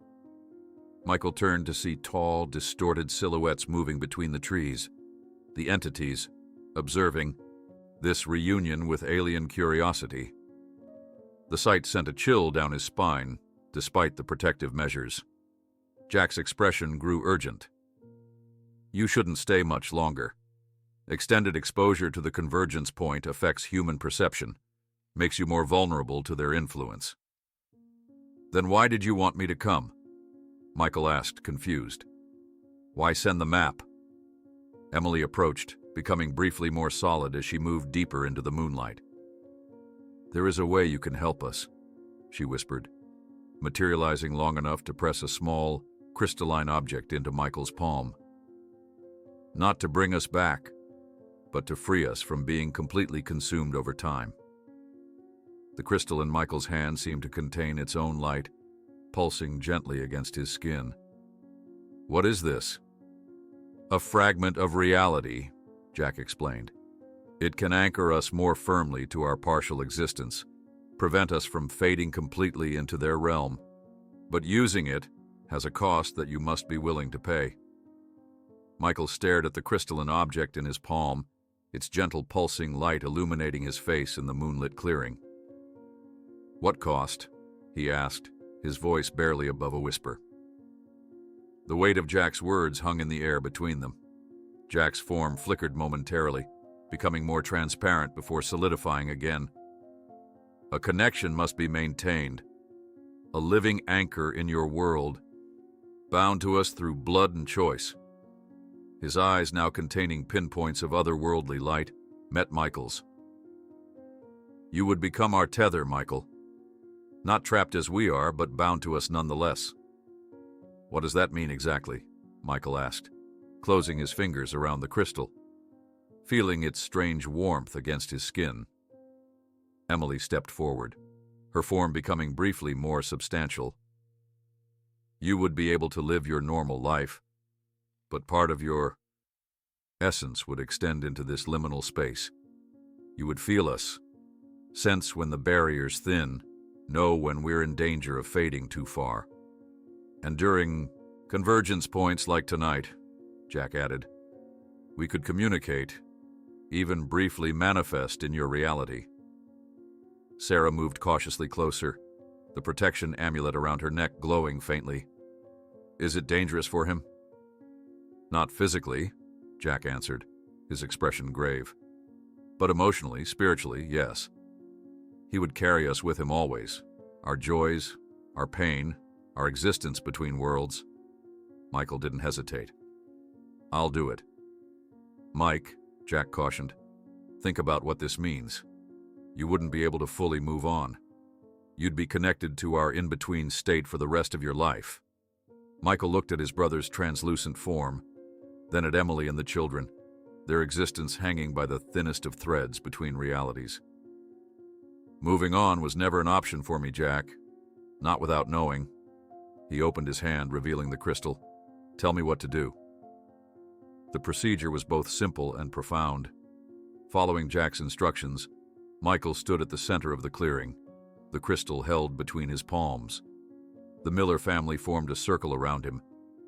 Michael turned to see tall, distorted silhouettes moving between the trees, the entities, observing this reunion with alien curiosity. The sight sent a chill down his spine, despite the protective measures. Jack's expression grew urgent. "You shouldn't stay much longer. Extended exposure to the convergence point affects human perception, makes you more vulnerable to their influence." "Then why did you want me to come?" Michael asked, confused. "Why send the map?" Emily approached, becoming briefly more solid as she moved deeper into the moonlight. "There is a way you can help us," she whispered, materializing long enough to press a small, crystalline object into Michael's palm. "Not to bring us back, but to free us from being completely consumed over time." The crystal in Michael's hand seemed to contain its own light, pulsing gently against his skin. "What is this?" "A fragment of reality," Jack explained. "It can anchor us more firmly to our partial existence, prevent us from fading completely into their realm. But using it has a cost that you must be willing to pay." Michael stared at the crystalline object in his palm, its gentle pulsing light illuminating his face in the moonlit clearing. "What cost?" he asked, his voice barely above a whisper. The weight of Jack's words hung in the air between them. Jack's form flickered momentarily, becoming more transparent before solidifying again. "A connection must be maintained, a living anchor in your world, bound to us through blood and choice." His eyes, now containing pinpoints of otherworldly light, met Michael's. "You would become our tether, Michael. Not trapped as we are, but bound to us nonetheless." "What does that mean exactly?" Michael asked, closing his fingers around the crystal, feeling its strange warmth against his skin. Emily stepped forward, her form becoming briefly more substantial. "You would be able to live your normal life, but part of your essence would extend into this liminal space. You would feel us, sense when the barriers thin, know when we're in danger of fading too far. And during convergence points like tonight," Jack added, "we could communicate, even briefly manifest in your reality." Sarah moved cautiously closer, the protection amulet around her neck glowing faintly. "Is it dangerous for him?" "Not physically," Jack answered, his expression grave. "But emotionally, spiritually, yes. He would carry us with him always, our joys, our pain, our existence between worlds." Michael didn't hesitate. "I'll do it." "Mike," Jack cautioned, "think about what this means. You wouldn't be able to fully move on. You'd be connected to our in-between state for the rest of your life." Michael looked at his brother's translucent form, then at Emily and the children, their existence hanging by the thinnest of threads between realities. "Moving on was never an option for me, Jack. Not without knowing." He opened his hand, revealing the crystal. Tell me what to do." The procedure was both simple and profound. Following Jack's instructions, Michael stood at the center of the clearing, the crystal held between his palms. The Miller family formed a circle around him,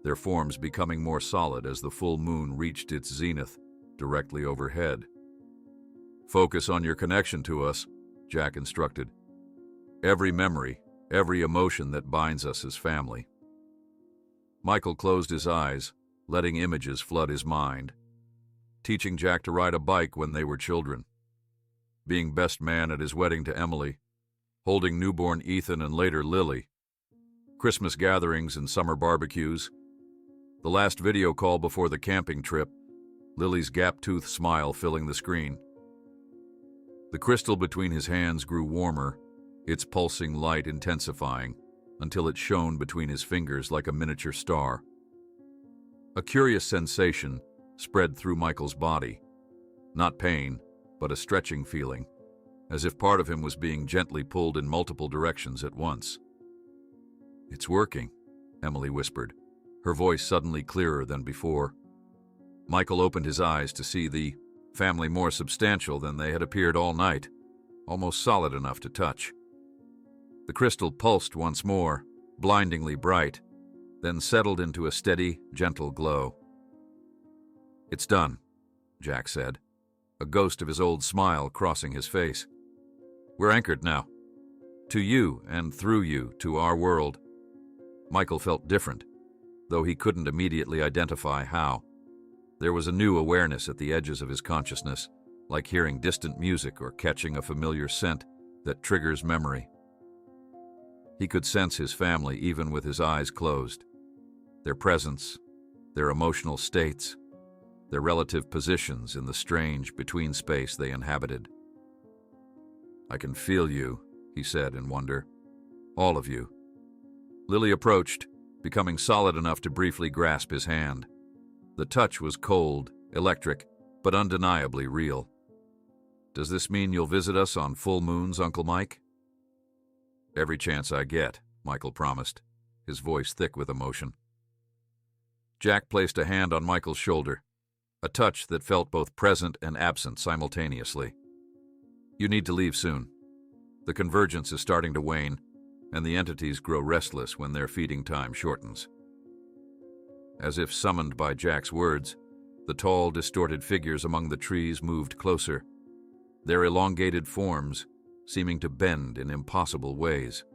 their forms becoming more solid as the full moon reached its zenith, directly overhead. "Focus on your connection to us," Jack instructed. "Every memory, every emotion that binds us as family." Michael closed his eyes, letting images flood his mind. Teaching Jack to ride a bike when they were children. Being best man at his wedding to Emily. Holding newborn Ethan and later Lily. Christmas gatherings and summer barbecues. The last video call before the camping trip, Lily's gap-toothed smile filling the screen. The crystal between his hands grew warmer, its pulsing light intensifying, until it shone between his fingers like a miniature star. A curious sensation spread through Michael's body. Not pain, but a stretching feeling, as if part of him was being gently pulled in multiple directions at once. "It's working," Emily whispered, her voice suddenly clearer than before. Michael opened his eyes to see the family more substantial than they had appeared all night, almost solid enough to touch. The crystal pulsed once more, blindingly bright, then settled into a steady, gentle glow. "It's done," Jack said, a ghost of his old smile crossing his face. "We're anchored now. To you and through you to our world." Michael felt different, though he couldn't immediately identify how. There was a new awareness at the edges of his consciousness, like hearing distant music or catching a familiar scent that triggers memory. He could sense his family even with his eyes closed. Their presence, their emotional states, their relative positions in the strange between space they inhabited. "I can feel you," he said in wonder. "All of you." Lily approached, becoming solid enough to briefly grasp his hand. The touch was cold, electric, but undeniably real. "Does this mean you'll visit us on full moons, Uncle Mike?" "Every chance I get," Michael promised, his voice thick with emotion. Jack placed a hand on Michael's shoulder, a touch that felt both present and absent simultaneously. "You need to leave soon. The convergence is starting to wane, and the entities grow restless when their feeding time shortens." As if summoned by Jack's words, the tall, distorted figures among the trees moved closer, their elongated forms seeming to bend in impossible ways.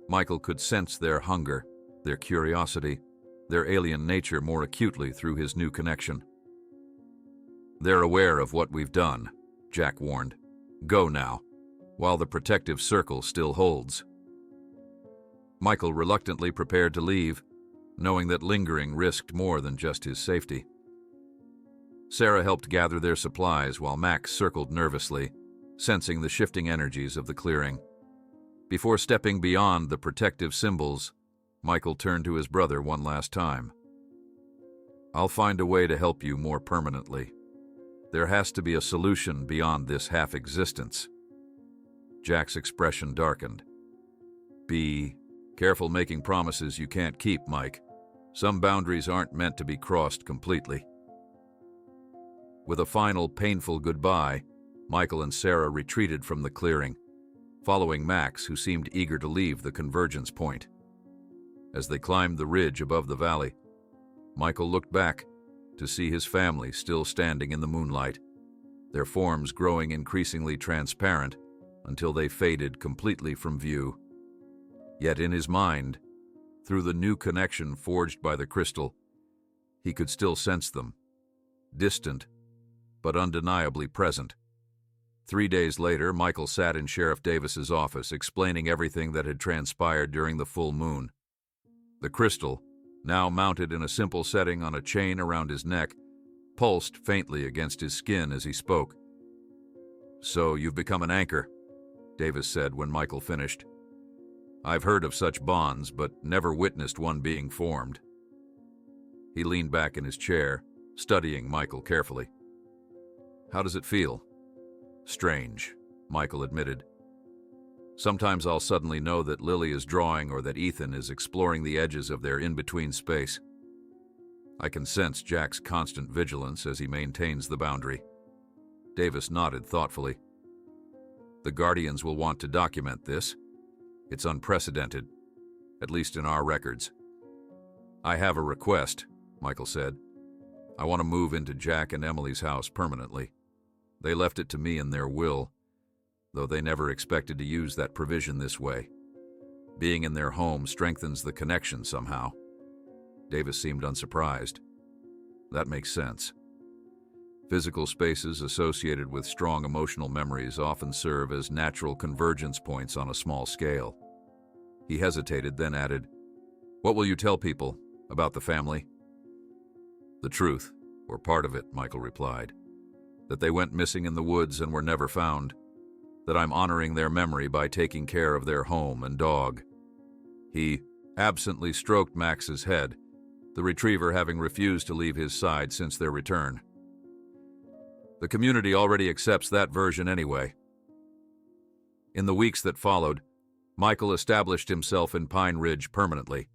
Michael could sense their hunger, their curiosity, their alien nature more acutely through his new connection. "They're aware of what we've done," Jack warned. "Go now, while the protective circle still holds." Michael reluctantly prepared to leave, knowing that lingering risked more than just his safety. Sarah helped gather their supplies while Max circled nervously, sensing the shifting energies of the clearing. Before stepping beyond the protective symbols, Michael turned to his brother one last time. "I'll find a way to help you more permanently. There has to be a solution beyond this half-existence." Jack's expression darkened. "Be careful making promises you can't keep, Mike. Some boundaries aren't meant to be crossed completely." With a final, painful goodbye, Michael and Sarah retreated from the clearing, following Max, who seemed eager to leave the convergence point. As they climbed the ridge above the valley, Michael looked back to see his family still standing in the moonlight, their forms growing increasingly transparent until they faded completely from view. Yet in his mind, through the new connection forged by the crystal, he could still sense them, distant but undeniably present. 3 days later, Michael sat in Sheriff Davis's office explaining everything that had transpired during the full moon. The crystal, now mounted in a simple setting on a chain around his neck, pulsed faintly against his skin as he spoke. "So you've become an anchor," Davis said when Michael finished. "I've heard of such bonds, but never witnessed one being formed." He leaned back in his chair, studying Michael carefully. "How does it feel?" "Strange," Michael admitted. "Sometimes I'll suddenly know that Lily is drawing or that Ethan is exploring the edges of their in-between space. I can sense Jack's constant vigilance as he maintains the boundary. Davis nodded thoughtfully. The Guardians will want to document this. It's unprecedented, at least in our records. I have a request, Michael said. I want to move into Jack and Emily's house permanently. They left it to me in their will, though they never expected to use that provision this way. Being in their home strengthens the connection somehow. Davis seemed unsurprised. That makes sense. Physical spaces associated with strong emotional memories often serve as natural convergence points on a small scale. He hesitated, then added, "What will you tell people about the family?" "The truth, or part of it," Michael replied. "That they went missing in the woods and were never found. That I'm honoring their memory by taking care of their home and dog." He absently stroked Max's head, the retriever having refused to leave his side since their return. The community already accepts that version anyway. In the weeks that followed, Michael established himself in Pine Ridge permanently.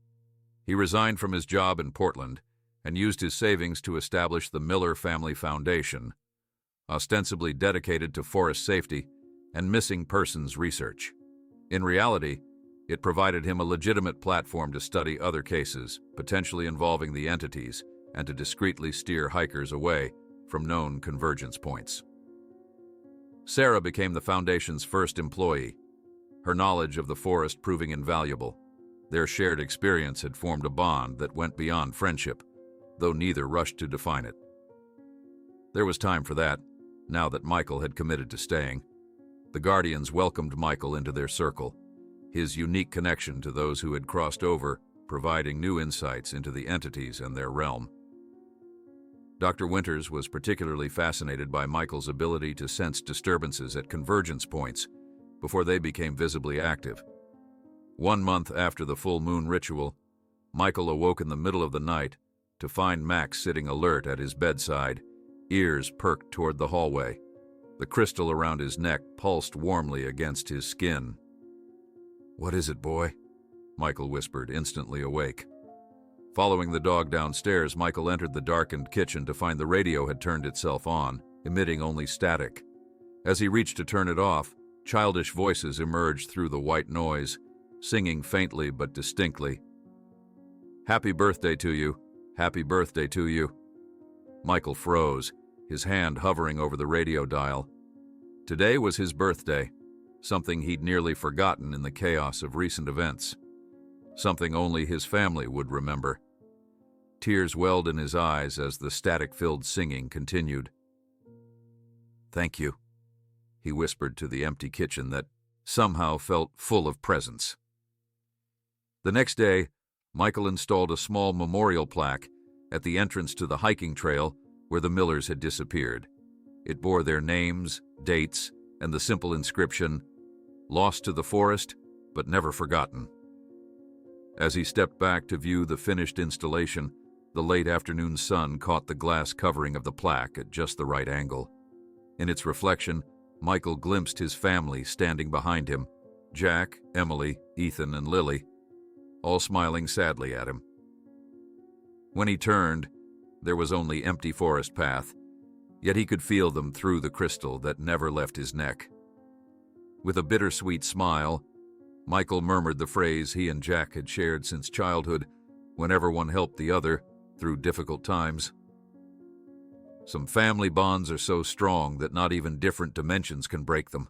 He resigned from his job in Portland and used his savings to establish the Miller Family Foundation, ostensibly dedicated to forest safety and missing persons research. In reality, it provided him a legitimate platform to study other cases, potentially involving the entities, and to discreetly steer hikers away from known convergence points. Sarah became the Foundation's first employee, her knowledge of the forest proving invaluable. Their shared experience had formed a bond that went beyond friendship, though neither rushed to define it. There was time for that, now that Michael had committed to staying. The Guardians welcomed Michael into their circle, his unique connection to those who had crossed over providing new insights into the entities and their realm. Dr. Winters was particularly fascinated by Michael's ability to sense disturbances at convergence points before they became visibly active. 1 month after the full moon ritual, Michael awoke in the middle of the night to find Max sitting alert at his bedside, ears perked toward the hallway. The crystal around his neck pulsed warmly against his skin. "What is it, boy?" Michael whispered, instantly awake. Following the dog downstairs, Michael entered the darkened kitchen to find the radio had turned itself on, emitting only static. As he reached to turn it off, childish voices emerged through the white noise, singing faintly but distinctly. "Happy birthday to you. Happy birthday to you." Michael froze, his hand hovering over the radio dial. Today was his birthday, something he'd nearly forgotten in the chaos of recent events. Something only his family would remember. Tears welled in his eyes as the static-filled singing continued. "Thank you," he whispered to the empty kitchen that somehow felt full of presence. The next day, Michael installed a small memorial plaque at the entrance to the hiking trail where the Millers had disappeared. It bore their names, dates, and the simple inscription, "Lost to the forest, but never forgotten." As he stepped back to view the finished installation, the late afternoon sun caught the glass covering of the plaque at just the right angle. In its reflection, Michael glimpsed his family standing behind him, Jack, Emily, Ethan, and Lily, all smiling sadly at him. When he turned, there was only empty forest path, yet he could feel them through the crystal that never left his neck. With a bittersweet smile, Michael murmured the phrase he and Jack had shared since childhood, whenever one helped the other through difficult times. Some family bonds are so strong that not even different dimensions can break them.